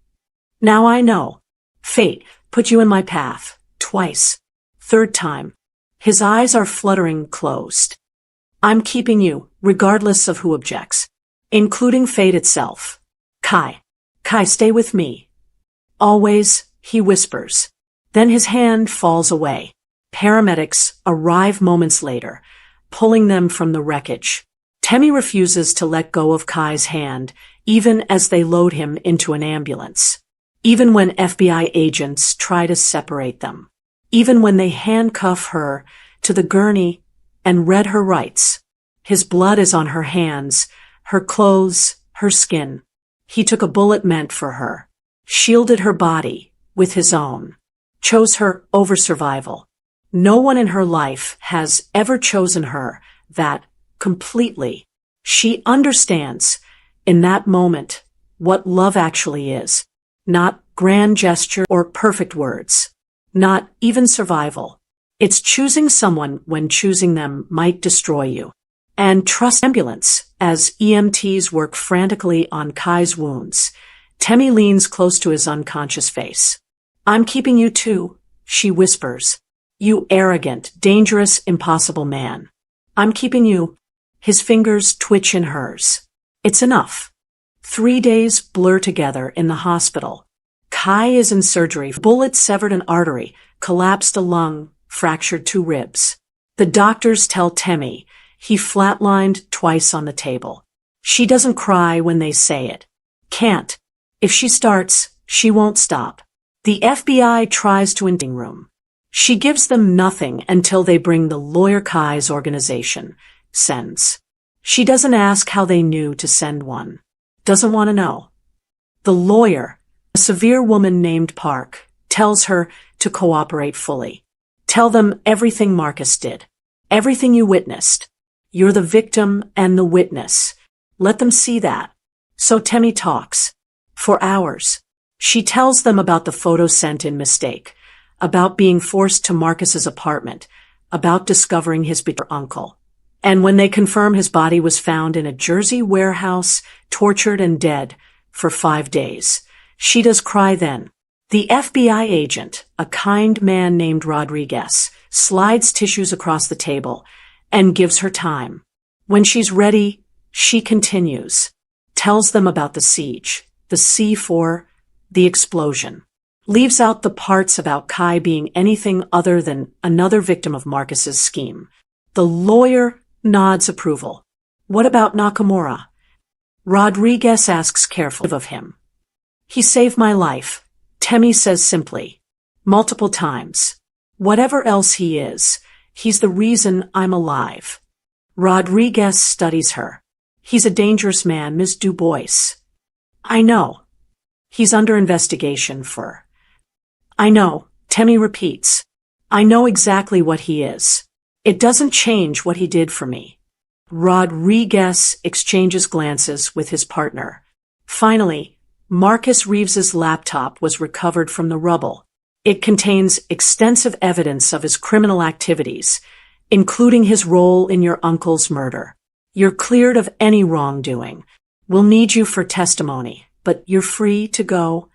[SPEAKER 1] I know. Fate put you in my path. Twice. 3rd time. His eyes are fluttering closed. I'm keeping you, regardless of who objects. Including fate itself. Kai, stay with me. Always, he whispers. Then his hand falls away. Paramedics arrive moments later, pulling them from the wreckage. Temmie refuses to let go of Kai's hand, even as they load him into an ambulance. Even when FBI agents try to separate them. Even when they handcuff her to the gurney and read her rights. His blood is on her hands, her clothes, her skin. He took a bullet meant for her. Shielded her body with his own. Chose her over survival. No one in her life has ever chosen her that completely. She understands, in that moment, what love actually is. Not grand gesture or perfect words. Not even survival. It's choosing someone when choosing them might destroy you. And trust ambulance. As EMTs work frantically on Kai's wounds, Temmie leans close to his unconscious face. I'm keeping you too, she whispers. You arrogant, dangerous, impossible man. I'm keeping you. His fingers twitch in hers. It's enough. 3 days blur together in the hospital. Kai is in surgery. Bullet severed an artery, collapsed a lung, fractured 2 ribs. The doctors tell Temmie he flatlined twice on the table. She doesn't cry when they say it. Can't. If she starts, she won't stop. The FBI tries to enter the room. She gives them nothing until they bring the lawyer Kai's organization sends. She doesn't ask how they knew to send one. Doesn't want to know. The lawyer, a severe woman named Park, tells her to cooperate fully. Tell them everything Marcus did. Everything you witnessed. You're the victim and the witness. Let them see that. So Temmie talks. For hours. She tells them about the photo sent in mistake, about being forced to Marcus's apartment, about discovering his betrayed uncle. And when they confirm his body was found in a Jersey warehouse, tortured and dead for 5 days, she does cry then. The FBI agent, a kind man named Rodriguez, slides tissues across the table and gives her time. When she's ready, she continues, tells them about the siege, the C4, the explosion. Leaves out the parts about Kai being anything other than another victim of Marcus's scheme. The lawyer nods approval. What about Nakamura? Rodriguez asks carefully of him. He saved my life, Temmie says simply. Multiple times. Whatever else he is, he's the reason I'm alive. Rodriguez studies her. He's a dangerous man, Ms. Du Bois. I know. He's under investigation for. I know, Temmie repeats. I know exactly what he is. It doesn't change what he did for me. Rodriguez exchanges glances with his partner. Finally, Marcus Reeves's laptop was recovered from the rubble. It contains extensive evidence of his criminal activities, including his role in your uncle's murder. You're cleared of any wrongdoing. We'll need you for testimony, but you're free to go.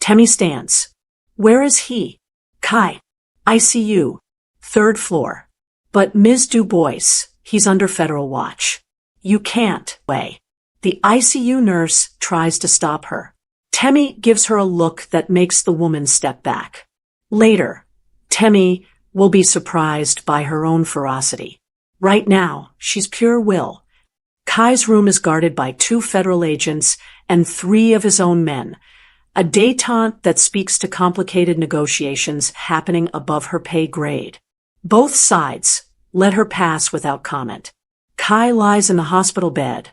[SPEAKER 1] Temmie stands. Where is he? Kai. ICU. 3rd floor. But Ms. Du Bois, he's under federal watch. You can't. Way. The ICU nurse tries to stop her. Temmie gives her a look that makes the woman step back. Later, Temmie will be surprised by her own ferocity. Right now, she's pure will. Kai's room is guarded by 2 federal agents and 3 of his own men, a détente that speaks to complicated negotiations happening above her pay grade. Both sides let her pass without comment. Kai lies in the hospital bed,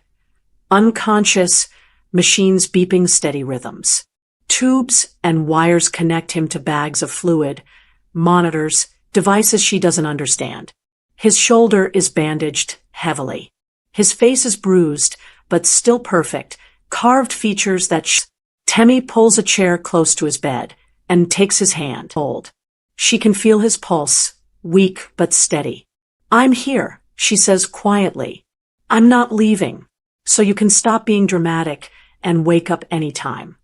[SPEAKER 1] unconscious, machines beeping steady rhythms. Tubes and wires connect him to bags of fluid, monitors, devices she doesn't understand. His shoulder is bandaged heavily. His face is bruised, but still perfect, carved features that Temmie pulls a chair close to his bed and takes his hand. Hold. She can feel his pulse, weak but steady. I'm here, she says quietly. I'm not leaving, so you can stop being dramatic and wake up anytime.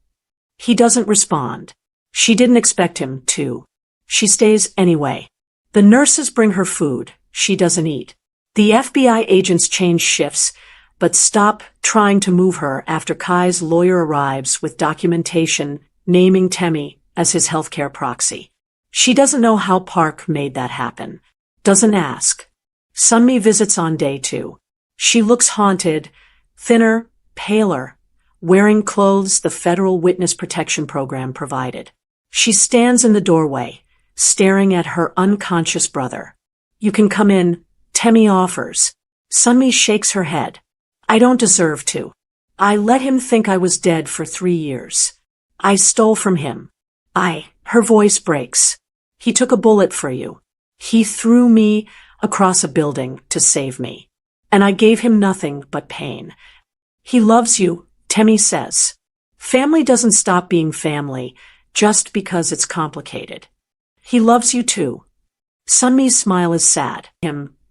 [SPEAKER 1] He doesn't respond. She didn't expect him to. She stays anyway. The nurses bring her food. She doesn't eat. The FBI agents change shifts, but stop trying to move her after Kai's lawyer arrives with documentation naming Temmie as his healthcare proxy. She doesn't know how Park made that happen. Doesn't ask. Sunmi visits on day 2. She looks haunted, thinner, paler, wearing clothes the Federal Witness Protection Program provided. She stands in the doorway, staring at her unconscious brother. You can come in, Temmie offers. Sunmi shakes her head. I don't deserve to. I let him think I was dead for 3 years. I stole from him. Her voice breaks. He took a bullet for you. He threw me across a building to save me. And I gave him nothing but pain. He loves you, Temmie says. Family doesn't stop being family just because it's complicated. He loves you too. Sunmi's smile is sad.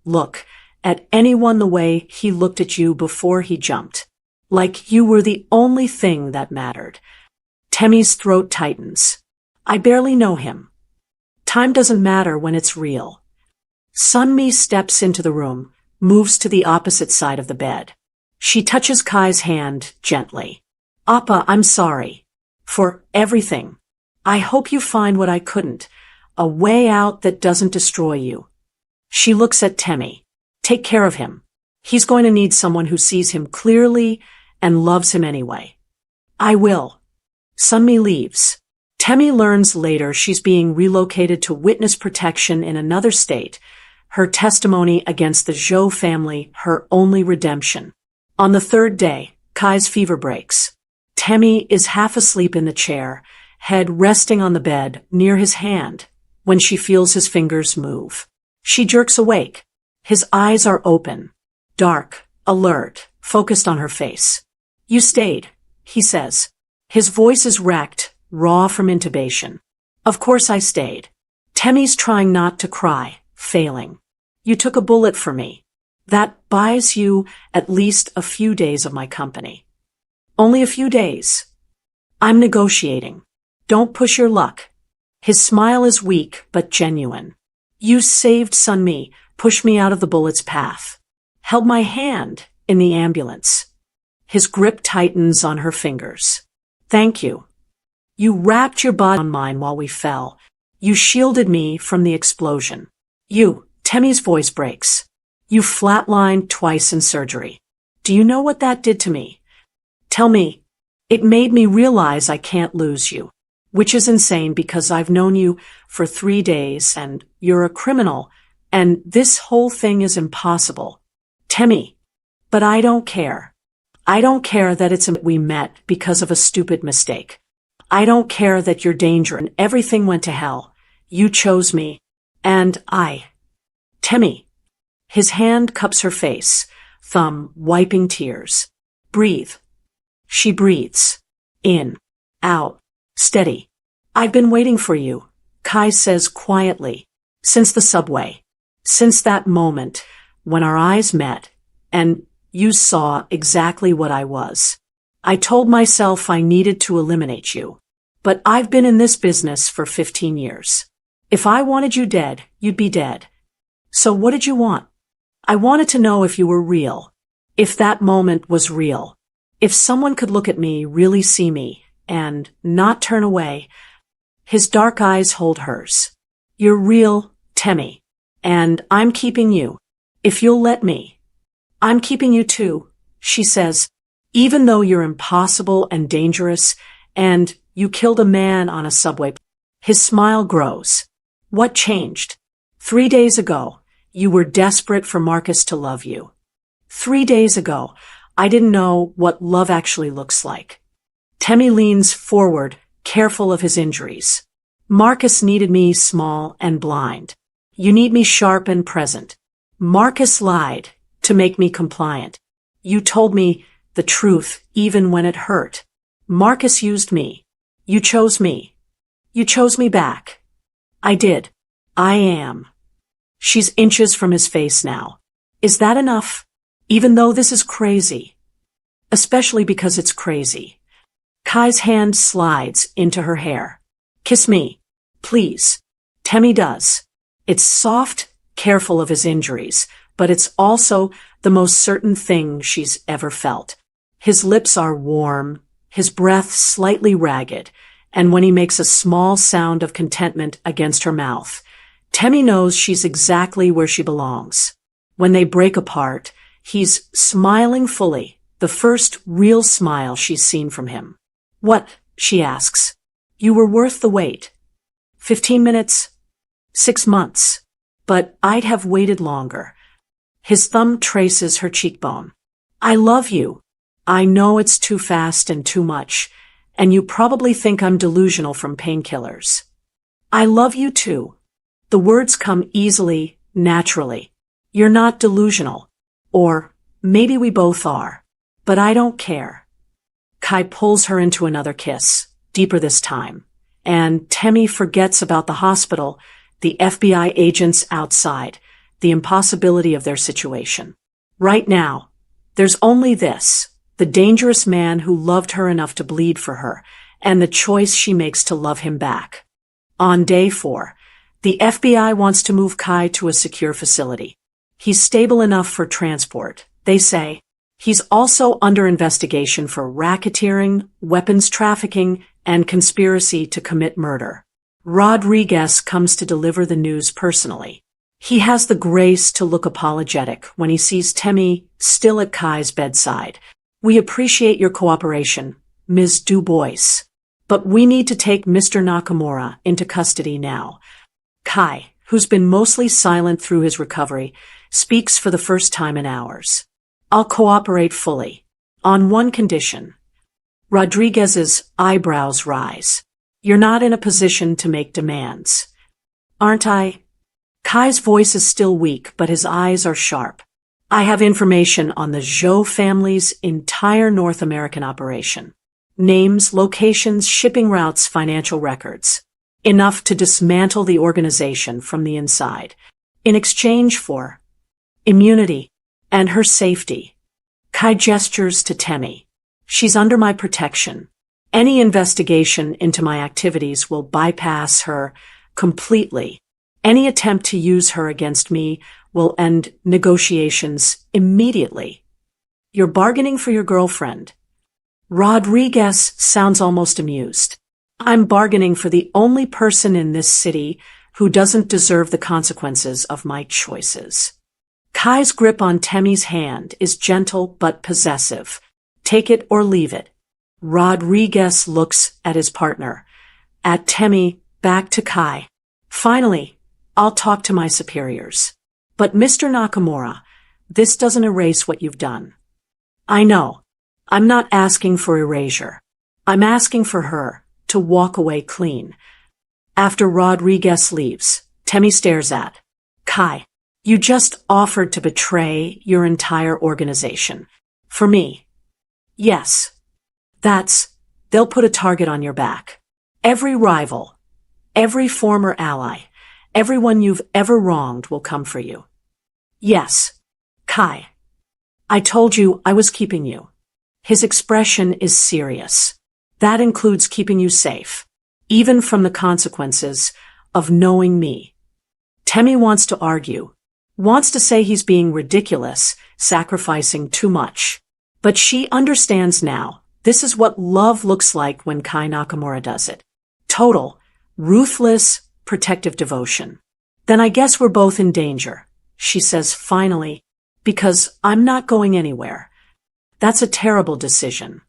[SPEAKER 1] Look at anyone the way he looked at you before he jumped. Like you were the only thing that mattered. Temmie's throat tightens. I barely know him. Time doesn't matter when it's real. Sunmi steps into the room, moves to the opposite side of the bed. She touches Kai's hand gently. Appa, I'm sorry. For everything. I hope you find what I couldn't. A way out that doesn't destroy you. She looks at Temmie. Take care of him. He's going to need someone who sees him clearly and loves him anyway. I will. Sunmi leaves. Temmie learns later she's being relocated to witness protection in another state, her testimony against the Zhou family her only redemption. On the third day, Kai's fever breaks. Temmie is half asleep in the chair, head resting on the bed near his hand, when she feels his fingers move. She jerks awake. His eyes are open, dark, alert, focused on her face. You stayed, he says. His voice is wrecked, raw from intubation. Of course I stayed. Temmie's trying not to cry, failing. You took a bullet for me. That buys you at least a few days of my company. Only a few days. I'm negotiating. Don't push your luck. His smile is weak but genuine. You saved Sunmi, pushed me out of the bullet's path. Held my hand in the ambulance. His grip tightens on her fingers. Thank you. You wrapped your body on mine while we fell. You shielded me from the explosion. Temmie's voice breaks. You flatlined twice in surgery. Do you know what that did to me? Tell me. It made me realize I can't lose you. Which is insane because I've known you for 3 days and you're a criminal and this whole thing is impossible. Temmie. But I don't care. I don't care that we met because of a stupid mistake. I don't care that you're dangerous and everything went to hell. You chose me. And Temmie. His hand cups her face, thumb wiping tears. Breathe. She breathes. In. Out. Steady. I've been waiting for you, Kai says quietly. Since the subway. Since that moment, when our eyes met, and you saw exactly what I was. I told myself I needed to eliminate you. But I've been in this business for 15 years. If I wanted you dead, you'd be dead. So what did you want? I wanted to know if you were real. If that moment was real. If someone could look at me, really see me, and not turn away. His dark eyes hold hers. You're real, Temmie. And I'm keeping you. If you'll let me. I'm keeping you too, she says. Even though you're impossible and dangerous, and you killed a man on a subway. His smile grows. What changed? 3 days ago, you were desperate for Marcus to love you. 3 days ago, I didn't know what love actually looks like. Temmie leans forward, careful of his injuries. Marcus needed me small and blind. You need me sharp and present. Marcus lied to make me compliant. You told me the truth even when it hurt. Marcus used me. You chose me. You chose me back. I did. I am. She's inches from his face now. Is that enough? Even though this is crazy. Especially because it's crazy. Kai's hand slides into her hair. Kiss me. Please. Temmie does. It's soft, careful of his injuries, but it's also the most certain thing she's ever felt. His lips are warm, his breath slightly ragged, and when he makes a small sound of contentment against her mouth, Temmie knows she's exactly where she belongs. When they break apart, he's smiling fully, the first real smile she's seen from him. What? She asks. You were worth the wait. 15 minutes? 6 months. But I'd have waited longer. His thumb traces her cheekbone. I love you. I know it's too fast and too much, and you probably think I'm delusional from painkillers. I love you too. The words come easily, naturally. You're not delusional. Or maybe we both are. But I don't care. Kai pulls her into another kiss, deeper this time. And Temmie forgets about the hospital, the FBI agents outside, the impossibility of their situation. Right now, there's only this, the dangerous man who loved her enough to bleed for her, and the choice she makes to love him back. On day 4, the FBI wants to move Kai to a secure facility. He's stable enough for transport, they say. He's also under investigation for racketeering, weapons trafficking, and conspiracy to commit murder. Rodriguez comes to deliver the news personally. He has the grace to look apologetic when he sees Temi still at Kai's bedside. "We appreciate your cooperation, Ms. Du Bois. But we need to take Mr. Nakamura into custody now." Kai, who's been mostly silent through his recovery, speaks for the first time in hours. "I'll cooperate fully. On one condition." Rodriguez's eyebrows rise. "You're not in a position to make demands." "Aren't I?" Kai's voice is still weak, but his eyes are sharp. "I have information on the Zhou family's entire North American operation. Names, locations, shipping routes, financial records. Enough to dismantle the organization from the inside. In exchange for immunity and her safety." Kai gestures to Temi. "She's under my protection. Any investigation into my activities will bypass her completely. Any attempt to use her against me will end negotiations immediately." "You're bargaining for your girlfriend." Rodriguez sounds almost amused. "I'm bargaining for the only person in this city who doesn't deserve the consequences of my choices." Kai's grip on Temi's hand is gentle but possessive. "Take it or leave it." Rodriguez looks at his partner, at Temi, back to Kai. "Finally, I'll talk to my superiors. But Mr. Nakamura, this doesn't erase what you've done." "I know. I'm not asking for erasure. I'm asking for her to walk away clean." After Rodriguez leaves, Temi stares at Kai. "You just offered to betray your entire organization. For me." "Yes. They'll put a target on your back. Every rival, every former ally, everyone you've ever wronged will come for you." "Yes. Kai. I told you I was keeping you." His expression is serious. "That includes keeping you safe, even from the consequences of knowing me." Temi wants to argue, wants to say he's being ridiculous, sacrificing too much. But she understands now, this is what love looks like when Kai Nakamura does it. Total, ruthless, protective devotion. "Then I guess we're both in danger," she says finally, "because I'm not going anywhere." "That's a terrible decision."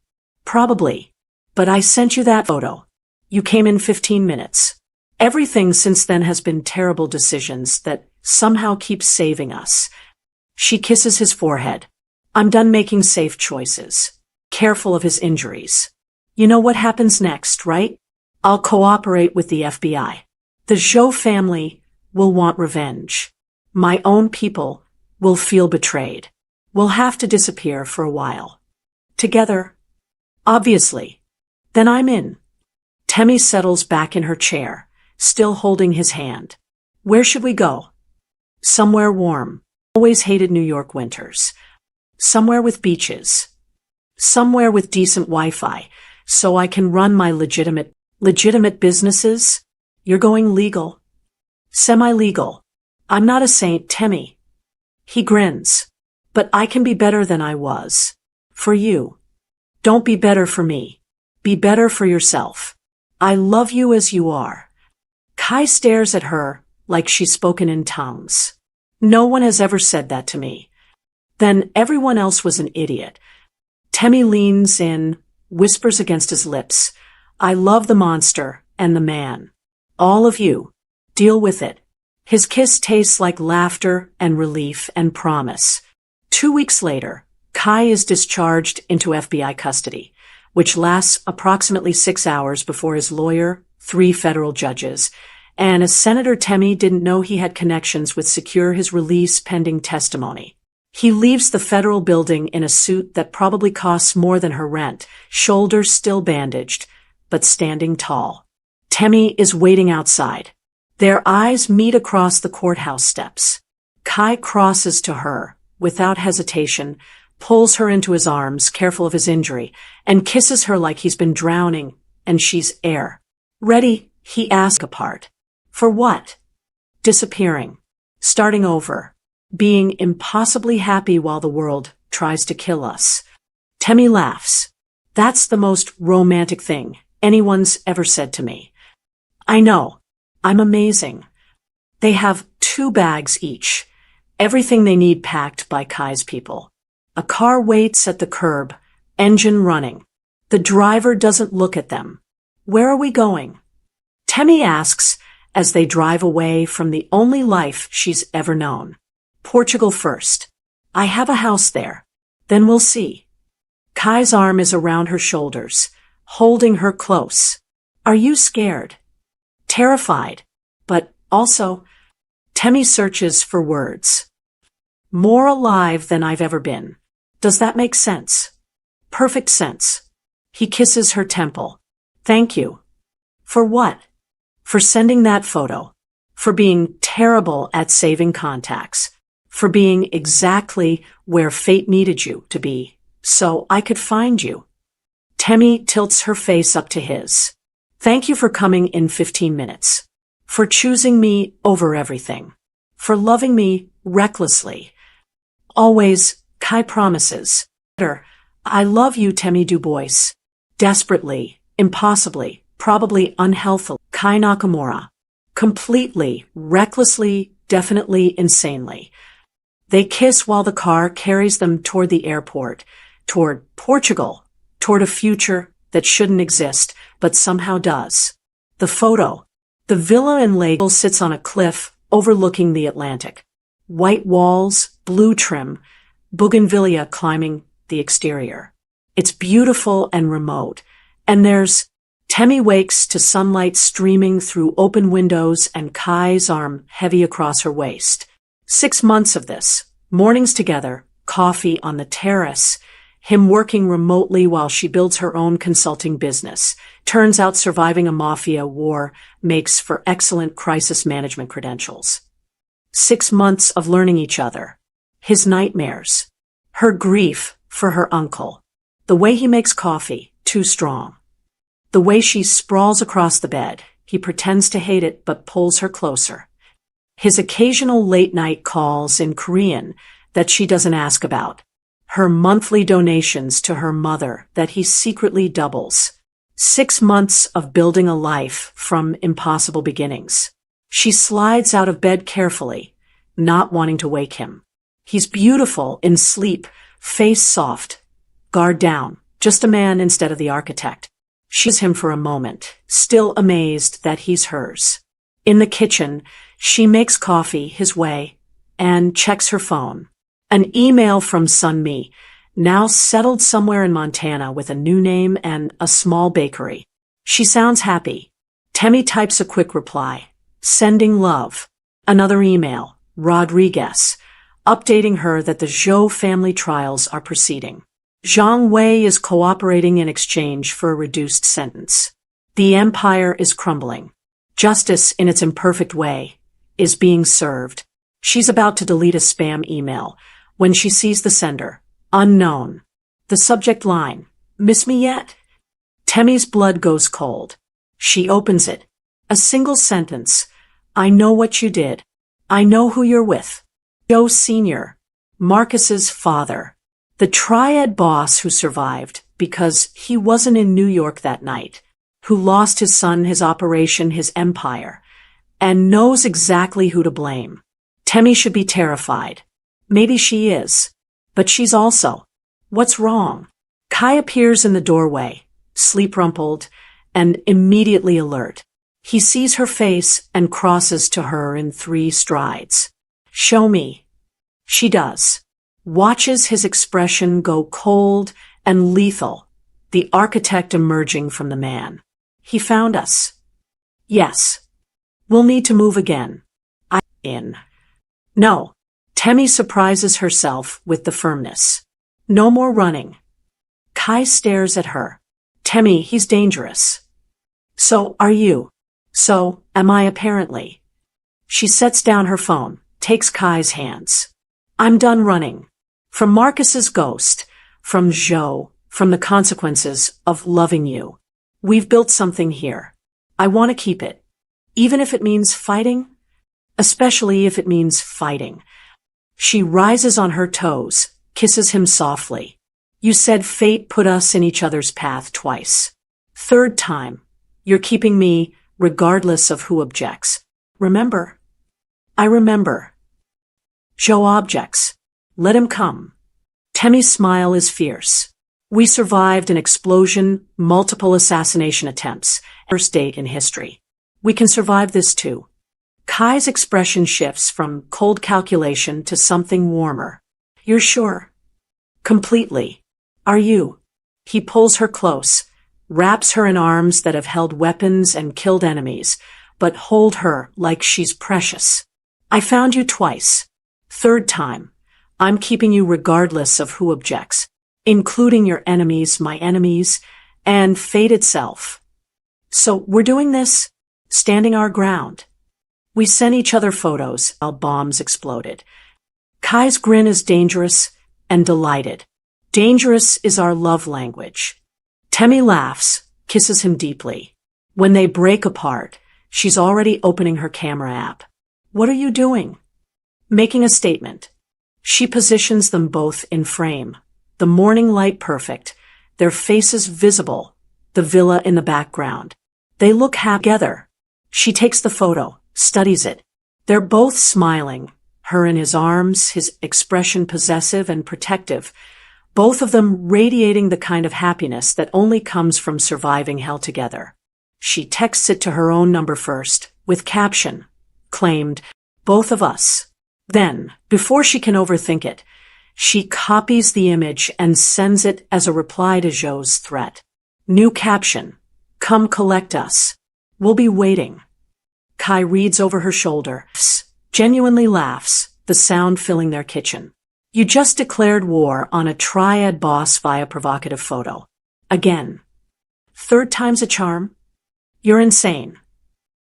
[SPEAKER 1] "Probably. But I sent you that photo. You came in 15 minutes. Everything since then has been terrible decisions that somehow keep saving us." She kisses his forehead. "I'm done making safe choices. Careful of his injuries. You know what happens next, right? I'll cooperate with the FBI. The Zhou family will want revenge. My own people will feel betrayed. We'll have to disappear for a while. Together. Obviously. Then I'm in." Temi settles back in her chair, still holding his hand. "Where should we go?" "Somewhere warm. Always hated New York winters. Somewhere with beaches. Somewhere with decent Wi-Fi, so I can run my legitimate businesses." "You're going legal." "Semi-legal. I'm not a saint, Temi." He grins. "But I can be better than I was. For you. Don't be better for me. Be better for yourself. I love you as you are." Kai stares at her like she's spoken in tongues. "No one has ever said that to me." "Then everyone else was an idiot." Temi leans in, whispers against his lips, "I love the monster and the man. All of you. Deal with it." His kiss tastes like laughter and relief and promise. 2 weeks later, Kai is discharged into FBI custody, which lasts approximately 6 hours before his lawyer, 3 federal judges, and as Senator Temi didn't know he had connections with secure his release pending testimony. He leaves the federal building in a suit that probably costs more than her rent, shoulders still bandaged, but standing tall. Temi is waiting outside. Their eyes meet across the courthouse steps. Kai crosses to her, without hesitation, pulls her into his arms, careful of his injury, and kisses her like he's been drowning, and she's air. Ready, he asks apart. For what? Disappearing. Starting over. Being impossibly happy while the world tries to kill us. Temmie laughs. That's the most romantic thing anyone's ever said to me. I know. I'm amazing. They have 2 bags each. Everything they need packed by Kai's people. A car waits at the curb, engine running. The driver doesn't look at them. Where are we going? Temmie asks as they drive away from the only life she's ever known. Portugal first. I have a house there. Then we'll see. Kai's arm is around her shoulders, holding her close. Are you scared? Terrified. But also, Temmie searches for words. More alive than I've ever been. Does that make sense? Perfect sense. He kisses her temple. Thank you. For what? For sending that photo. For being terrible at saving contacts. For being exactly where fate needed you to be, so I could find you. Temmie tilts her face up to his. Thank you for coming in 15 minutes. For choosing me over everything. For loving me recklessly. Always, Kai promises. I love you, Temmie Dubois. Desperately, impossibly, probably unhealthily. Kai Nakamura. Completely, recklessly, definitely, insanely. They kiss while the car carries them toward the airport, toward Portugal, toward a future that shouldn't exist, but somehow does. The photo. The villa in Lagos sits on a cliff overlooking the Atlantic. White walls, blue trim, bougainvillea climbing the exterior. It's beautiful and remote, and there's Temmie wakes to sunlight streaming through open windows and Kai's arm heavy across her waist. 6 months of this, mornings together, coffee on the terrace, him working remotely while she builds her own consulting business. Turns out surviving a mafia war makes for excellent crisis management credentials. 6 months of learning each other. His nightmares. Her grief for her uncle. The way he makes coffee, too strong. The way she sprawls across the bed, he pretends to hate it but pulls her closer. His occasional late-night calls in Korean that she doesn't ask about. Her monthly donations to her mother that he secretly doubles. 6 months of building a life from impossible beginnings. She slides out of bed carefully, not wanting to wake him. He's beautiful in sleep, face soft, guard down, just a man instead of the architect. She's him for a moment, still amazed that he's hers. In the kitchen, she makes coffee his way and checks her phone. An email from Sunmi, now settled somewhere in Montana with a new name and a small bakery. She sounds happy. Temmie types a quick reply. Sending love. Another email. Rodriguez. Updating her that the Zhou family trials are proceeding. Zhang Wei is cooperating in exchange for a reduced sentence. The empire is crumbling. Justice, in its imperfect way, is being served. She's about to delete a spam email when she sees the sender. Unknown. The subject line. Miss me yet? Temmie's blood goes cold. She opens it. A single sentence. I know what you did. I know who you're with. Joe Sr., Marcus's father. The triad boss who survived because he wasn't in New York that night, who lost his son, his operation, his empire, and knows exactly who to blame. Temmie should be terrified. Maybe she is. But she's also. What's wrong? Kai appears in the doorway, sleep-rumpled, and immediately alert. He sees her face and crosses to her in 3 strides. Show me. She does. Watches his expression go cold and lethal, the architect emerging from the man. He found us. Yes. We'll need to move again. I'm in. No. Temmie surprises herself with the firmness. No more running. Kai stares at her. Temmie, he's dangerous. So are you. So am I apparently. She sets down her phone, takes Kai's hands. I'm done running. From Marcus's ghost, from Zhou, from the consequences of loving you. We've built something here. I want to keep it. Even if it means fighting. Especially if it means fighting. She rises on her toes, kisses him softly. You said fate put us in each other's path twice. Third time, you're keeping me, regardless of who objects. Remember? I remember. Zhou objects. Let him come. Temmie's smile is fierce. We survived an explosion, multiple assassination attempts, first date in history. We can survive this too. Kai's expression shifts from cold calculation to something warmer. You're sure? Completely. Are you? He pulls her close, wraps her in arms that have held weapons and killed enemies, but hold her like she's precious. I found you twice. Third time, I'm keeping you regardless of who objects, including your enemies, my enemies, and fate itself. So we're doing this, standing our ground. We sent each other photos while bombs exploded. Kai's grin is dangerous and delighted. Dangerous is our love language. Temmie laughs, kisses him deeply. When they break apart, she's already opening her camera app. What are you doing? Making a statement. She positions them both in frame. The morning light perfect, their faces visible, the villa in the background. They look happy together. She takes the photo, studies it. They're both smiling, her in his arms, his expression possessive and protective, both of them radiating the kind of happiness that only comes from surviving hell together. She texts it to her own number first, with caption, claimed, both of us. Then, before she can overthink it, she copies the image and sends it as a reply to Zhou's threat. New caption, come collect us. We'll be waiting. Kai reads over her shoulder, genuinely laughs, the sound filling their kitchen. You just declared war on a triad boss via provocative photo. Again. Third time's a charm? You're insane.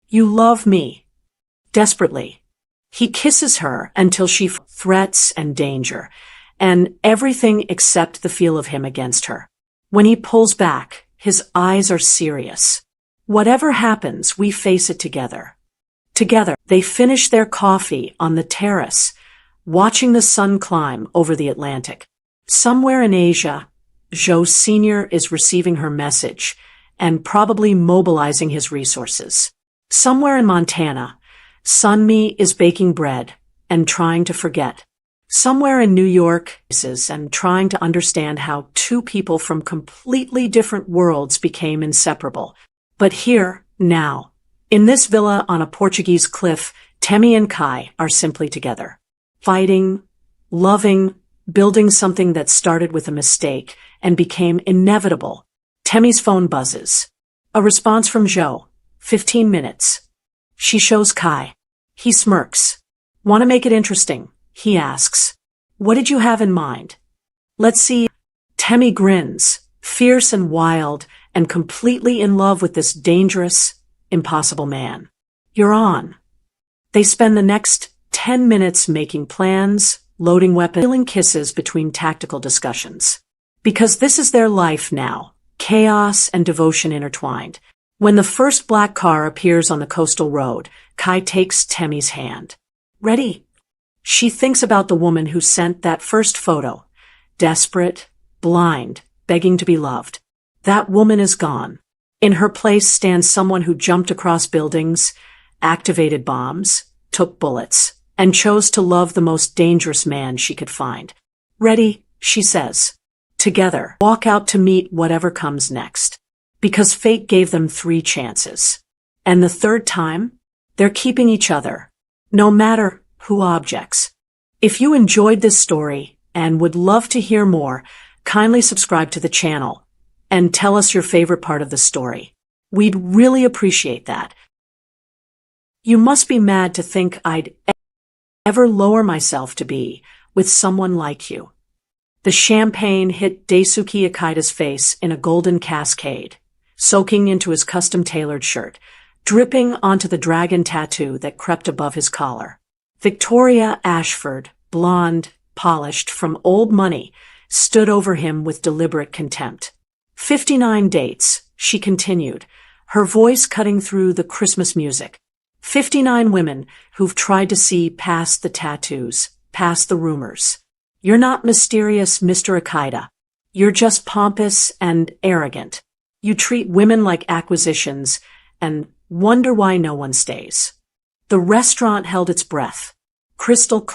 [SPEAKER 1] You love me. Desperately. He kisses her until she threats and danger, and everything except the feel of him against her. When he pulls back, his eyes are serious. Whatever happens, we face it together. Together, they finish their coffee on the terrace, watching the sun climb over the Atlantic. Somewhere in Asia, Zhou Sr. is receiving her message and probably mobilizing his resources. Somewhere in Montana, Sunmi is baking bread and trying to forget. Somewhere in New York, and trying to understand how two people from completely different worlds became inseparable. But here, now, in this villa on a Portuguese cliff, Temmie and Kai are simply together. Fighting, loving, building something that started with a mistake and became inevitable. Temmie's phone buzzes. A response from Zhou. 15 minutes. She shows Kai. He smirks. Want to make it interesting? He asks. What did you have in mind? Let's see. Temmie grins, fierce and wild, and completely in love with this dangerous, impossible man. You're on. They spend the next 10 minutes making plans, loading weapons, stealing kisses between tactical discussions. Because this is their life now, chaos and devotion intertwined. When the first black car appears on the coastal road, Kai takes Temmie's hand. Ready? She thinks about the woman who sent that first photo. Desperate, blind, begging to be loved. That woman is gone. In her place stands someone who jumped across buildings, activated bombs, took bullets, and chose to love the most dangerous man she could find. Ready, she says. Together, walk out to meet whatever comes next. Because fate gave them 3 chances. And the third time, they're keeping each other, no matter who objects. If you enjoyed this story and would love to hear more, kindly subscribe to the channel and tell us your favorite part of the story. We'd really appreciate that. You must be mad to think I'd ever lower myself to be with someone like you. The champagne hit Daisuke Ikeda's face in a golden cascade, soaking into his custom-tailored shirt. dripping onto the dragon tattoo that crept above his collar. Victoria Ashford, blonde, polished from old money, stood over him with deliberate contempt. 59 dates, she continued, her voice cutting through the Christmas music. 59 women who've tried to see past the tattoos, past the rumors. You're not mysterious, Mr. Akita. You're just pompous and arrogant. You treat women like acquisitions and wonder why no one stays. The restaurant held its breath. Crystal clear.